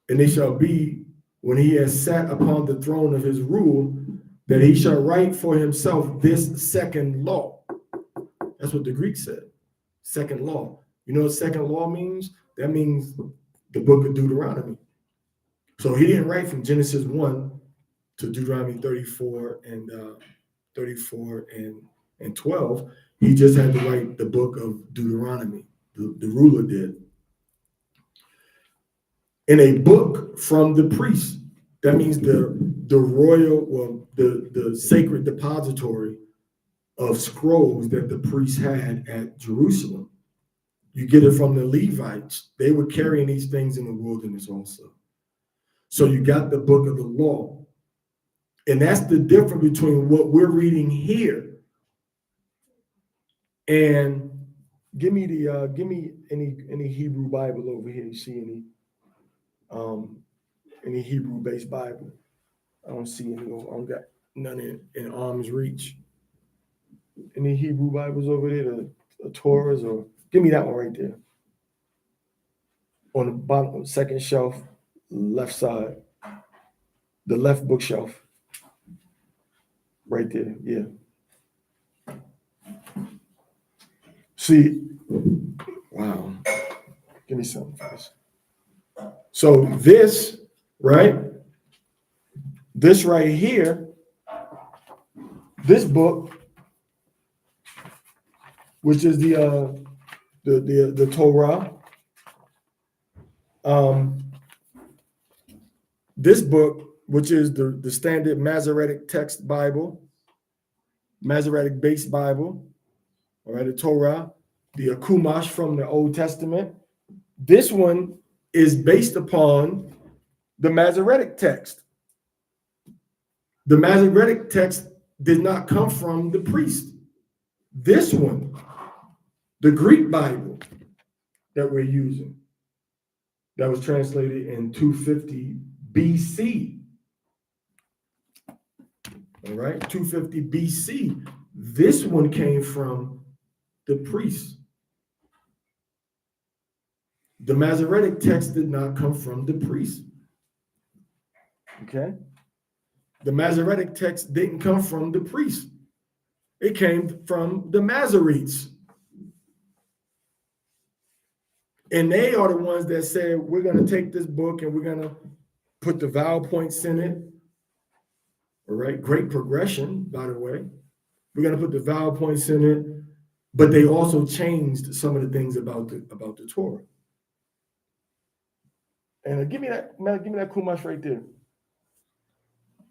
they shall be, when he has sat upon the throne of his rule, that he shall write for himself this second law. That's what the Greek said. Second law. You know what second law means? That means the book of Deuteronomy. So he didn't write from Genesis 1 to Deuteronomy 34 and 12. He just had to write the book of Deuteronomy. The ruler did. In a book from the priest. That means the royal, well, the sacred depository of scrolls that the priests had at Jerusalem. You get it from the Levites. They were carrying these things in the wilderness also. So you got the book of the law. And that's the difference between what we're reading here. And give me any Hebrew Bible over here. You see any Hebrew-based Bible? I don't see any. I don't got none in arm's reach. Any Hebrew Bibles over there, the Torahs, or give me that one right there. On the bottom, second shelf, left side, the left bookshelf. Right there, yeah. See, wow. Give me something first. So this, right? This right here, this book, which is the Torah. This book, which is the standard Masoretic text Bible, Masoretic based Bible, all right, the Torah, the Chumash from the Old Testament. This one is based upon the Masoretic text. The Masoretic text did not come from the priest. This one, the Greek Bible that we're using, that was translated in 250 BC. All right, 250 BC. This one came from the priests. The Masoretic text did not come from the priests. Okay? The Masoretic text didn't come from the priests. It came from the Masoretes. And they are the ones that said, we're going to take this book and we're going to put the vowel points in it. All right, great progression, by the way. We're going to put the vowel points in it, but they also changed some of the things about the Torah. And give me that Chumash right there.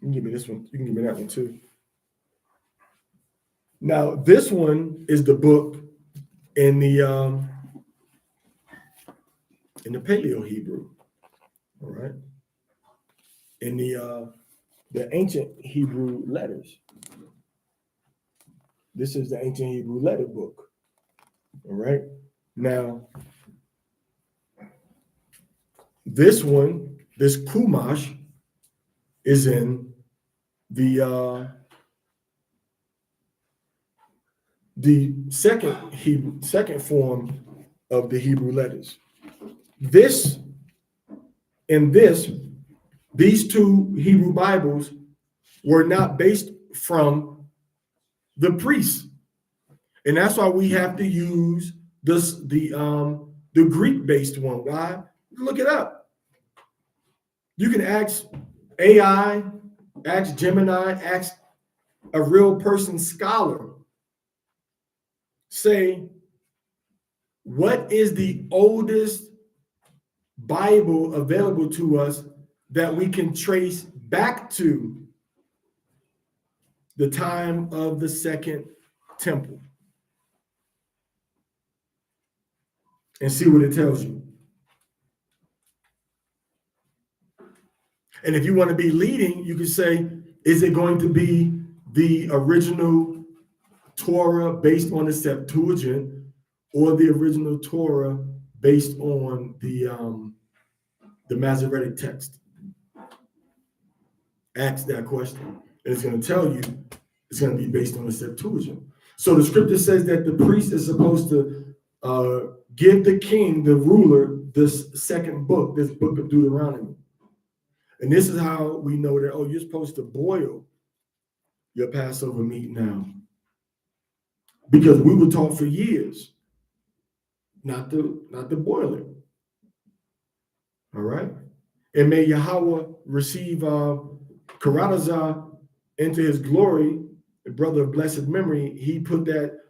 You can give me this one. You can give me that one too. Now, this one is the book in the Paleo Hebrew. All right. In the ancient Hebrew letters. This is the ancient Hebrew letter book. All right. Now, this one, this Chumash, is in the second form of the Hebrew letters. These two Hebrew Bibles were not based from the priests, and that's why we have to use the Greek-based one. Why? Look it up. You can ask AI, ask Gemini, ask a real person scholar. Say, what is the oldest Bible available to us that we can trace back to the time of the Second Temple? And see what it tells you. And if you want to be leading, you can say, is it going to be the original Torah based on the Septuagint, or the original Torah based on the Masoretic text? Ask that question, and it's going to tell you it's going to be based on the Septuagint. So the scripture says that the priest is supposed to give the king, the ruler, this second book, this book of Deuteronomy. And this is how we know that, oh, you're supposed to boil your Passover meat now. Because we were taught for years not to boil it. All right? And may Yahweh receive Karadazah into his glory, the brother of blessed memory. He put that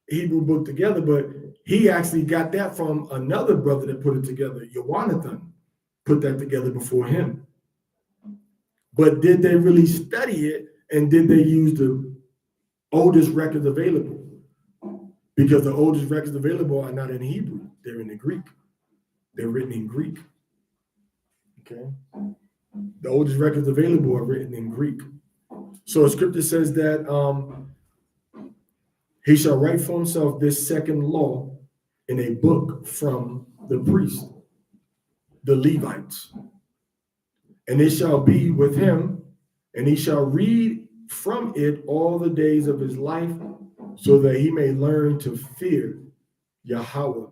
Hebrew book together, but he actually got that from another brother that put it together. Yohanathan put that together before him. But did they really study it, and did they use the oldest records available? Because the oldest records available are not in Hebrew, they're in the Greek. They're written in Greek. Okay? The oldest records available are written in Greek. So the scripture says that he shall write for himself this second law in a book from the priest, the Levites. And it shall be with him, and he shall read from it all the days of his life, so that he may learn to fear Yahweh,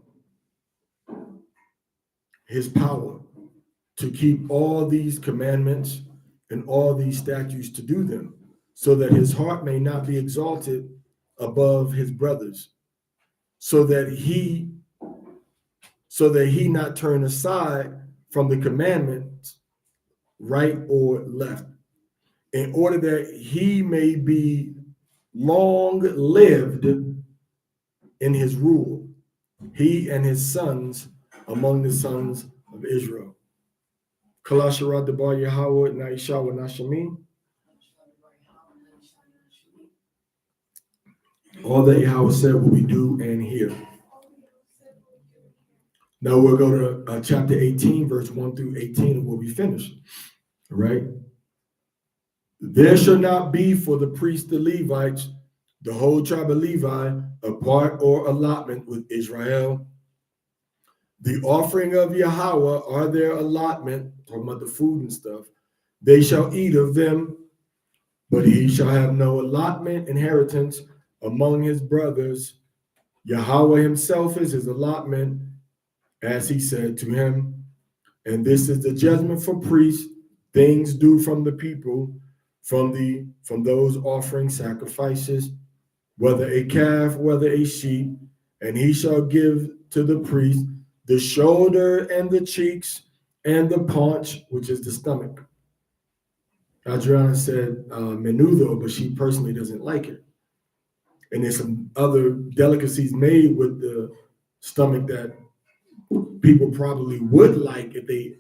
his power, to keep all these commandments and all these statutes to do them, so that his heart may not be exalted above his brothers, so that he not turn aside from the commandments, right or left, in order that he may be long lived in his rule, he and his sons among the sons of Israel. Kalasharat the Bar Yahweh Naishawa Nashami. All that Yahweh said will we do and hear. Now we'll go to chapter 18, verse 1 through 18, and we'll be finished. All right. There shall not be for the priests, the Levites, the whole tribe of Levi, a part or allotment with Israel. The offering of Yahweh are their allotment, talking about the food and stuff. They shall eat of them, but he shall have no allotment, inheritance among his brothers. Yahweh himself is his allotment, as he said to him. And this is the judgment for priests, things due from the people, from those offering sacrifices, whether a calf, whether a sheep, and he shall give to the priest the shoulder and the cheeks and the paunch, which is the stomach. Adriana said menudo, but she personally doesn't like it. And there's some other delicacies made with the stomach that people probably would like if they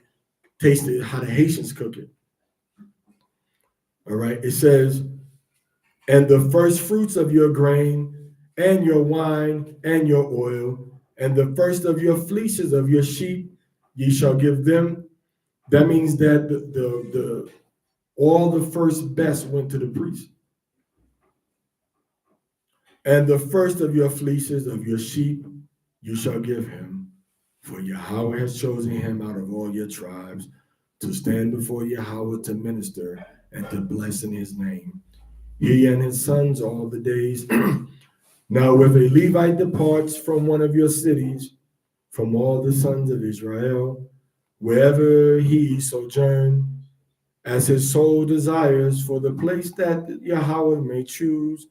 tasted how the Haitians cook it. All right, it says, and the first fruits of your grain and your wine and your oil, and the first of your fleeces of your sheep, ye shall give them. That means that the all the first best went to the priest. And the first of your fleeces of your sheep you shall give him, for Yahweh has chosen him out of all your tribes to stand before Yahweh to minister and to bless in his name. He and his sons all the days. Now, if a Levite departs from one of your cities, from all the sons of Israel, wherever he sojourn, as his soul desires, for the place that Yahweh may choose,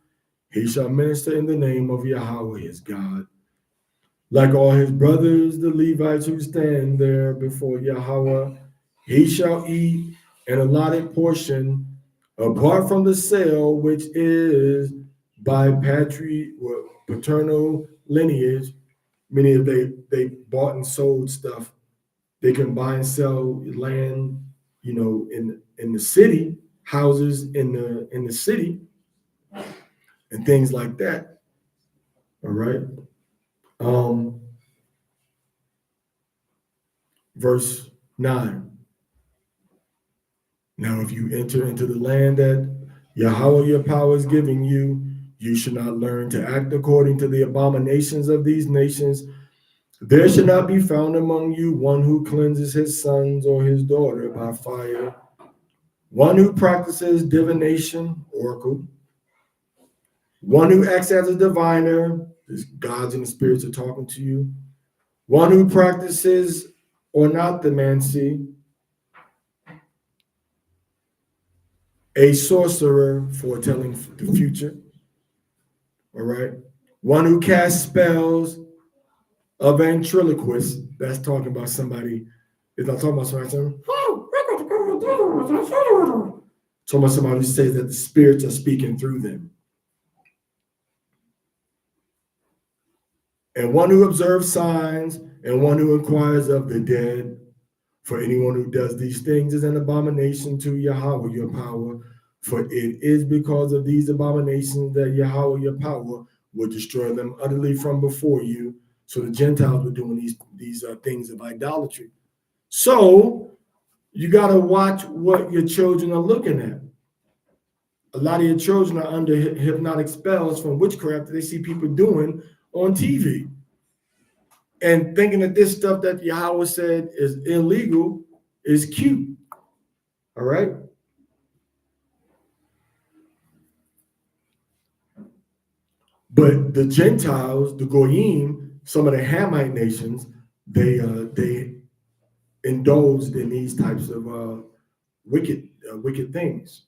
he shall minister in the name of Yahweh his God. Like all his brothers, the Levites who stand there before Yahweh, he shall eat an allotted portion apart from the sale, which is by paternal lineage, meaning they bought and sold stuff. They can buy and sell land, in the city, houses in the city, and things like that. All right. Verse 9. Now, if you enter into the land that Yahweh your power is giving you, you should not learn to act according to the abominations of these nations. There should not be found among you one who cleanses his sons or his daughter by fire, one who practices divination, oracle, one who acts as a diviner, these gods and the spirits are talking to you, one who practices ornathomancy, a sorcerer foretelling the future, all right, one who casts spells, a ventriloquist, that's talking about somebody, it's not talking about somebody saying, talking about somebody who says that the spirits are speaking through them. And one who observes signs, and one who inquires of the dead. For anyone who does these things is an abomination to Yahweh your power. For it is because of these abominations that Yahweh your power will destroy them utterly from before you. So the Gentiles were doing these things of idolatry. So you got to watch what your children are looking at. A lot of your children are under hypnotic spells from witchcraft that they see people doing on TV. And thinking that this stuff that Yahweh said is illegal is cute. All right? But the Gentiles, the Goyim, some of the Hamite nations, they indulged in these types of wicked things.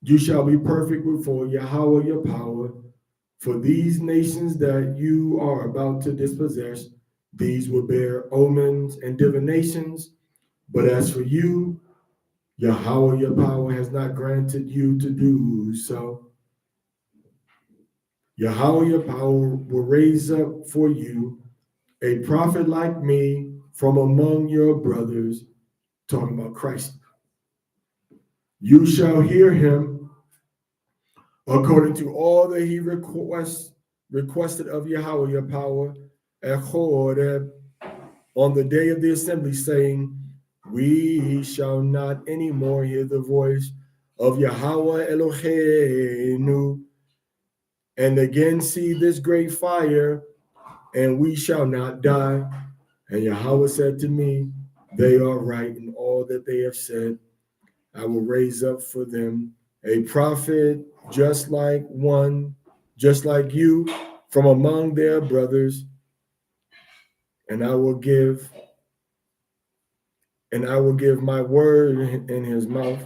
You shall be perfect before Yahweh your power, for these nations that you are about to dispossess, these will bear omens and divinations. But as for you, Yahweh your power has not granted you to do so. Yahweh your power will raise up for you a prophet like me from among your brothers, talking about Christ. You shall hear him according to all that he requested of Yahweh your power at Horeb on the day of the assembly, saying, we shall not anymore hear the voice of Yahweh Eloheinu, and again see this great fire, and we shall not die. And Yahweh said to me, they are right in all that they have said. I will raise up for them a prophet just like you from among their brothers, and I will give my word in his mouth,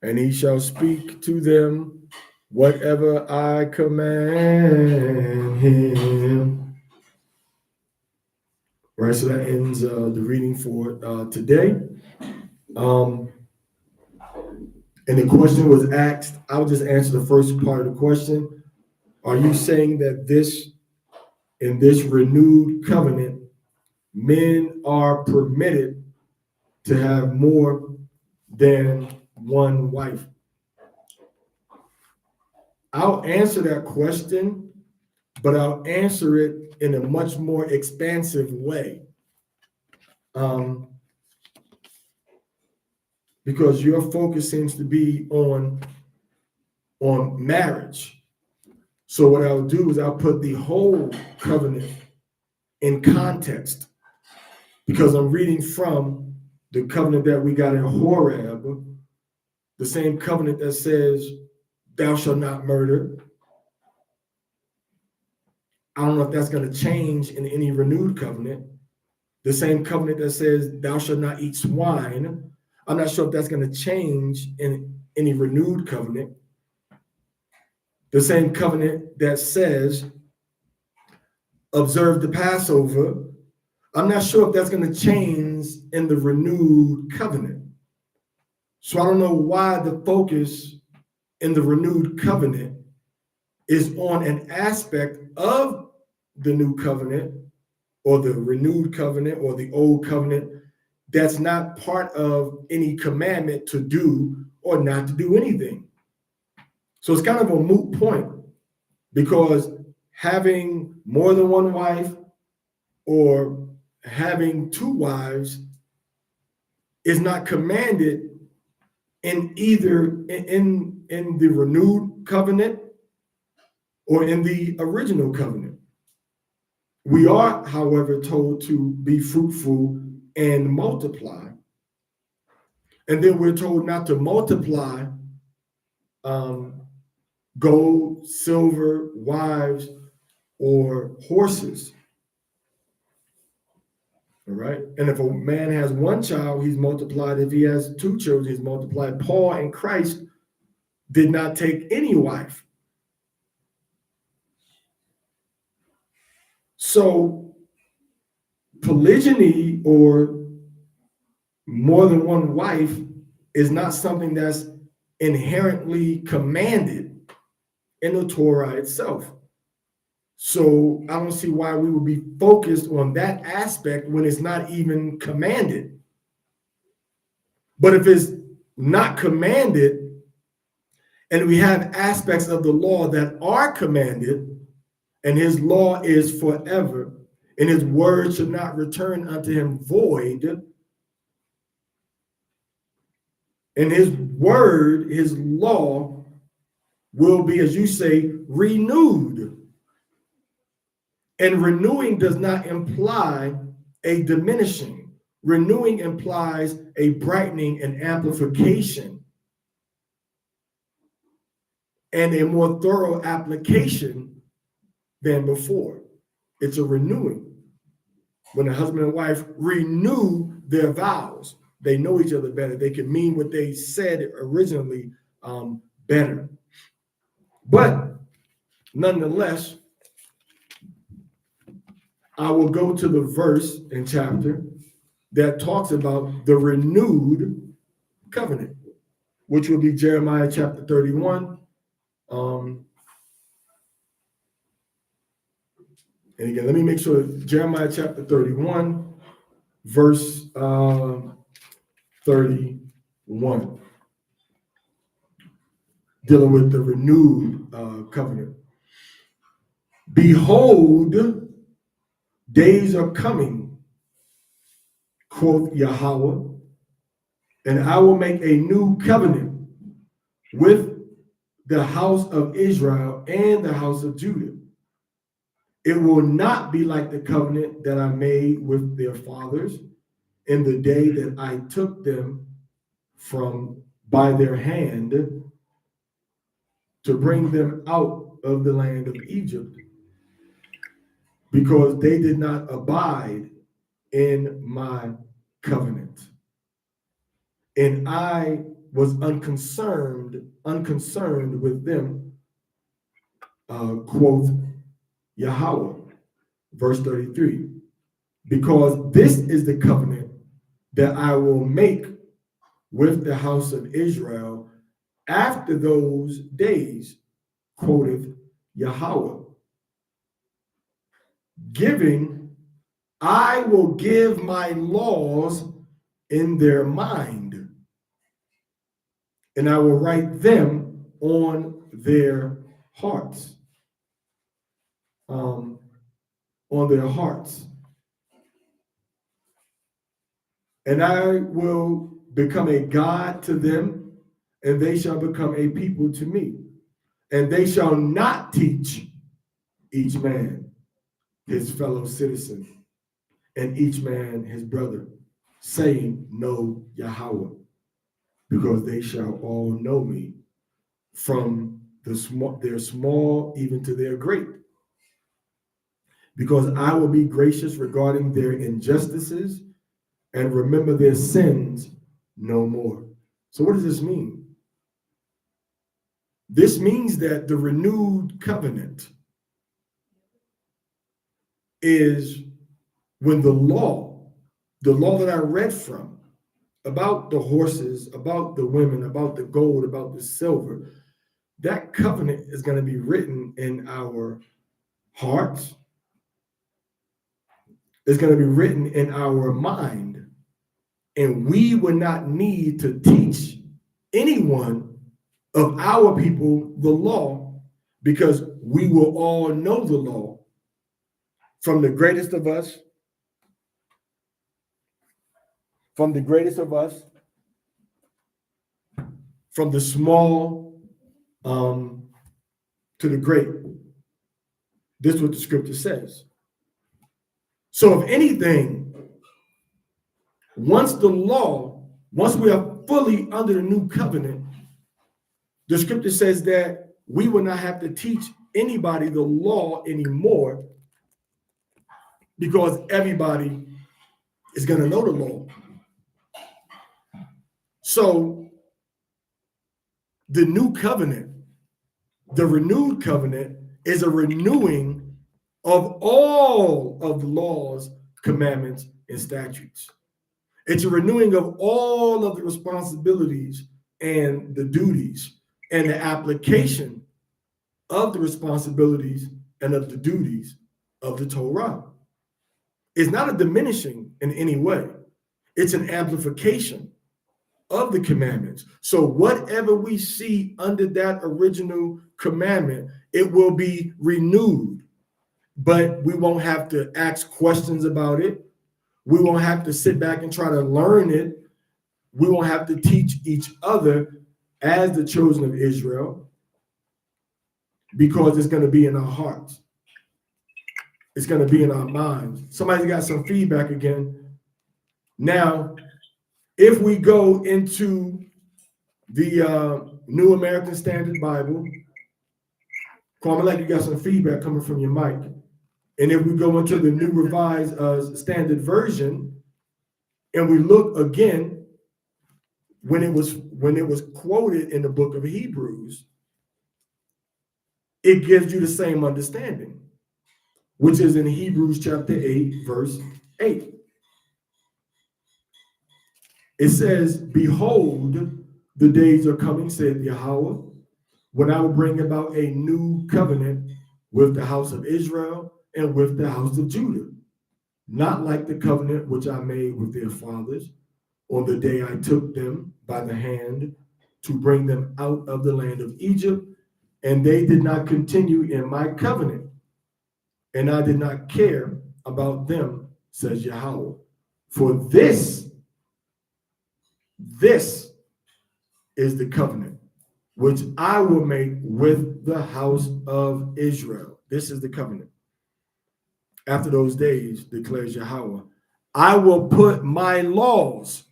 and he shall speak to them whatever I command him. Right, so that ends the reading for today. And the question was asked, I'll just answer the first part of the question. Are you saying that in this renewed covenant, men are permitted to have more than one wife? I'll answer that question, but I'll answer it in a much more expansive way. Because your focus seems to be on marriage. So what I'll do is I'll put the whole covenant in context, because I'm reading from the covenant that we got in Horeb, the same covenant that says, thou shalt not murder. I don't know if that's going to change in any renewed covenant. The same covenant that says, thou shalt not eat swine. I'm not sure if that's going to change in any renewed covenant. The same covenant that says, observe the Passover. I'm not sure if that's going to change in the renewed covenant. So I don't know why the focus in the renewed covenant is on an aspect of the new covenant or the renewed covenant or the old covenant that's not part of any commandment to do or not to do anything. So it's kind of a moot point, because having more than one wife or having two wives is not commanded in either in the renewed covenant or in the original covenant. We are, however, told to be fruitful and multiply. And then we're told not to multiply gold, silver, wives, or horses. All right. And if a man has one child, he's multiplied. If he has two children, he's multiplied. Paul and Christ did not take any wife. So polygyny or more than one wife is not something that's inherently commanded in the Torah itself. So I don't see why we would be focused on that aspect when it's not even commanded. But if it's not commanded and we have aspects of the law that are commanded, and his law is forever, and his word should not return unto him void, and his word, his law, will be, as you say, renewed. And renewing does not imply a diminishing. Renewing implies a brightening and amplification. and a more thorough application than before. It's a renewing. When a husband and wife renew their vows, they know each other better. They can mean what they said originally better. But nonetheless, I will go to the verse and chapter that talks about the renewed covenant, which will be Jeremiah chapter 31. And again, let me make sure, Jeremiah chapter 31, verse 31, dealing with the renewed covenant. Behold, days are coming, quoth Yahweh, and I will make a new covenant with the house of Israel and the house of Judah. It will not be like the covenant that I made with their fathers in the day that I took them from by their hand to bring them out of the land of Egypt, because they did not abide in my covenant. And I was unconcerned with them, quoth Yahweh, verse 33, because this is the covenant that I will make with the house of Israel after those days, quoted Yahweh, I will give my laws in their mind, and I will write them on their hearts. And I will become a God to them, and they shall become a people to me. And they shall not teach each man his fellow citizen, and each man his brother, saying, Know Yahweh, because they shall all know me, from their small even to their great. Because I will be gracious regarding their injustices and remember their sins no more. So what does this mean? This means that the renewed covenant is when the law that I read from, about the horses, about the women, about the gold, about the silver, that covenant is going to be written in our hearts. It's going to be written in our mind. And we will not need to teach anyone of our people the law, because we will all know the law, from the greatest of us, from the small to the great. This is what the scripture says. So if anything, once we are fully under the new covenant, the scripture says that we will not have to teach anybody the law anymore, because everybody is going to know the law. So the new covenant, the renewed covenant, is a renewing of all of the laws, commandments, and statutes. It's a renewing of all of the responsibilities and the duties and the application of the responsibilities and of the duties of the Torah. It's not a diminishing in any way. It's an amplification of the commandments. So whatever we see under that original commandment, it will be renewed, but we won't have to ask questions about it. We won't have to sit back and try to learn it. We won't have to teach each other as the chosen of Israel, because it's going to be in our hearts. It's going to be in our minds. Somebody got some feedback again. Now, if we go into the New American Standard Bible, Carmen, like you got some feedback coming from your mic. And if we go into the New Revised Standard Version, and we look again, when it was quoted in the book of Hebrews, it gives you the same understanding, which is in Hebrews chapter 8, verse 8. It says, "Behold, the days are coming, said Yahweh, when I will bring about a new covenant with the house of Israel and with the house of Judah, not like the covenant which I made with their fathers on the day I took them by the hand to bring them out of the land of Egypt, and they did not continue in my covenant, and I did not care about them, says Yahweh. For this is the covenant which I will make with the house of Israel." This is the covenant. "After those days, declares Yahweh, I will put my laws."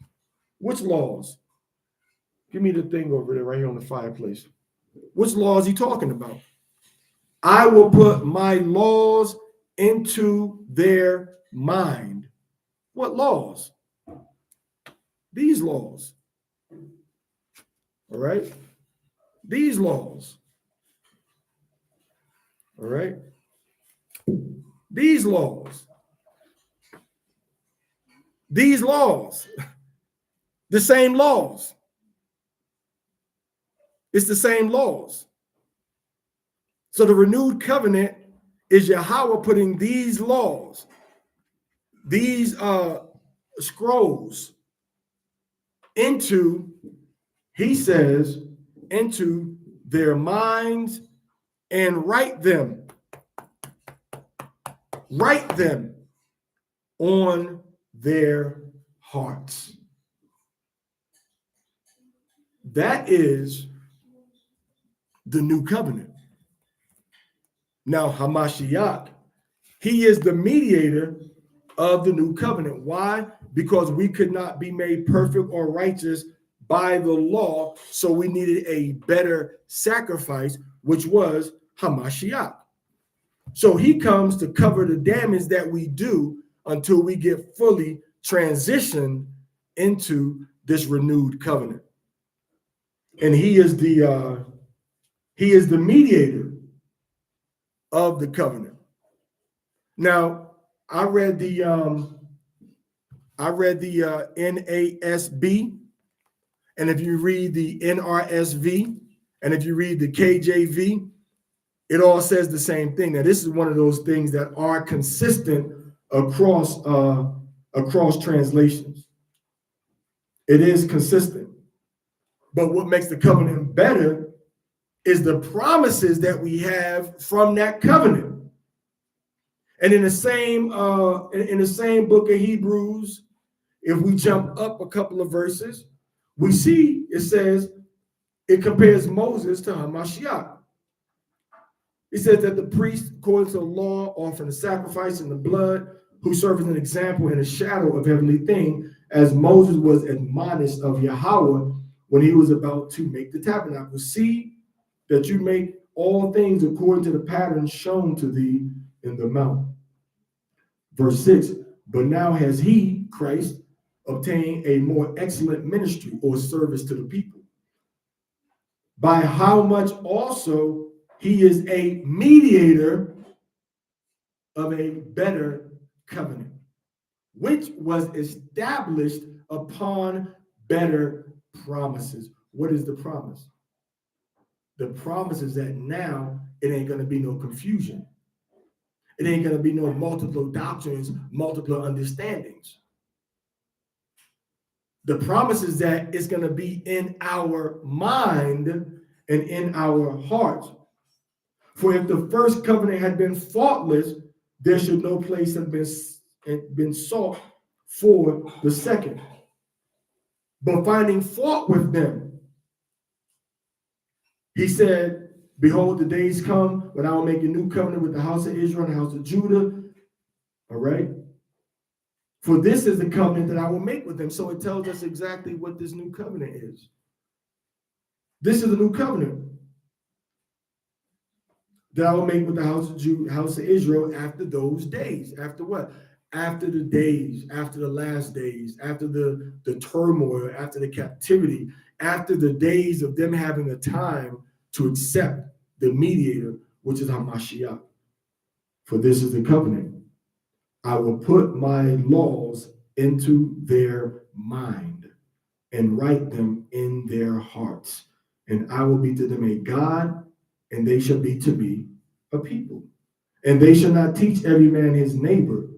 Which laws? Give me the thing over there right here on the fireplace. Which laws is he talking about? "I will put my laws into their mind." What laws? These laws. All right? These laws. All right? These laws. These laws. The same laws. It's the same laws. So the renewed covenant is Yahweh putting these laws, these scrolls into, he says, into their minds, and write them on their hearts. That is the new covenant. Now, Hamashiach, he is the mediator of the new covenant. Why? Because we could not be made perfect or righteous by the law, so we needed a better sacrifice, which was Hamashiach. So he comes to cover the damage that we do until we get fully transitioned into this renewed covenant. And he is the mediator of the covenant. Now, I read the NASB, and if you read the NRSV, and if you read the KJV, it all says the same thing. Now, this is one of those things that are consistent across translations. It is consistent. But what makes the covenant better is the promises that we have from that covenant. And in the same book of Hebrews, if we jump up a couple of verses, we see it says it compares Moses to Hamashiach. It says that the priest, according to the law, offering the sacrifice and the blood, who serve as an example and a shadow of heavenly thing, as Moses was admonished of Yahweh when he was about to make the tabernacle. See that you make all things according to the pattern shown to thee in the mount. Verse 6, but now has he, Christ, obtained a more excellent ministry or service to the people, by how much also he is a mediator of a better covenant, which was established upon better promises. What is the promise? The promise is that now it ain't going to be no confusion. It ain't going to be no multiple doctrines, multiple understandings. The promise is that it's going to be in our mind and in our heart. For if the first covenant had been faultless, there should no place have been sought for the second. But finding fault with them, he said, behold, the days come when I will make a new covenant with the house of Israel and the house of Judah. All right. For this is the covenant that I will make with them. So it tells us exactly what this new covenant is. This is the new covenant. that I will make with the house of Israel after those days. After what? After the days, after the last days, after the turmoil, after the captivity, after the days of them having a time to accept the mediator, which is Hamashiach. For this is the covenant. I will put my laws into their mind and write them in their hearts. And I will be to them a God, and they shall be to me a people. And they shall not teach every man his neighbor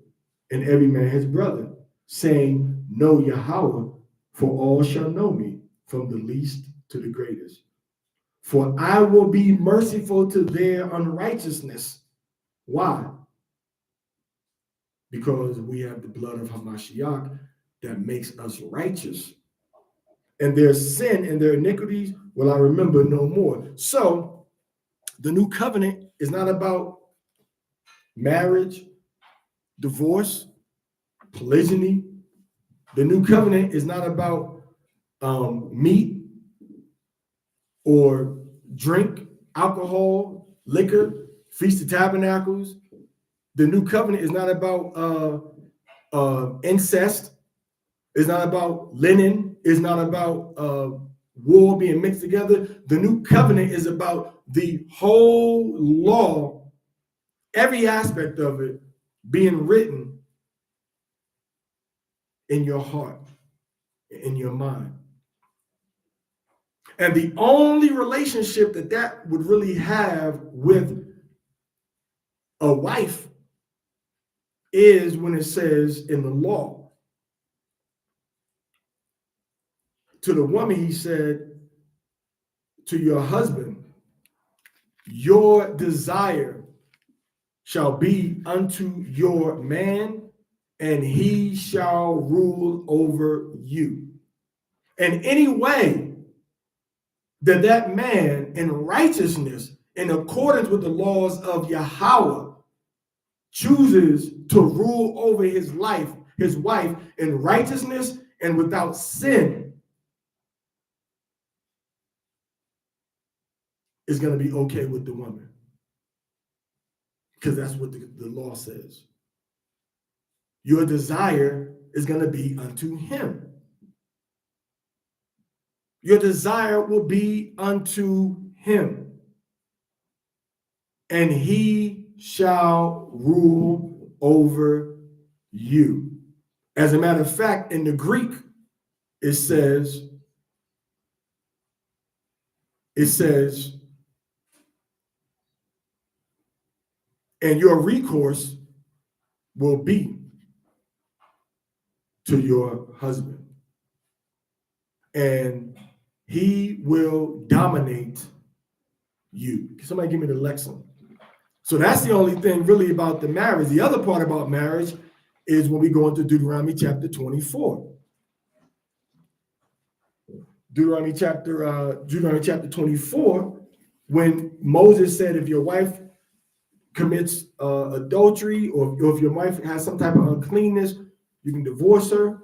and every man his brother, saying, Know Yahweh, for all shall know me, from the least to the greatest. For I will be merciful to their unrighteousness. Why? Because we have the blood of Hamashiach that makes us righteous. And their sin and their iniquities will I remember no more. So the new covenant is not about marriage, divorce, polygyny. The new covenant is not about meat or drink, alcohol, liquor, Feast of Tabernacles. The new covenant is not about incest. It's not about linen. It's not about wool being mixed together. The new covenant is about the whole law, every aspect of it being written in your heart, in your mind. And the only relationship that would really have with a wife is when it says in the law. To the woman, he said, to your husband, your desire shall be unto your man, and he shall rule over you. And any way that man in righteousness, in accordance with the laws of Yahweh, chooses to rule over his life, his wife, in righteousness and without sin, is going to be okay with the woman. Because that's what the law says. Your desire is going to be unto him. Your desire will be unto him. And he shall rule over you. As a matter of fact, in the Greek, it says, and your recourse will be to your husband. And he will dominate you. Can somebody give me the Lexham? So that's the only thing really about the marriage. The other part about marriage is when we go into Deuteronomy chapter 24. Deuteronomy chapter 24, when Moses said, if your wife commits adultery, or if your wife has some type of uncleanness, you can divorce her,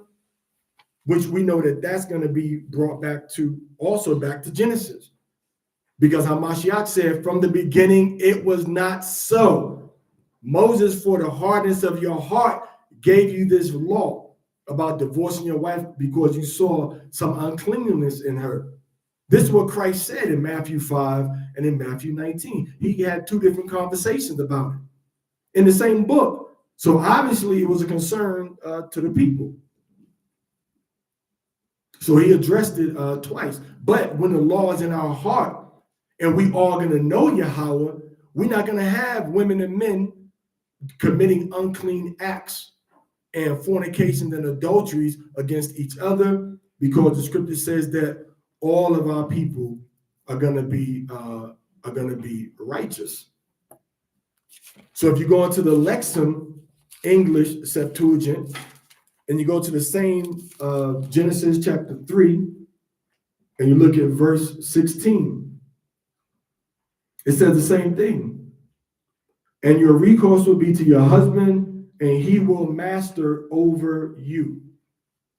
which we know that's going to be brought back to Genesis. Because Hamashiach said, from the beginning, it was not so. Moses, for the hardness of your heart, gave you this law about divorcing your wife because you saw some uncleanliness in her. This is what Christ said in Matthew 5 and in Matthew 19. He had two different conversations about it in the same book. So obviously it was a concern to the people. So he addressed it twice. But when the law is in our heart and we are going to know Yahweh, we're not going to have women and men committing unclean acts and fornications and adulteries against each other, because the scripture says that all of our people are going to be righteous. So if you go into the Lexham English Septuagint and you go to the same Genesis chapter 3 and you look at verse 16, it says the same thing. And your recourse will be to your husband, and he will master over you.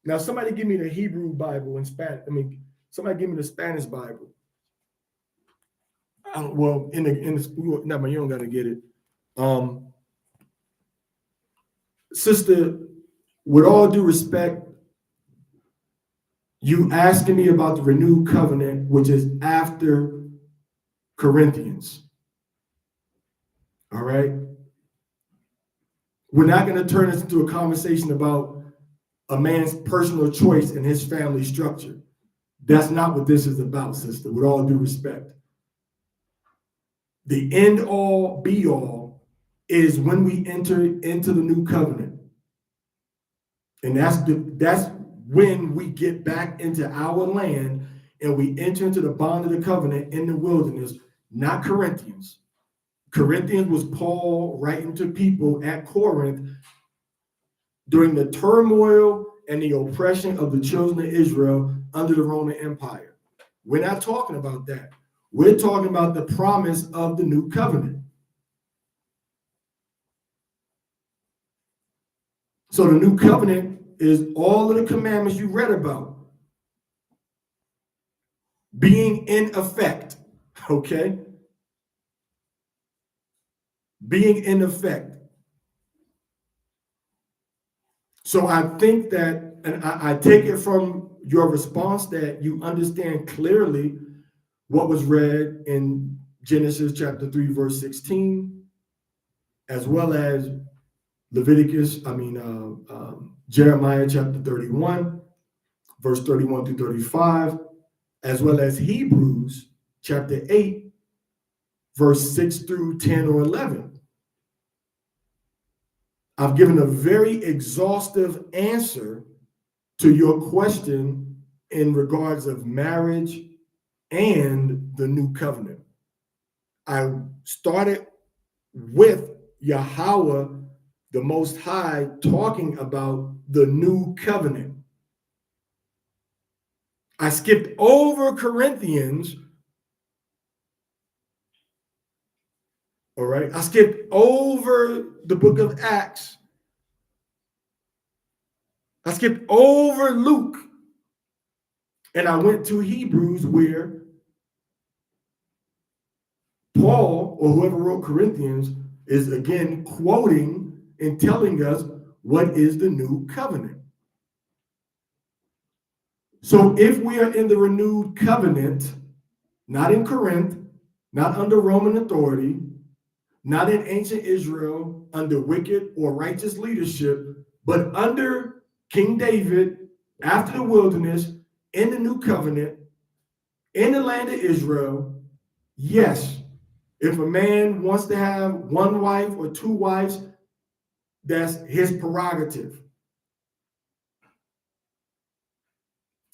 Now, somebody give me the Hebrew Bible in Spanish. Somebody give me the Spanish Bible. well, in the no, but you don't got to get it. Sister, with all due respect, you asking me about the renewed covenant, which is after Corinthians. All right. We're not going to turn this into a conversation about a man's personal choice and his family structure. That's not what this is about, sister, with all due respect. The end all be all is when we enter into the new covenant. And that's when we get back into our land and we enter into the bond of the covenant in the wilderness, not Corinthians. Corinthians was Paul writing to people at Corinth during the turmoil and the oppression of the children of Israel under the Roman Empire. We're not talking about that. We're talking about the promise of the new covenant. So the new covenant is all of the commandments you read about being in effect, okay? Being in effect. So I think that, and I take it from your response that you understand clearly what was read in Genesis chapter 3, verse 16, as well as Jeremiah chapter 31, verse 31 through 35, as well as Hebrews chapter 8, verse 6 through 10 or 11. I've given a very exhaustive answer to your question in regards of marriage and the new covenant. I started with Yahweh, the Most High, talking about the new covenant. I skipped over Corinthians. All right. I skipped over the book of Acts. I skipped over Luke. And I went to Hebrews, where Paul, or whoever wrote Corinthians, is again quoting and telling us what is the new covenant. So if we are in the renewed covenant, not in Corinth, not under Roman authority, not in ancient Israel under wicked or righteous leadership, but under King David after the wilderness, in the new covenant, in the land of Israel, yes, if a man wants to have one wife or two wives, that's his prerogative.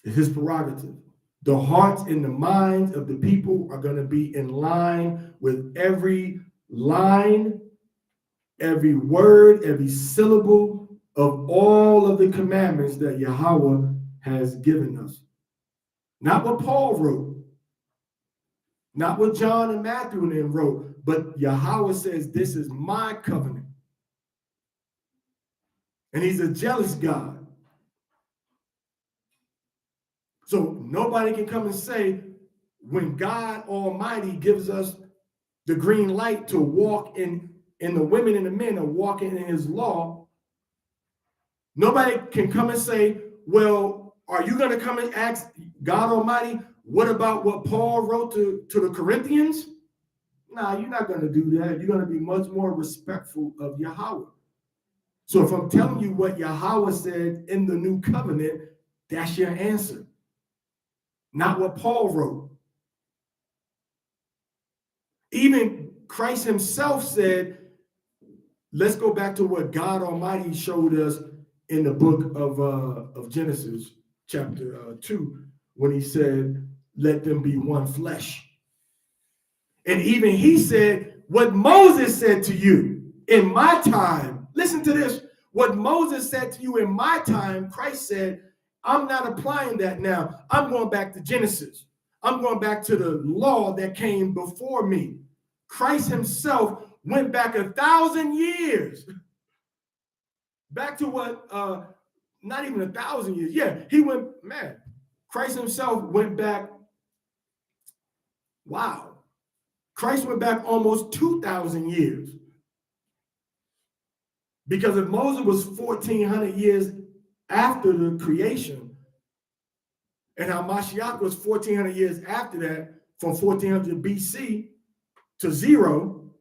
It's his prerogative. The hearts and the minds of the people are going to be in line with every line, every word, every syllable of all of the commandments that Yahweh has given us. Not what Paul wrote, not what John and Matthew and them wrote, but Yahweh says, this is my covenant. And he's a jealous God. So nobody can come and say, when God Almighty gives us the green light to walk in the women and the men are walking in his law, nobody can come and say, well, are you going to come and ask God Almighty, what about what Paul wrote to the Corinthians? Nah, you're not going to do that. You're going to be much more respectful of Yahweh. So if I'm telling you what Yahweh said in the new covenant, that's your answer. Not what Paul wrote. Even Christ himself said, let's go back to what God Almighty showed us in the book of Genesis, chapter 2, when he said, let them be one flesh. And even he said, what Moses said to you in my time, listen to this, what Moses said to you in my time, Christ said, I'm not applying that now. I'm going back to Genesis. I'm going back to the law that came before me. Christ himself went back 1,000 years. Back to what, not even 1,000 years. Yeah, he went, Christ himself went back, wow. Christ went back almost 2,000 years. Because if Moses was 1,400 years after the creation, and how Mashiach was 1,400 years after that, from 1400 BC to 0,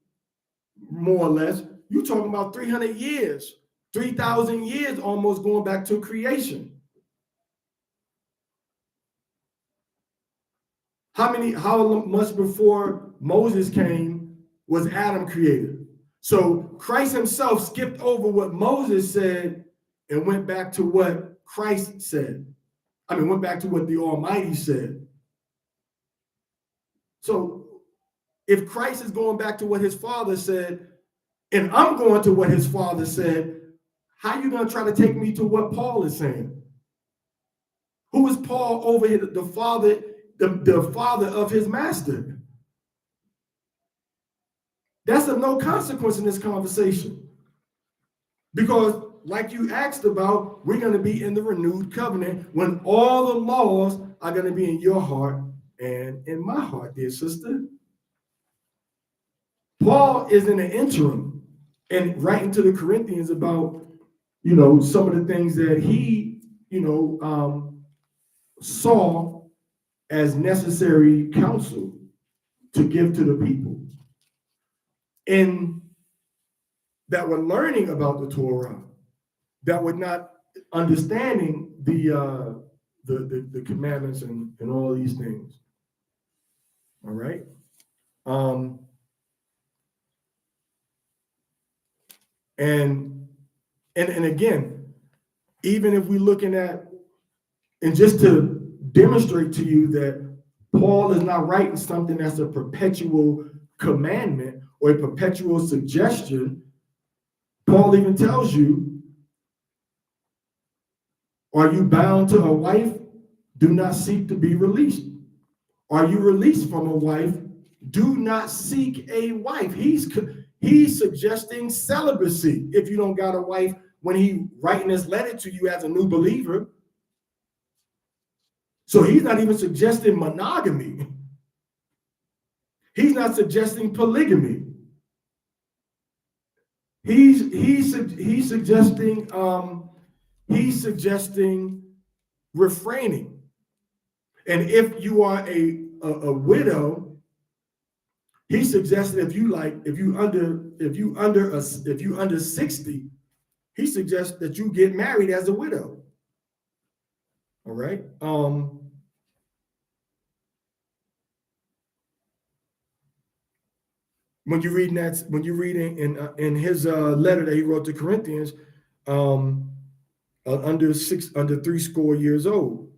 more or less, you're talking about 300 years, 3,000 years almost going back to creation. How much before Moses came was Adam created? So Christ himself skipped over what Moses said and went back to what Christ said. Went back to what the Almighty said. So if Christ is going back to what his Father said, and I'm going to what his Father said, how are you going to try to take me to what Paul is saying? Who is Paul over here? The father of his master. That's of no consequence in this conversation. Because, like you asked about, we're going to be in the renewed covenant when all the laws are going to be in your heart and in my heart, dear sister. Paul is in an interim and writing to the Corinthians about, some of the things that he, saw as necessary counsel to give to the people. And that were learning about the Torah, that were not understanding the commandments and all these things. All right. And again, even if we're looking at, and just to demonstrate to you that Paul is not writing something that's a perpetual commandment or a perpetual suggestion, Paul even tells you, are you bound to a wife? Do not seek to be released. Are you released from a wife? Do not seek a wife. He's suggesting celibacy if you don't got a wife when he writing this letter to you as a new believer. So he's not even suggesting monogamy. He's not suggesting polygamy. He's suggesting refraining. And if you are a widow, he suggested if you under 60, he suggests that you get married as a widow. All right. When you're reading in his letter that he wrote to Corinthians, under 60 years old,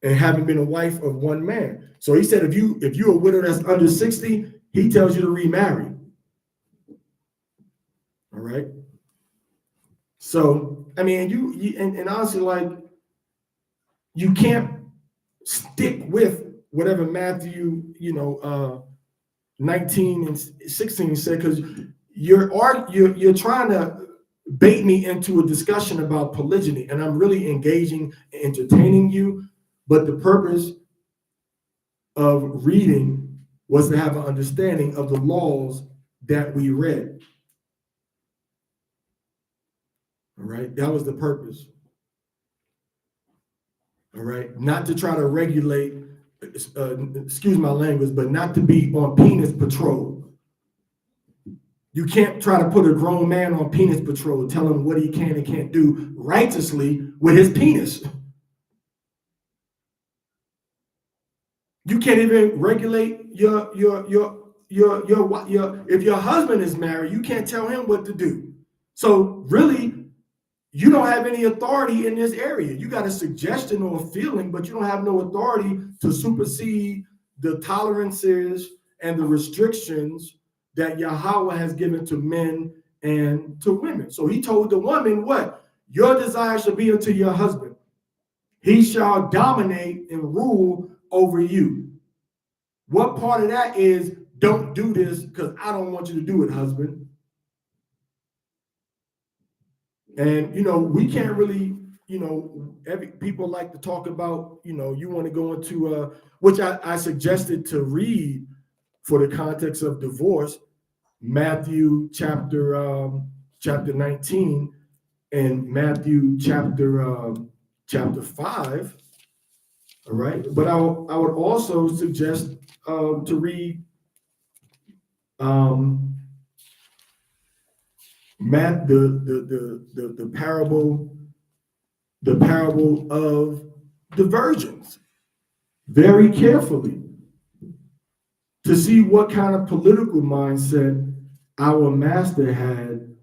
and having been a wife of one man. So he said, if you're a widow that's under 60, he tells you to remarry. All right. So and honestly, like, you can't stick with whatever Matthew 19 and 16 said, because you're trying to bait me into a discussion about polygyny, and I'm really engaging and entertaining you, but the purpose of reading was to have an understanding of the laws that we read. All right, that was the purpose. All right, not to try to regulate, excuse my language, but not to be on penis patrol. You can't try to put a grown man on penis patrol, tell him what he can and can't do righteously with his penis. You can't even regulate your if your husband is married, you can't tell him what to do. So really, you don't have any authority in this area. You got a suggestion or a feeling, but you don't have no authority to supersede the tolerances and the restrictions that Yahweh has given to men and to women. So he told the woman, what? Your desire shall be unto your husband. He shall dominate and rule over you. What part of that is, don't do this because I don't want you to do it, husband? And, we can't really, people like to talk about, you want to go into, which I suggested to read for the context of divorce, Matthew chapter 19 and Matthew chapter 5. All right, but I would also suggest to read the parable of the virgins very carefully to see what kind of political mindset our master had,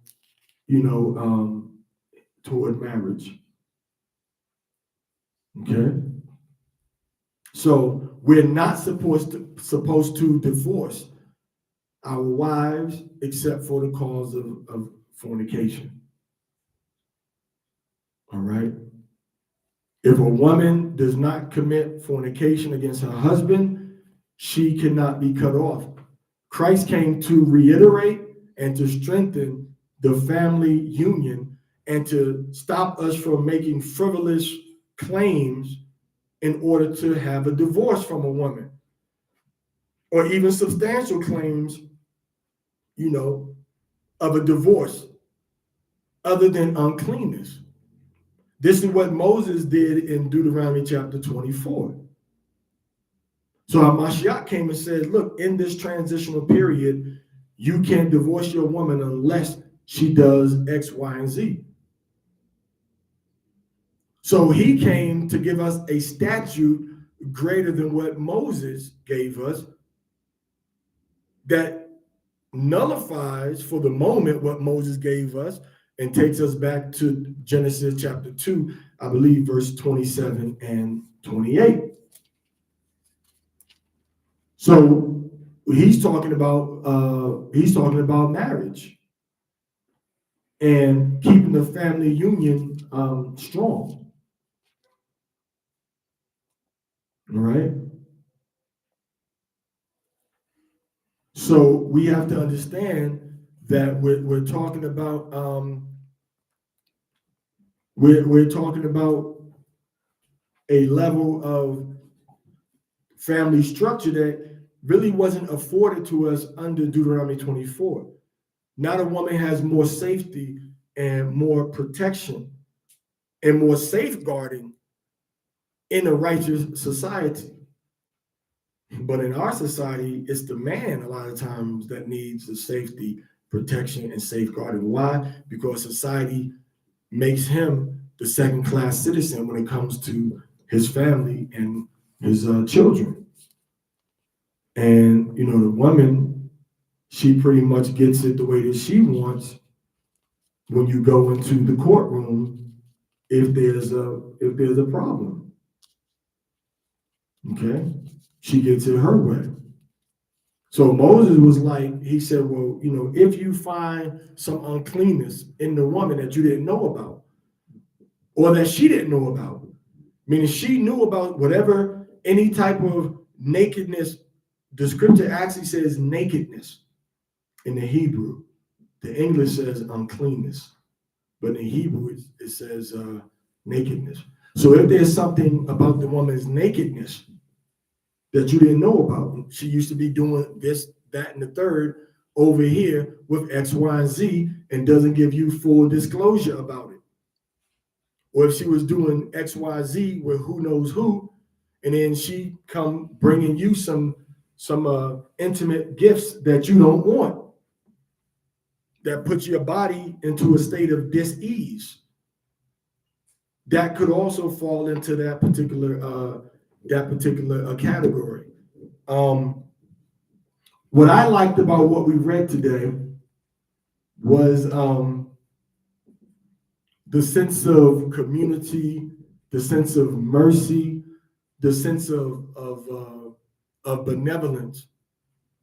toward marriage. Okay, so we're not supposed to divorce our wives except for the cause of fornication. All right. If a woman does not commit fornication against her husband, she cannot be cut off. Christ came to reiterate and to strengthen the family union and to stop us from making frivolous claims in order to have a divorce from a woman, or even substantial claims, of a divorce other than uncleanness. This is what Moses did in Deuteronomy chapter 24. So Mashiach came and said, look, in this transitional period, you can't divorce your woman unless she does X, Y, and Z. So he came to give us a statute greater than what Moses gave us that nullifies for the moment what Moses gave us and takes us back to Genesis chapter 2, I believe verse 27 and 28. So he's talking about marriage and keeping the family union strong. All right. So we have to understand that we're talking about we're talking about a level of family structure that really wasn't afforded to us under Deuteronomy 24. Now the woman has more safety and more protection and more safeguarding in a righteous society. But in our society, it's the man a lot of times that needs the safety, protection, and safeguarding. Why? Because society makes him the second-class citizen when it comes to his family and his children. And, the woman, she pretty much gets it the way that she wants when you go into the courtroom if there's a problem. Okay? She gets it her way. So Moses was like, he said, well, if you find some uncleanness in the woman that you didn't know about, or that she didn't know about, meaning she knew about whatever, any type of nakedness, the scripture actually says nakedness in the Hebrew. The English says uncleanness, but in Hebrew it says nakedness. So if there's something about the woman's nakedness that you didn't know about, she used to be doing this, that, and the third over here with X, Y, and Z, and doesn't give you full disclosure about it. Or if she was doing X, Y, Z with who knows who, and then she come bringing you some intimate gifts that you don't want, that puts your body into a state of dis-ease, that could also fall into that particular category. What I liked about what we read today was the sense of community, the sense of mercy, the sense of benevolence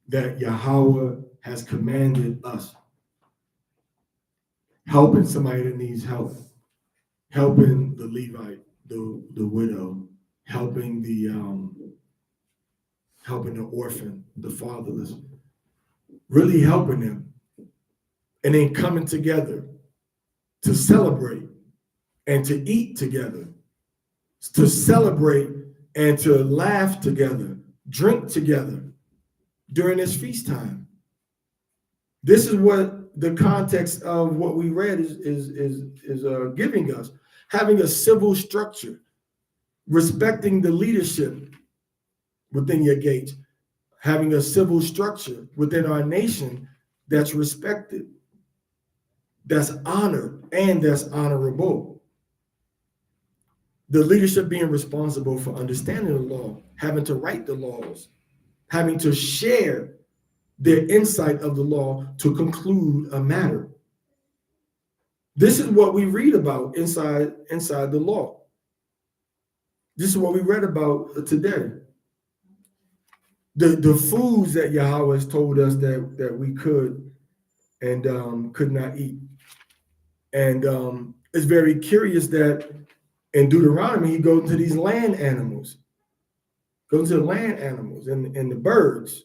that Yahweh has commanded us. Helping somebody that needs help, helping the Levite, the widow, helping the orphan, the fatherless, really helping them, and then coming together to celebrate and to eat together, to celebrate and to laugh together, drink together. during this feast time. This is what the context of what we read is giving us. Having a civil structure, respecting the leadership within your gates, having a civil structure within our nation that's respected, that's honored, and that's honorable. The leadership being responsible for understanding the law, having to write the laws, having to share their insight of the law to conclude a matter. This is what we read about inside the law. This is what we read about today. The foods that Yahweh has told us that we could and could not eat. And it's very curious that in Deuteronomy, he goes to these land animals, goes to the land animals and the birds,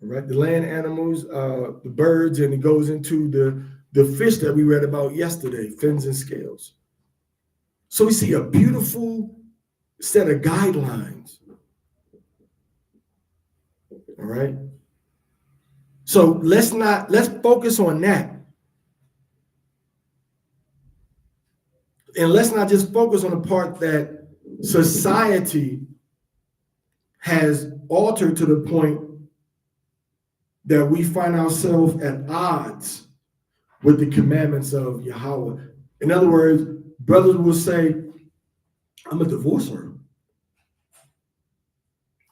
right? The land animals, the birds, and it goes into the fish that we read about yesterday, fins and scales. So we see a beautiful set of guidelines. All right. So let's focus on that. And let's not just focus on the part that society has altered to the point that we find ourselves at odds with the commandments of Yahweh. In other words, brothers will say, I'm going to divorce her.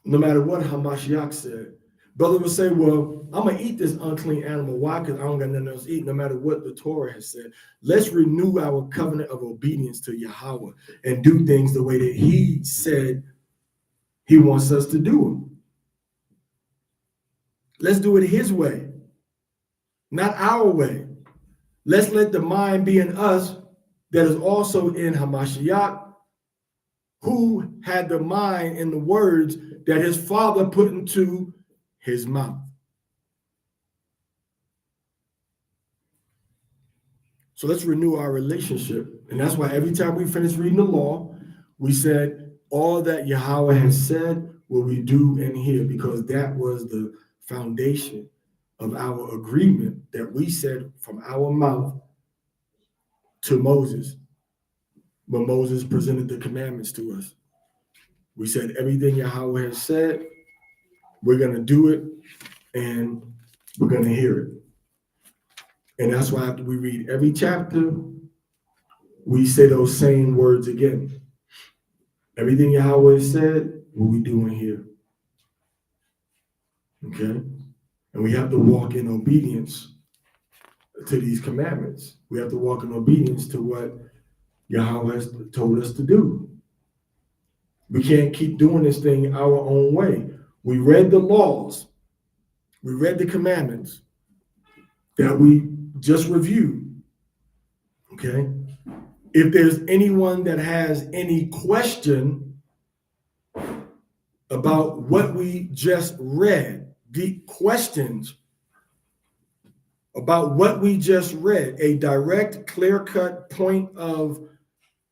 No matter what Hamashiach said. Brother will say, well, I'm going to eat this unclean animal. Why? Because I don't got nothing else to eat, no matter what the Torah has said. Let's renew our covenant of obedience to Yahweh and do things the way that he said he wants us to do them. Let's do it his way, not our way. Let's let the mind be in us that is also in Hamashiach, who had the mind in the words that his father put into his mouth. So let's renew our relationship. And that's why every time we finish reading the law, we said, all that Yahweh has said will we do and hear, because that was the foundation of our agreement that we said from our mouth to Moses when Moses presented the commandments to us. We said everything Yahweh has said, we're going to do it and we're going to hear it. And that's why after we read every chapter, we say those same words again. Everything Yahweh said, what we doing here. Okay? And we have to walk in obedience to these commandments. We have to walk in obedience to what Yahweh has told us to do. We can't keep doing this thing our own way. We read the laws. We read the commandments that we just reviewed. Okay? If there's anyone that has any question about what we just read, deep questions about what we just read, a direct, clear-cut point of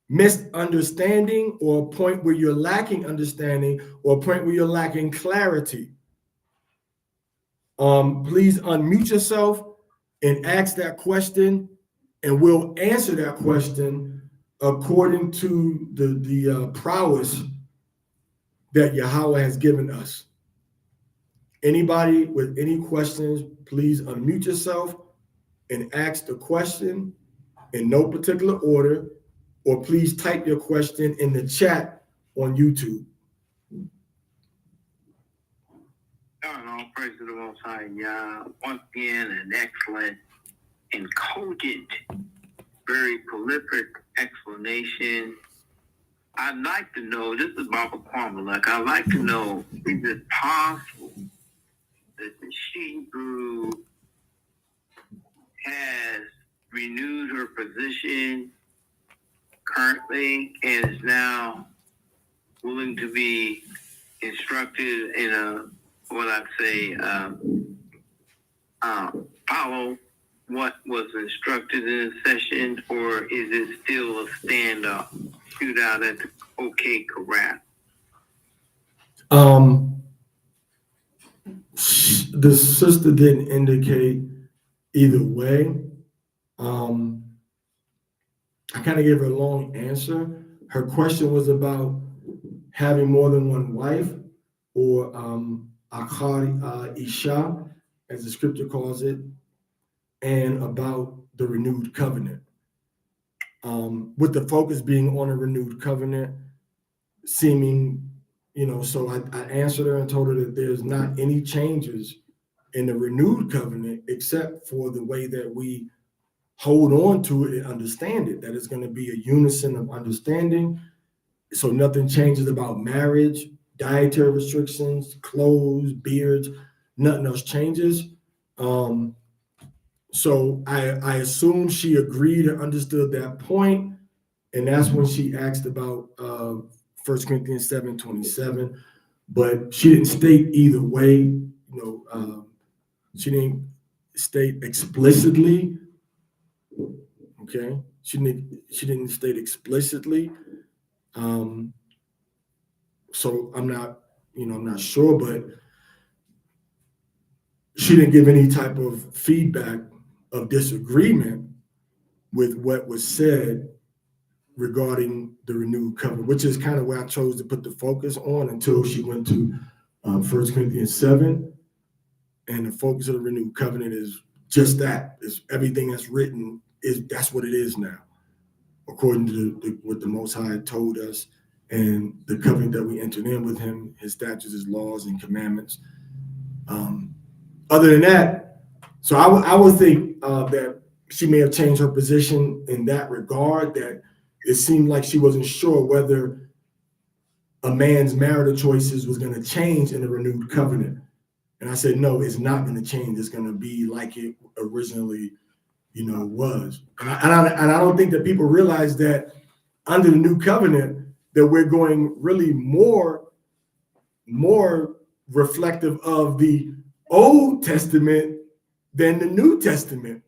misunderstanding, or a point where you're lacking understanding, or a point where you're lacking clarity, please unmute yourself and ask that question, and we'll answer that question according to the prowess that Yahweh has given us. Anybody with any questions, please unmute yourself and ask the question in no particular order, or please type your question in the chat on YouTube. All praise to the Most High, Yah. Once again, an excellent and cogent, very prolific explanation. I'd like to know, this is Baba Kwame, I'd like to know, is it possible that the Hebrew has renewed her position currently and is now willing to be instructed in a, what I'd say, follow what was instructed in the session, or is it still a stand-up, shoot out at the OK corral? The sister didn't indicate either way. Um, I kind of gave her a long answer. Her question was about having more than one wife, or Akhari Isha, as the scripture calls it, and about the renewed covenant. With the focus being on a renewed covenant, seeming, so I answered her and told her that there's not any changes in the renewed covenant except for the way that we hold on to it and understand it, that it's going to be a unison of understanding. So nothing changes about marriage, dietary restrictions, clothes, beards, nothing else changes. Um, so I assume she agreed and understood that point, and that's when she asked about 1 Corinthians 7:27. But she didn't state either way. She didn't state explicitly. Okay, she didn't state explicitly. Um, so I'm not sure, but she didn't give any type of feedback of disagreement with what was said regarding the renewed covenant, which is kind of where I chose to put the focus on until she went to 1 Corinthians 7. And the focus of the renewed covenant is just that. Is everything that's written that's what it is now, according to what the Most High told us, and the covenant that we entered in with Him, His statutes, His laws, and commandments. Other than that, so I would think that she may have changed her position in that regard. That it seemed like she wasn't sure whether a man's marital choices was going to change in the renewed covenant. And I said, no, it's not going to change. It's going to be like it originally, was. And I don't think that people realize that under the new covenant that we're going really more reflective of the Old Testament than the New Testament.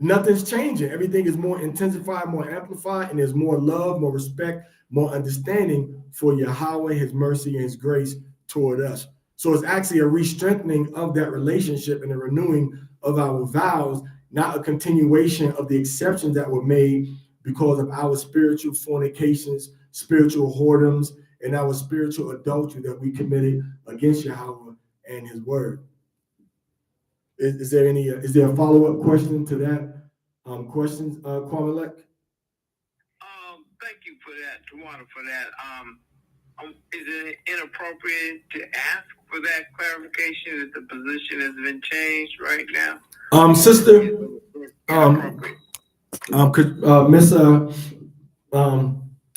Nothing's changing. Everything is more intensified, more amplified, and there's more love, more respect, more understanding for Yahweh, His mercy, and His grace toward us. So it's actually a re-strengthening of that relationship and a renewing of our vows, not a continuation of the exceptions that were made because of our spiritual fornications, spiritual whoredoms, and our spiritual adultery that we committed against Yahweh and His word. Is there a follow-up question to that question, Kwame? Thank you for that, Tawana, for that. Is it inappropriate to ask for that clarification that the position has been changed right now? Sister, Miss,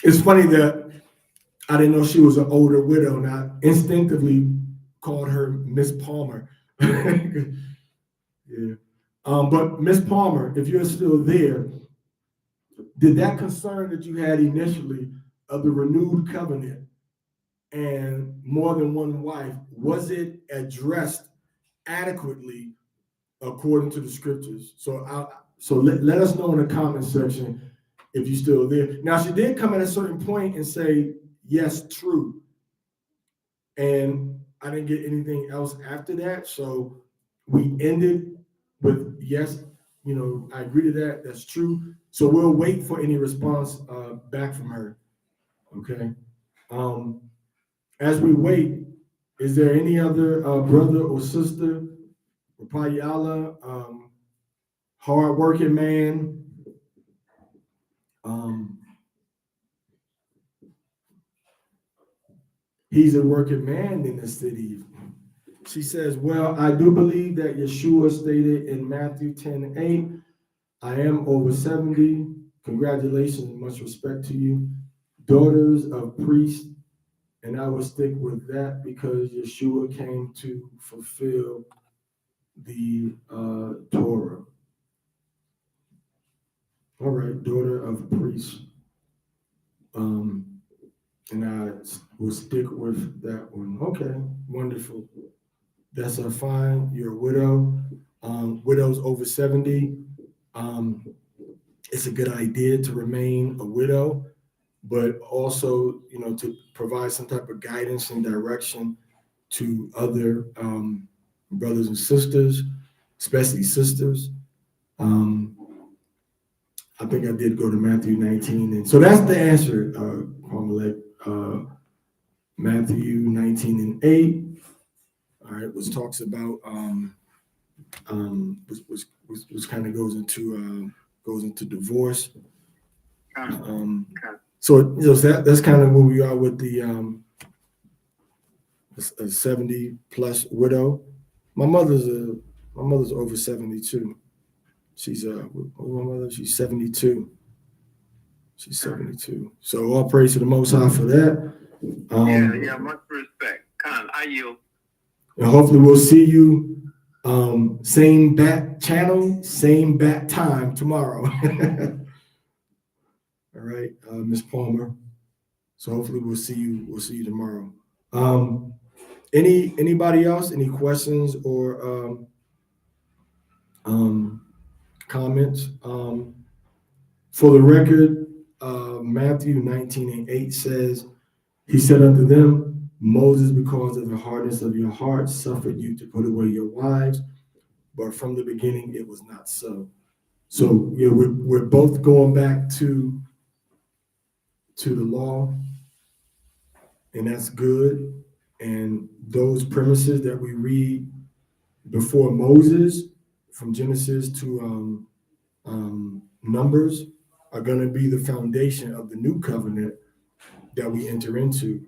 it's funny that I didn't know she was an older widow, and I instinctively called her Miss Palmer. Yeah. But Miss Palmer, if you're still there, did that concern that you had initially of the renewed covenant and more than one wife, was it addressed adequately according to the scriptures? So let us know in the comment section if you're still there. Now, she did come at a certain point and say, yes, true. And I didn't get anything else after that. So we ended with yes, I agree to that. That's true. So we'll wait for any response back from her. Okay. As we wait, is there any other brother or sister, Rapayala, hardworking man? He's a working man in the city. She says, well, I do believe that Yeshua stated in Matthew 10:8, I am over 70. Congratulations, much respect to you. Daughters of priests, and I will stick with that because Yeshua came to fulfill the Torah. All right, daughter of priests. And I will stick with that one. Okay, wonderful. That's fine. You're a widow. Widows over 70. It's a good idea to remain a widow, but also, to provide some type of guidance and direction to other brothers and sisters, especially sisters. I think I did go to Matthew 19. And so that's the answer, Carmelette. Matthew 19 and 8. All right, which talks about which kind of goes into divorce. So that's kind of where we are with the a 70 plus widow. My mother's over 72. She's my mother. She's 72. She's 72. So all praise to the Most High for that. Much respect. Khan, I yield. And hopefully we'll see you same bat channel, same bat time tomorrow. All right, Miss Palmer. So hopefully we'll see you tomorrow. Anybody else? Any questions or comments? For the record, Matthew 19 and 8 says, he said unto them, Moses, because of the hardness of your hearts, suffered you to put away your wives, but from the beginning it was not so. So we're both going back to the law, and that's good. And those premises that we read before Moses, from Genesis to Numbers, are going to be the foundation of the new covenant that we enter into.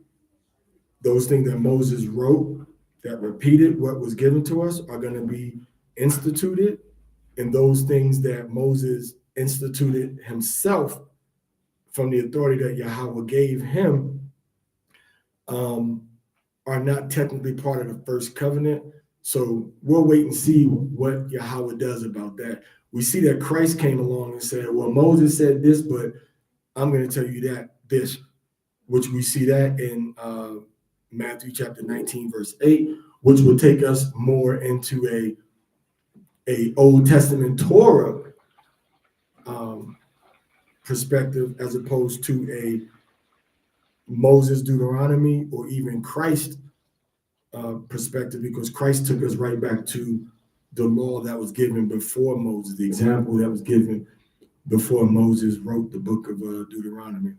Those things that Moses wrote that repeated what was given to us are going to be instituted, and those things that Moses instituted himself from the authority that Yahweh gave him are not technically part of the first covenant. So we'll wait and see what Yahweh does about that. We see that Christ came along and said, well, Moses said this, but I'm going to tell you this, which we see that in Matthew chapter 19, verse 8, which will take us more into a Old Testament Torah perspective, as opposed to a Moses Deuteronomy or even Christ perspective, because Christ took us right back to the law that was given before Moses, the example that was given before Moses wrote the book of Deuteronomy.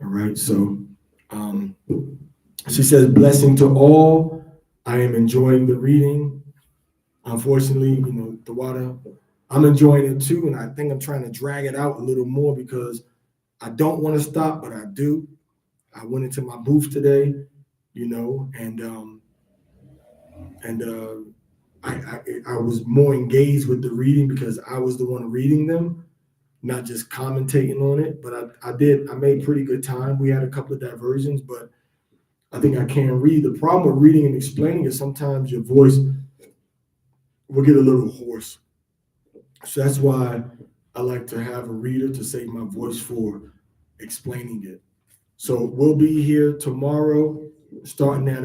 All right, so she says, blessing to all. I am enjoying the reading. Unfortunately, the water, I'm enjoying it too, and I think I'm trying to drag it out a little more because I don't want to stop, but I do. I went into my booth today, and I was more engaged with the reading because I was the one reading them, not just commentating on it. But I made pretty good time. We had a couple of diversions, but I think I can read. The problem with reading and explaining is sometimes your voice will get a little hoarse. So that's why I like to have a reader to save my voice for explaining it. So we'll be here tomorrow, starting at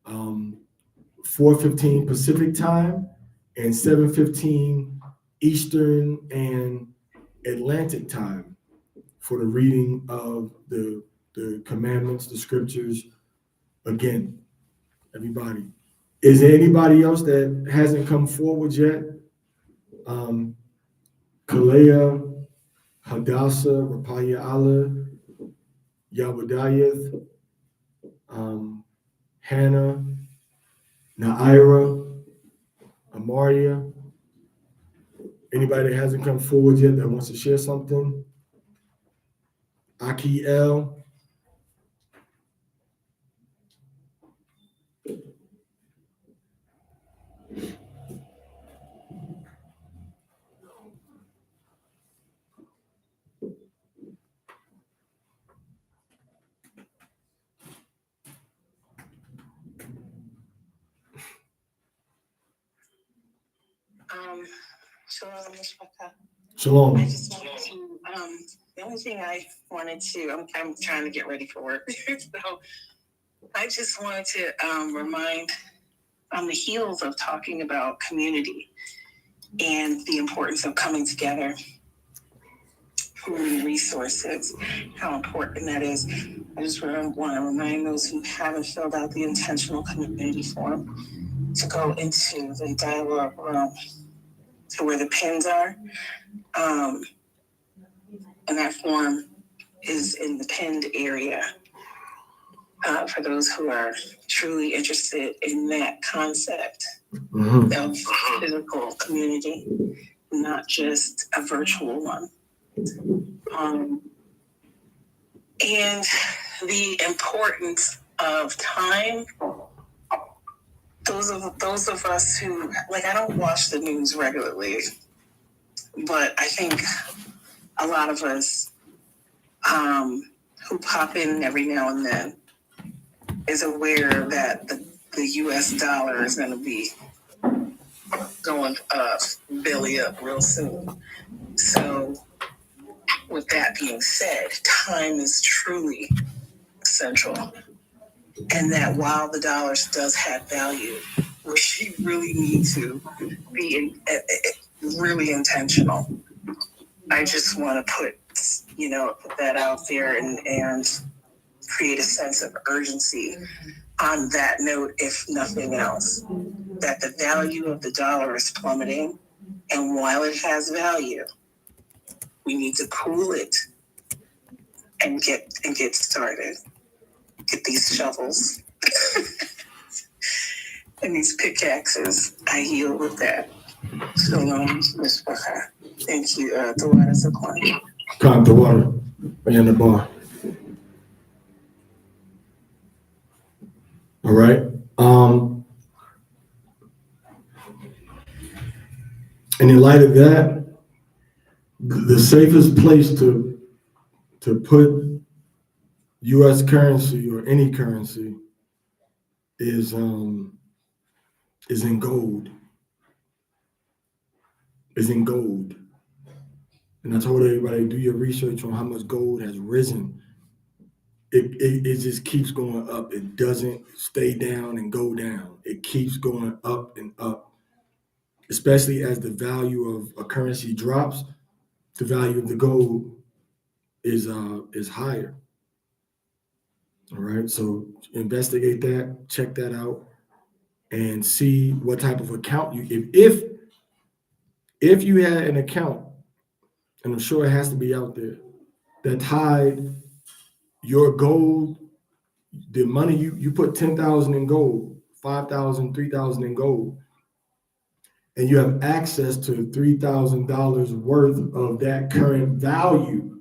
4:15 Pacific time and 7:15 Eastern and Atlantic time for the reading of the commandments, the scriptures. Again, everybody. Is there anybody else that hasn't come forward yet? Kalea, Hadassah, Rapaya Allah, Yawadayath, Hannah, Naira, Amaria. Anybody that hasn't come forward yet that wants to share something? Akiel. Shalom, Mishpaka. Shalom. I just wanted to, the only thing I wanted to, I'm trying to get ready for work. So I just wanted to remind on the heels of talking about community and the importance of coming together pooling resources, how important that is. I just want to remind those who haven't filled out the intentional community form to go into the dialogue room to where the pins are. And that form is in the pinned area for those who are truly interested in that concept of physical community, not just a virtual one. And the importance of time. Those of us who, like, I don't watch the news regularly, but I think a lot of us who pop in every now and then is aware that the US dollar is going to be going belly up real soon. So with that being said, time is truly central. And that while the dollars does have value, we really need to be really intentional. I just want to put that out there and create a sense of urgency on that note, if nothing else, that the value of the dollar is plummeting. And while it has value, we need to pool it and get started. Get these shovels and these pickaxes. I yield with that. Shalom, Ms. Baha. Thank you, Tawada Zakwan. Come to water in the bar. All right. And in light of that, the safest place to put U.S. currency or any currency is in gold. Is in gold. And I told everybody, do your research on how much gold has risen. It just keeps going up. It doesn't stay down and go down. It keeps going up and up. Especially as the value of a currency drops, the value of the gold is higher. All right, so investigate that, check that out, and see what type of account if you had an account, and I'm sure it has to be out there, that tied your gold, the money you put 10,000 in gold, 5,000, 3,000 in gold, and you have access to $3,000 worth of that current value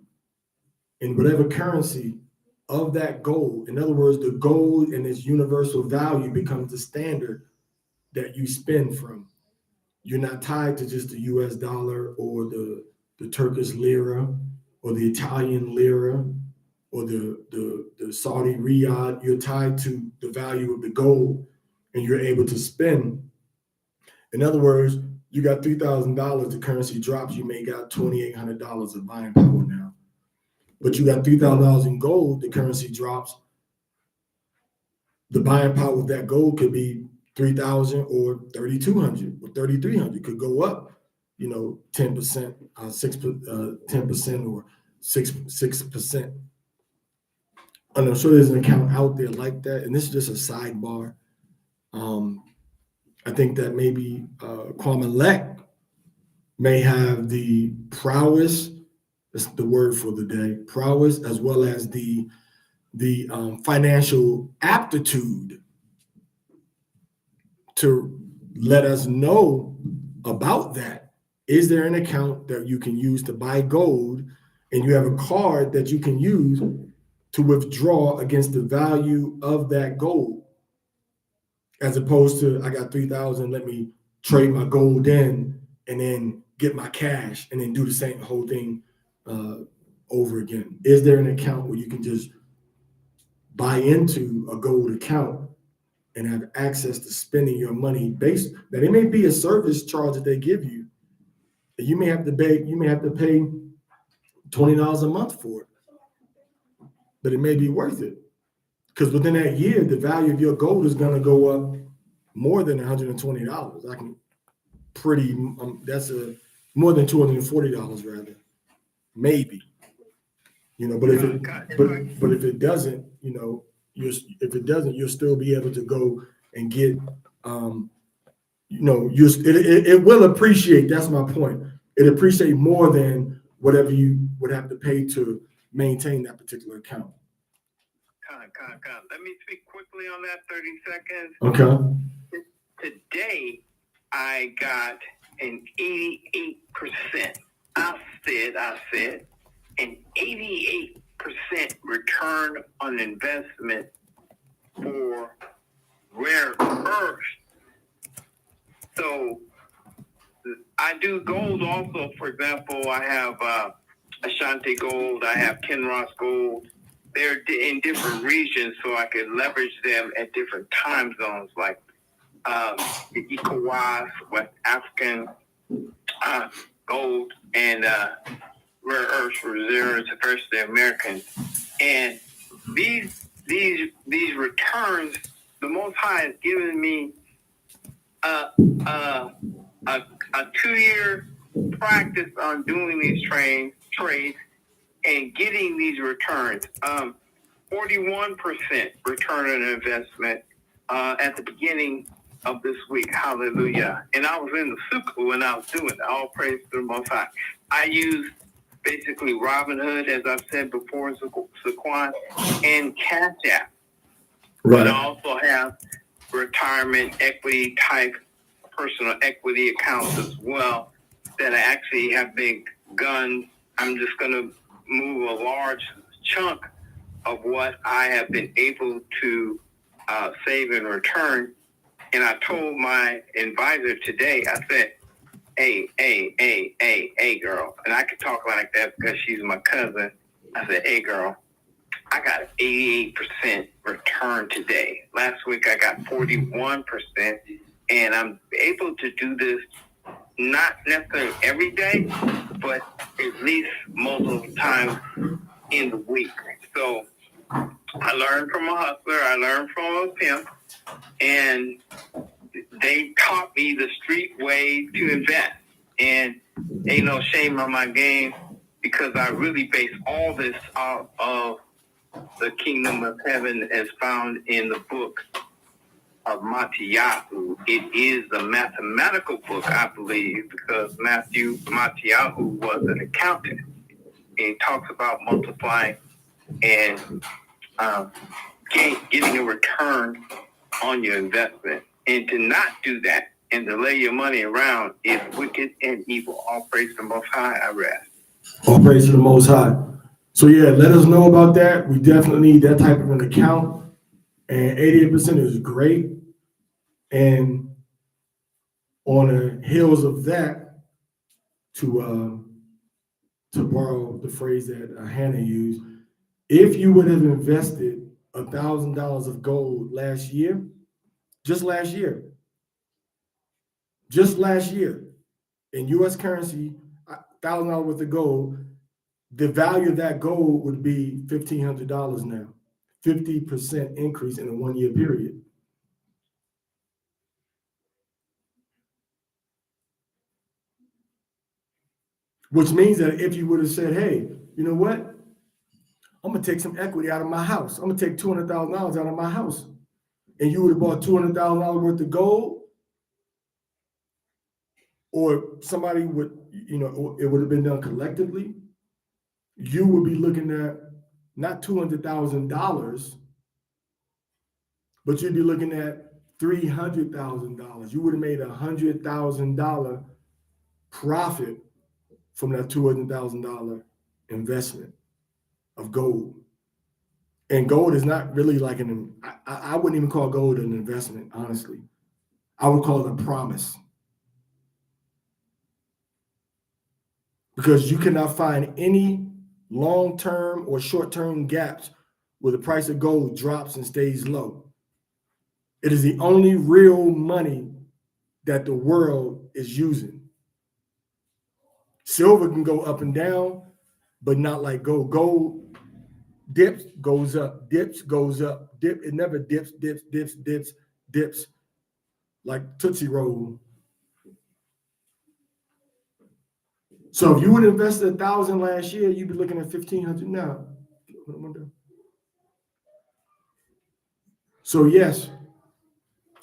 in whatever currency of that gold. In other words, the gold and its universal value becomes the standard that you spend from. You're not tied to just the US dollar or the Turkish lira or the Italian lira or the Saudi riyal. You're tied to the value of the gold, and you're able to spend. In other words, you got $3,000, the currency drops, you may got $2,800 of buying power now. But you got $3,000 in gold, the currency drops. The buying power of that gold could be 3,000 or 3,200 or 3,300. Could go up, 10%, 10% or 6%. And I'm sure there's an account out there like that. And this is just a sidebar. I think that maybe Kwame Lek may have the prowess, that's the word for the day, prowess, as well as the financial aptitude to let us know about that. Is there an account that you can use to buy gold, and you have a card that you can use to withdraw against the value of that gold? As opposed to, I got 3,000, let me trade my gold in and then get my cash and then do the same whole thing over again. Is there an account where you can just buy into a gold account and have access to spending your money based, that it may be a service charge that they give you, that you may have to pay $20 a month for it, but it may be worth it. Because within that year, the value of your gold is going to go up more than $120. That's more than $240 rather, maybe. You know, but if it doesn't, you know, you'll still be able to go and get, you know, it will appreciate. That's my point. It appreciate more than whatever you would have to pay to maintain that particular account. Let me speak quickly on that. 30 seconds. Okay. Today, I got an 88%. I said, an 88% return on investment for rare earth. So I do gold also. For example, I have Ashanti gold. I have Kinross gold. They're in different regions, so I can leverage them at different time zones, like the ECOWAS, West African gold, and rare earth reserves versus the Americans. And these returns, the Most High has given me a 2-year practice on doing these trades and getting these returns. 41% return on investment at the beginning of this week. Hallelujah. And I was in the Sukkoth when I was doing it. All praise to the Most High. I use basically Robinhood, as I've said before, Sukkoth, and Cash App. Right. But I also have retirement equity type personal equity accounts as well that I actually have begun. I'm just going to move a large chunk of what I have been able to save and return. And I told my advisor today, I said, hey, girl. And I could talk like that because she's my cousin. I said, hey, girl, I got an 88% return today. Last week I got 41%. And I'm able to do this not necessarily every day, but at least most of the time in the week. So I learned from a hustler, I learned from a pimp, and they taught me the street way to invest. And ain't no shame on my game because I really base all this off of the kingdom of heaven as found in the book of Matthew. It is a mathematical book, I believe, because Matthew was an accountant. And he talks about multiplying and getting a return on your investment. And to not do that and to lay your money around is wicked and evil. All praise to the Most High. I rest. All praise to the Most High. So yeah, let us know about that. We definitely need that type of an account. And 88% is great. And on the heels of that, to borrow the phrase that Hannah used, if you would have invested $1,000 of gold last year, just last year, in U.S. currency, $1,000 worth of gold, the value of that gold would be $1,500 now, 50% increase in a 1-year period. Which means that if you would have said, hey, you know what? I'm going to take some equity out of my house. I'm going to take $200,000 out of my house. And you would have bought $200,000 worth of gold, or somebody would, you know, it would have been done collectively. You would be looking at not $200,000, but you'd be looking at $300,000. You would have made $100,000 profit from that $200,000 investment of gold. And gold is not really like I wouldn't even call gold an investment, honestly. I would call it a promise. Because you cannot find any long-term or short-term gaps where the price of gold drops and stays low. It is the only real money that the world is using. Silver can go up and down, but not like gold. Gold dips, goes up, dips, goes up, dip. It never dips like Tootsie Roll. So if you would have invested 1,000 last year, you'd be looking at 1,500 now. So yes,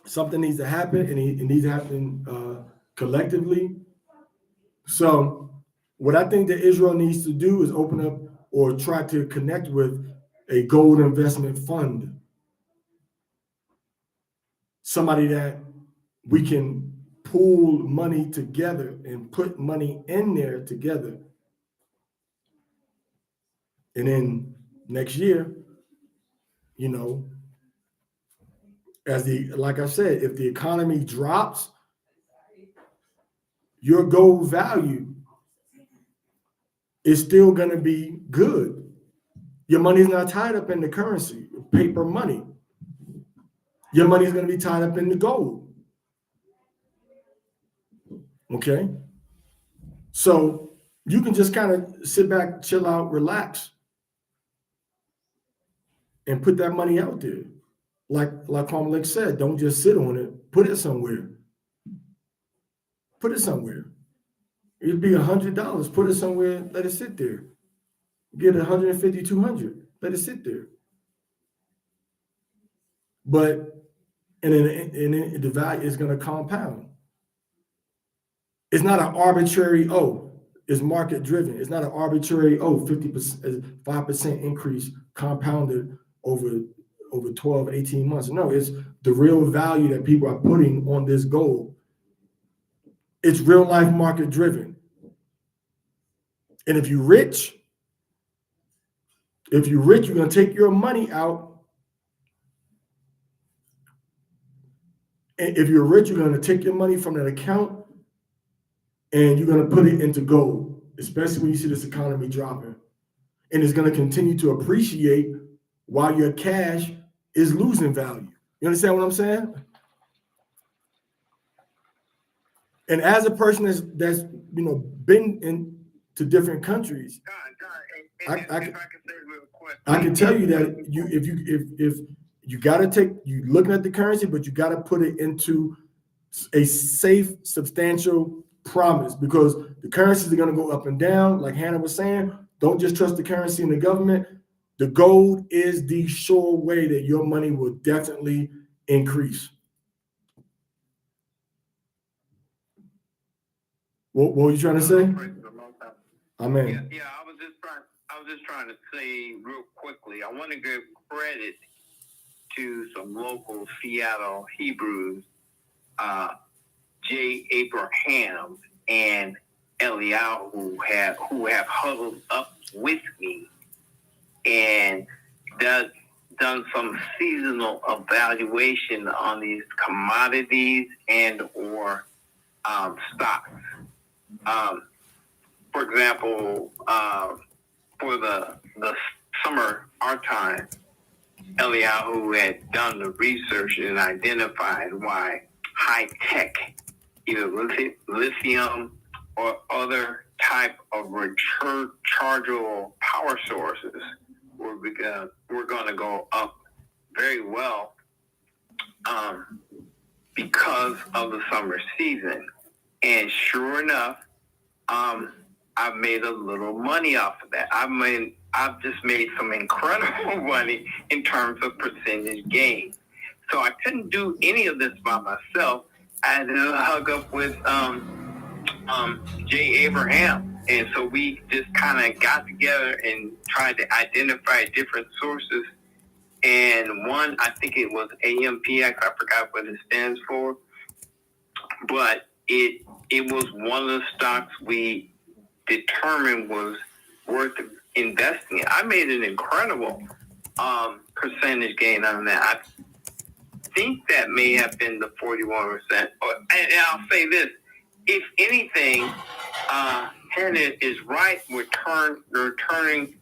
something needs to happen, and it needs to happen collectively. So what I think that Israel needs to do is open up or try to connect with a gold investment fund, somebody that we can pool money together and put money in there together. And then next year, you know, like I said, if the economy drops, your gold value is still going to be good. Your money's not tied up in the currency, paper money. Your money is going to be tied up in the gold. Okay? So you can just kind of sit back, chill out, relax, and put that money out there. Like Carmelix said, don't just sit on it. Put it somewhere. Put it somewhere. It'd be $100. Put it somewhere. Let it sit there. Get 150, 200. Let it sit there. But and then the value is going to compound. It's not an arbitrary, it's market driven. It's not an arbitrary, 50%, 5% increase compounded over 12, 18 months. No, it's the real value that people are putting on this gold. It's real life market driven. And if you're rich, you're going to take your money out. And if you're rich, you're going to take your money from that account and you're going to put it into gold, especially when you see this economy dropping. And it's going to continue to appreciate while your cash is losing value. You understand what I'm saying? And as a person that's been into different countries, I can tell you that if you got to take, you looking at the currency, but you got to put it into a safe, substantial promise, because the currencies are going to go up and down. Like Hannah was saying, don't just trust the currency and the government. The gold is the sure way that your money will definitely increase. What were you trying to say? Amen. Yeah, I was just trying to say real quickly. I want to give credit to some local Seattle Hebrews, J. Abraham and Eliyahu, who have huddled up with me and done some seasonal evaluation on these commodities and or stocks. For example, for the summer, our time, Eliyahu had done the research and identified why high tech, either lithium or other type of rechargeable power sources, were going to go up very well because of the summer season. And sure enough, I've made a little money off of that. I've just made some incredible money in terms of percentage gain. So I couldn't do any of this by myself. I had to hook up with J. Abraham. And so we just kind of got together and tried to identify different sources. And one, I think it was AMPX, I forgot what it stands for. But it was one of the stocks we determined was worth investing in. I made an incredible percentage gain on that. I think that may have been the 41%. And I'll say this: if anything, Hannah is right. We're turning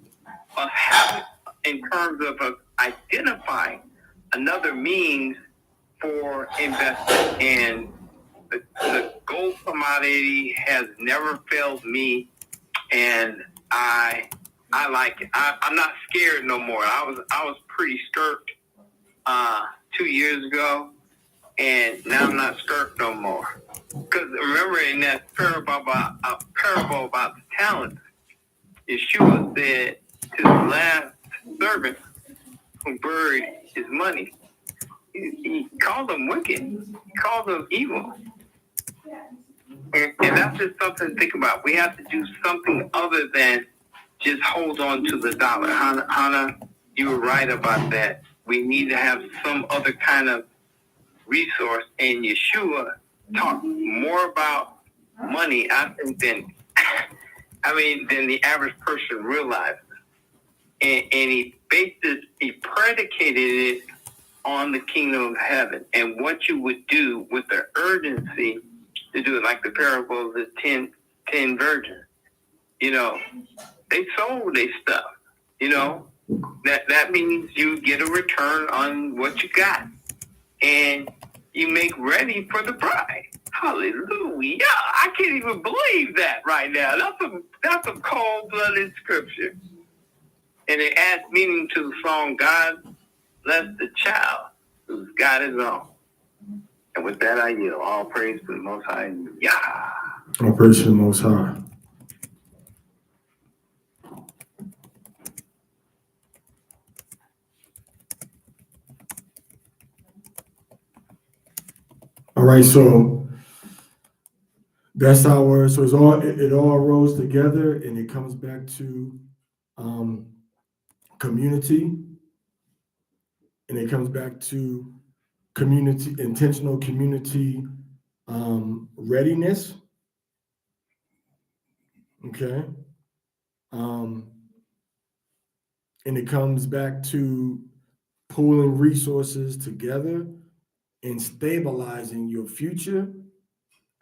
a habit in terms of identifying another means for investing. And the gold commodity has never failed me, and I like it. I'm not scared no more. I was pretty scared 2 years ago, and now I'm not scared no more. Because remember in that parable about the talents, Yeshua said to the last servant who buried his money, he called them wicked. He called them evil. And that's just something to think about. We have to do something other than just hold on to the dollar. Hannah, you were right about that. We need to have some other kind of resource. And Yeshua talked more about money, I think, than the average person realizes. And he predicated it on the kingdom of heaven and what you would do with the urgency to do it, like the parable of the 10 virgins. They sold their stuff. That means you get a return on what you got, and you make ready for the bride. Hallelujah! I can't even believe that right now. That's a cold-blooded scripture, and it adds meaning to the song "God Bless the Child Who's Got His Own." And with that, I yield. All praise to the Most High. Yah. All praise to the Most High. All right, so that's our word. So it all rolls together, and it comes back to community, and it comes back to intentional community readiness. Okay. And it comes back to pooling resources together and stabilizing your future,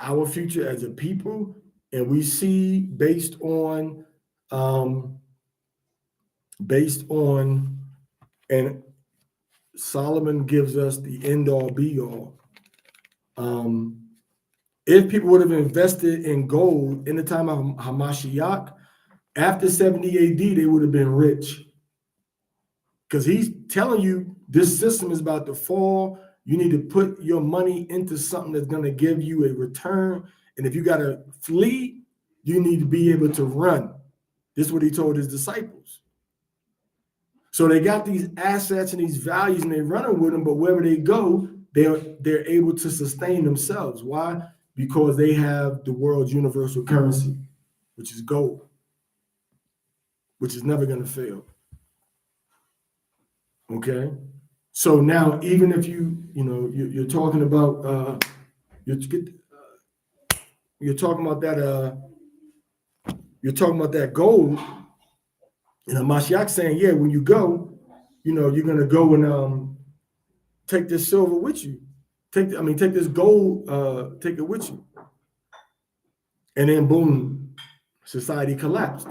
our future as a people. And we see based on, and Solomon gives us the end all be all. If people would have invested in gold in the time of Hamashiach, after 70 AD, they would have been rich. Because he's telling you this system is about to fall. You need to put your money into something that's going to give you a return. And if you got to flee, you need to be able to run. This is what he told his disciples. So they got these assets and these values and they're running with them, but wherever they go, they're able to sustain themselves. Why? Because they have the world's universal currency, which is gold, which is never going to fail. Okay, so now even if you're talking about you're talking about that gold, and Mashiach saying, yeah, when you go, you're gonna go and take this silver with you, take this gold, take it with you, and then boom, society collapsed.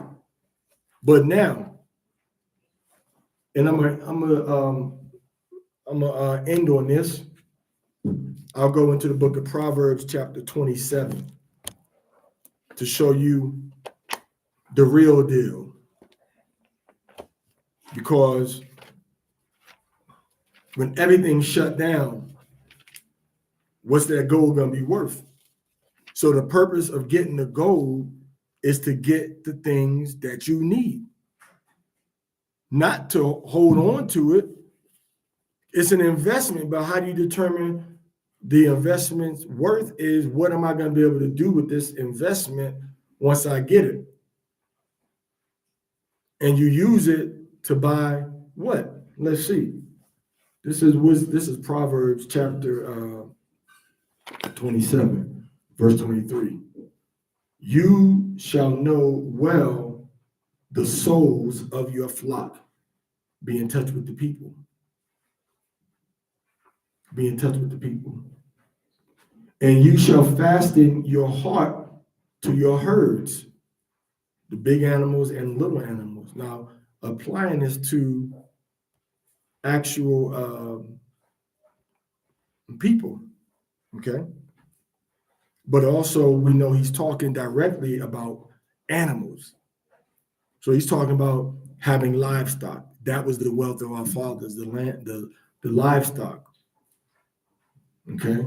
But now, and I'm gonna end on this. I'll go into the book of Proverbs, chapter 27, to show you the real deal. Because when everything's shut down, what's that gold gonna be worth? So the purpose of getting the gold is to get the things that you need, not to hold on to it. It's an investment, but how do you determine the investment's worth? Is what am I going to be able to do with this investment once I get it? And you use it to buy what? Let's see. This is Proverbs chapter 27, verse 23. You shall know well the souls of your flock. Be in touch with the people. Be in touch with the people. And you shall fasten your heart to your herds, the big animals and little animals. Now, applying this to actual people, okay? But also, we know he's talking directly about animals. So he's talking about having livestock. That was the wealth of our fathers, the land, the livestock. Okay.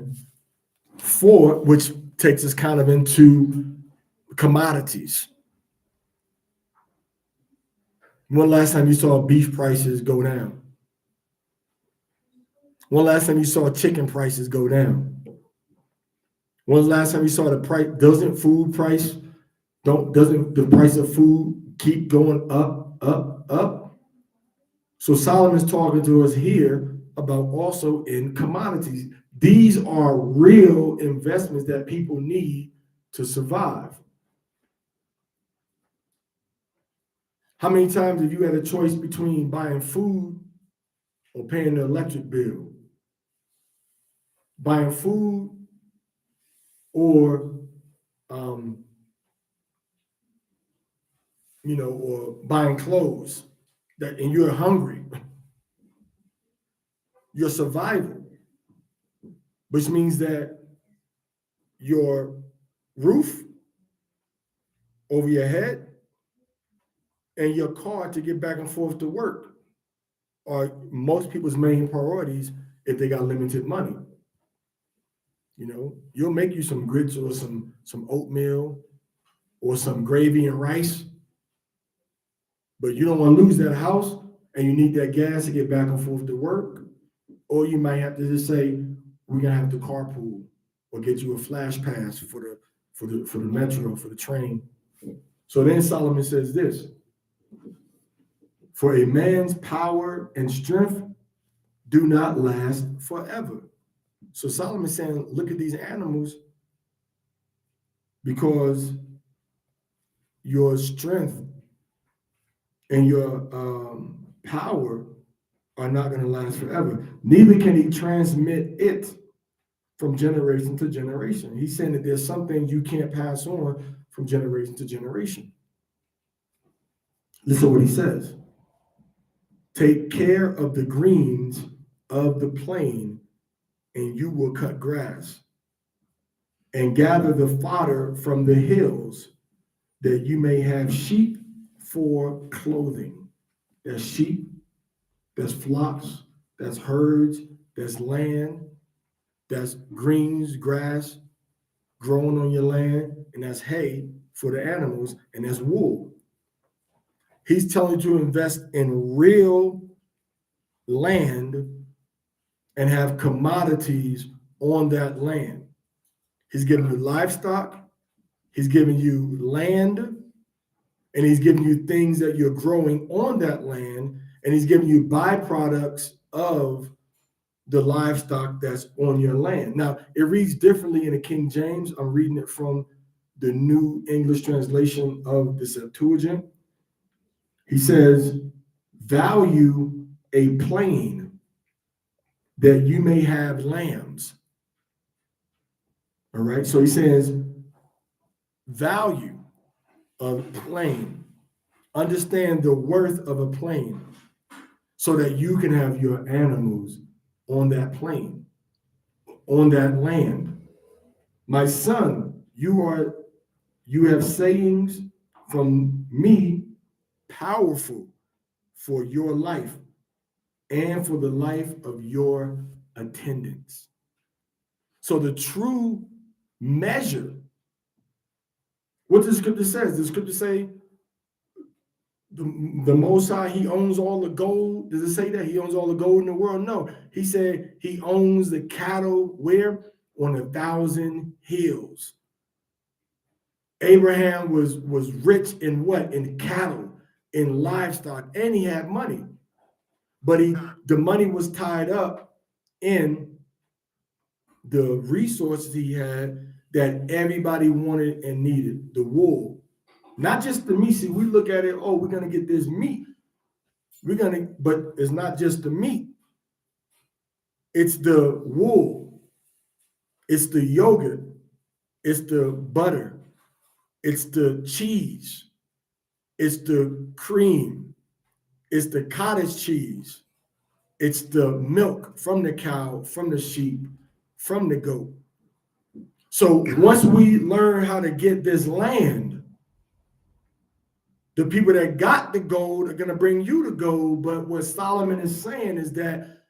4, which takes us kind of into commodities. When last time you saw beef prices go down? When last time you saw chicken prices go down? When's the last time you saw the price? Doesn't the price of food keep going up, up, up? So Solomon's talking to us here about also in commodities. These are real investments that people need to survive. How many times have you had a choice between buying food or paying the electric bill? Buying food or or buying clothes and you're hungry. Your survival, which means that your roof over your head and your car to get back and forth to work are most people's main priorities if they got limited money. You'll make you some grits or some oatmeal or some gravy and rice, but you don't want to lose that house and you need that gas to get back and forth to work. Or you might have to just say, we're gonna have to carpool or get you a flash pass for the metro, for the train. So then Solomon says this: for a man's power and strength do not last forever. So Solomon's saying, look at these animals, because your strength and your power are not going to last forever. Neither can he transmit it from generation to generation. He's saying that there's some things you can't pass on from generation to generation. Listen to what he says. Take care of the greens of the plain, and you will cut grass, and gather the fodder from the hills, that you may have sheep for clothing. There's sheep, there's flocks, there's herds, there's land, that's greens, grass growing on your land, and that's hay for the animals, and that's wool. He's telling you to invest in real land and have commodities on that land. He's giving you livestock, he's giving you land, and he's giving you things that you're growing on that land, and he's giving you byproducts of the livestock that's on your land. Now, it reads differently in the King James. I'm reading it from the New English translation of the Septuagint. He says, value a plain, that you may have lambs. All right, so he says, value a plain. Understand the worth of a plain so that you can have your animals on that plain, on that land. My son, you have sayings from me, powerful for your life and for the life of your attendants. So the true measure, what the scripture says, the scripture say, the Most High, he owns all the gold. Does it say that he owns all the gold in the world? No. He said he owns the cattle where? On 1,000 hills. Abraham was rich in what? In cattle, in livestock, and he had money. But the money was tied up in the resources he had that everybody wanted and needed, the wool. Not just the meat. See, we look at it, oh, we're going to get this meat. But it's not just the meat. It's the wool. It's the yogurt. It's the butter. It's the cheese. It's the cream. It's the cottage cheese. It's the milk from the cow, from the sheep, from the goat. So once we learn how to get this land, the people that got the gold are going to bring you the gold. But what Solomon is saying is that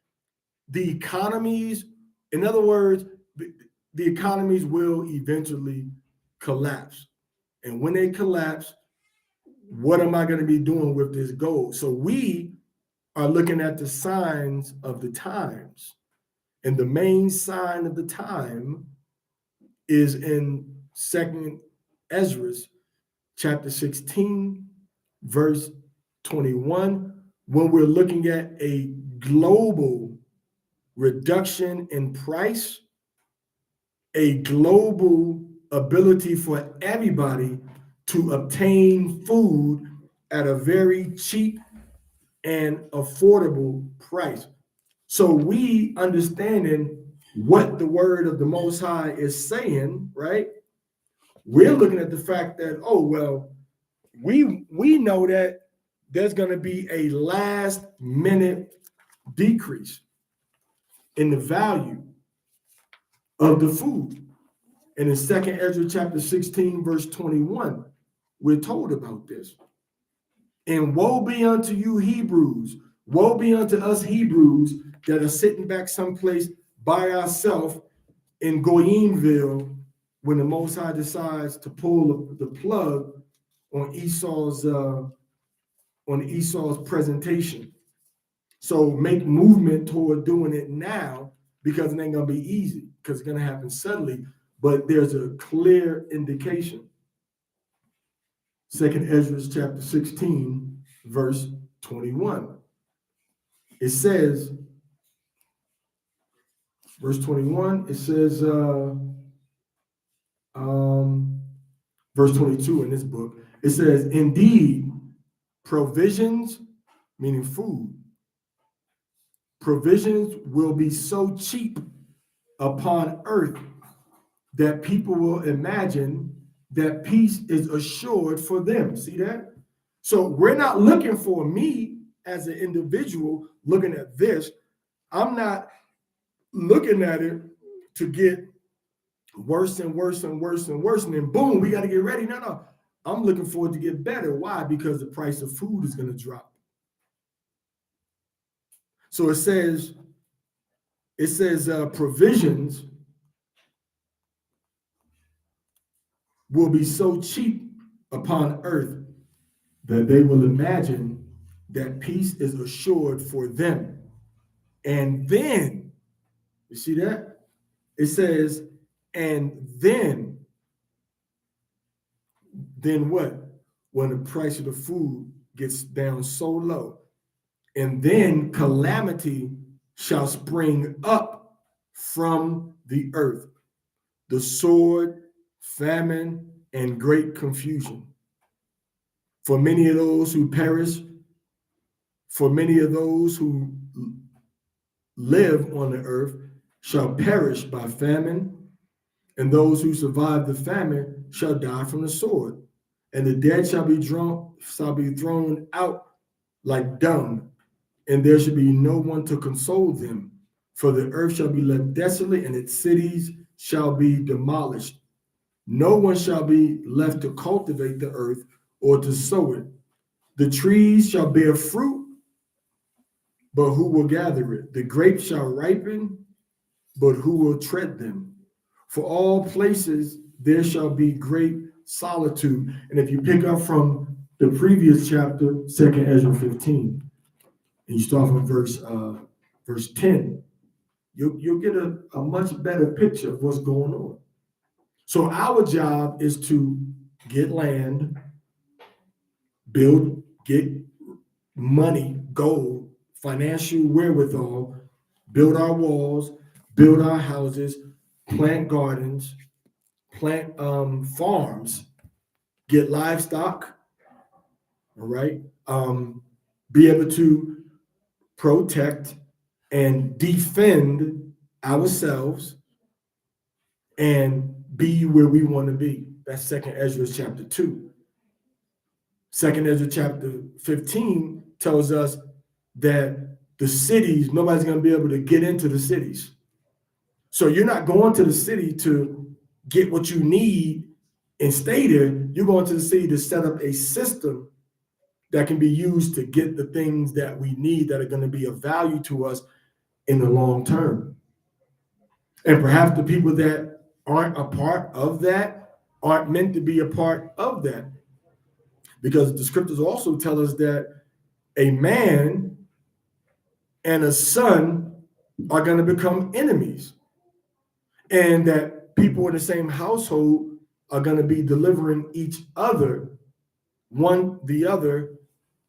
the economies In other words, the economies will eventually collapse. And when they collapse, what am I going to be doing with this gold? So we are looking at the signs of the times. And the main sign of the time is in 2nd Ezra, chapter 16, verse 21, when we're looking at a global reduction in price, a global ability for everybody to obtain food at a very cheap and affordable price. So we understanding what the word of the Most High is saying, right? We're looking at the fact that, oh, well, we know that there's going to be a last minute decrease in the value of the food. And in 2nd Ezra chapter 16, verse 21, we're told about this. And woe be unto you Hebrews, woe be unto us Hebrews that are sitting back someplace by ourselves in Goyimville when the Most High decides to pull the plug on Esau's presentation. So make movement toward doing it now, because it ain't gonna be easy, because it's gonna happen suddenly. But there's a clear indication. 2nd Ezra chapter 16, verse 21. It says, verse 21, it says, verse 22 in this book, it says, indeed, provisions, meaning food, provisions will be so cheap upon earth that people will imagine that peace is assured for them. See that? So we're not looking for, me as an individual looking at this, I'm not looking at it to get worse and worse and worse and worse, and then boom, we got to get ready. No. I'm looking for it to get better. Why? Because the price of food is going to drop. So it says provisions will be so cheap upon earth that they will imagine that peace is assured for them. And then, you see that? It says, and then what? When the price of the food gets down so low, and then calamity shall spring up from the earth, the sword, famine, and great confusion. For many of those who perish, for many of those who live on the earth shall perish by famine, and those who survive the famine shall die from the sword, and the dead shall be thrown out like dung, and there shall be no one to console them. For the earth shall be left desolate, and its cities shall be demolished. No one shall be left to cultivate the earth or to sow it. The trees shall bear fruit, but who will gather it? The grapes shall ripen, but who will tread them? For all places there shall be great solitude. And if you pick up from the previous chapter, 2nd Ezra 15, and you start from verse 10, you'll get a much better picture of what's going on. So our job is to get land, get money, gold, financial wherewithal, build our walls, build our houses, plant gardens, plant farms, get livestock, all right? Be able to protect and defend ourselves and be where we want to be. That's 2nd Ezra chapter 2. 2nd Ezra chapter 15 tells us that the cities, nobody's going to be able to get into the cities. So you're not going to the city to get what you need and stay there. You're going to the city to set up a system that can be used to get the things that we need that are going to be of value to us in the long term. And perhaps the people that aren't a part of that aren't meant to be a part of that. Because the scriptures also tell us that a man and a son are going to become enemies, and that people in the same household are going to be delivering each other, one the other,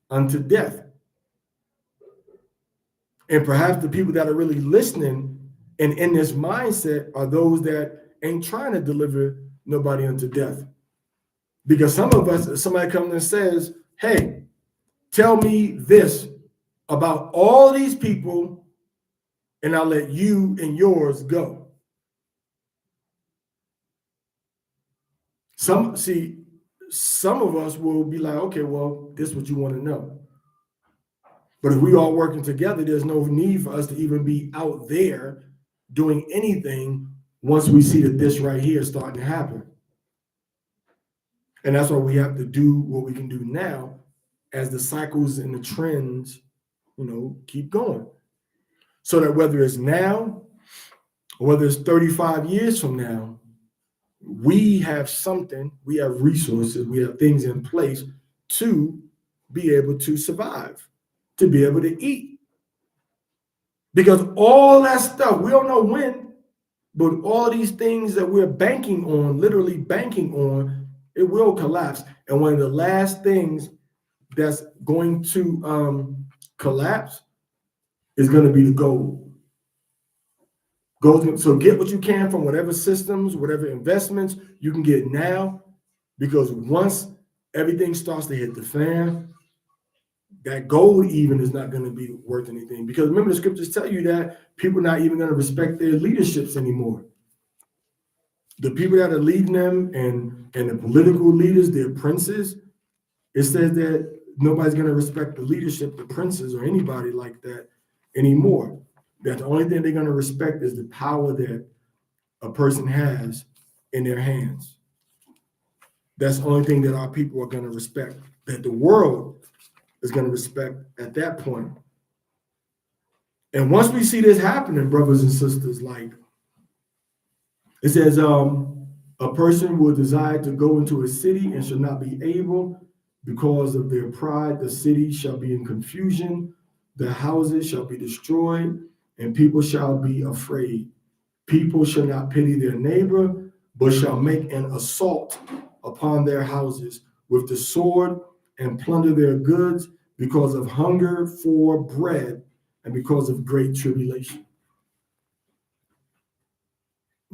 unto death. And perhaps the people that are really listening and in this mindset are those that ain't trying to deliver nobody unto death. Because some of us, if somebody comes and says, hey, tell me this about all these people, and I'll let you and yours go. Some of us will be like, okay, well, this is what you want to know. But if we all working together, there's no need for us to even be out there doing anything once we see that this right here is starting to happen. And that's why we have to do what we can do now as the cycles and the trends, keep going. So that whether it's now or whether it's 35 years from now, we have something, we have resources, we have things in place to be able to survive, to be able to eat. Because all that stuff, we don't know when, but all these things that we're banking on, literally banking on, it will collapse. And one of the last things that's going to collapse is going to be the gold. So get what you can from whatever systems, whatever investments you can get now, because once everything starts to hit the fan, that gold even is not going to be worth anything. Because remember, the scriptures tell you that people are not even going to respect their leaderships anymore. The people that are leading them and the political leaders, their princes, it says that nobody's going to respect the leadership, the princes, or anybody like that anymore. That the only thing they're going to respect is the power that a person has in their hands. That's the only thing that our people are going to respect, that the world is going to respect at that point. And once we see this happening, brothers and sisters, like it says, a person will desire to go into a city and shall not be able because of their pride. The city shall be in confusion, the houses shall be destroyed, and people shall be afraid. People shall not pity their neighbor, but shall make an assault upon their houses with the sword and plunder their goods because of hunger for bread and because of great tribulation.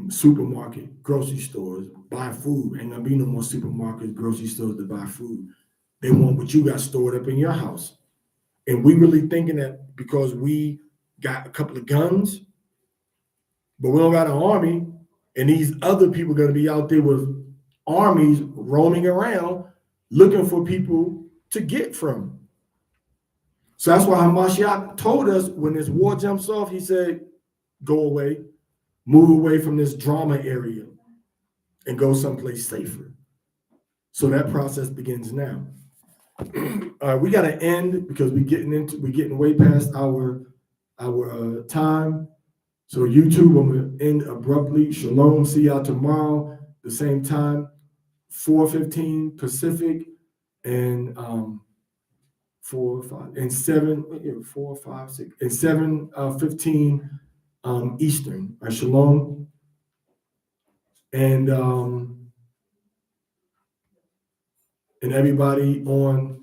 Supermarket, grocery stores, buy food. Ain't gonna be no more supermarkets, grocery stores to buy food. They want what you got stored up in your house. And we really thinking that because we got a couple of guns, but we don't got an army, and these other people are gonna be out there with armies roaming around looking for people to get from. So that's why Hamashiach told us when this war jumps off, he said, go away, move away from this drama area and go someplace safer. So that process begins now. We got to end because we're getting way past our time. So YouTube, I'm going to end abruptly. Shalom. See y'all tomorrow, the same time, 4:15 Pacific and 4, 5, and 7, 4, 5, 6, and 7:15 Eastern. Shalom. And everybody on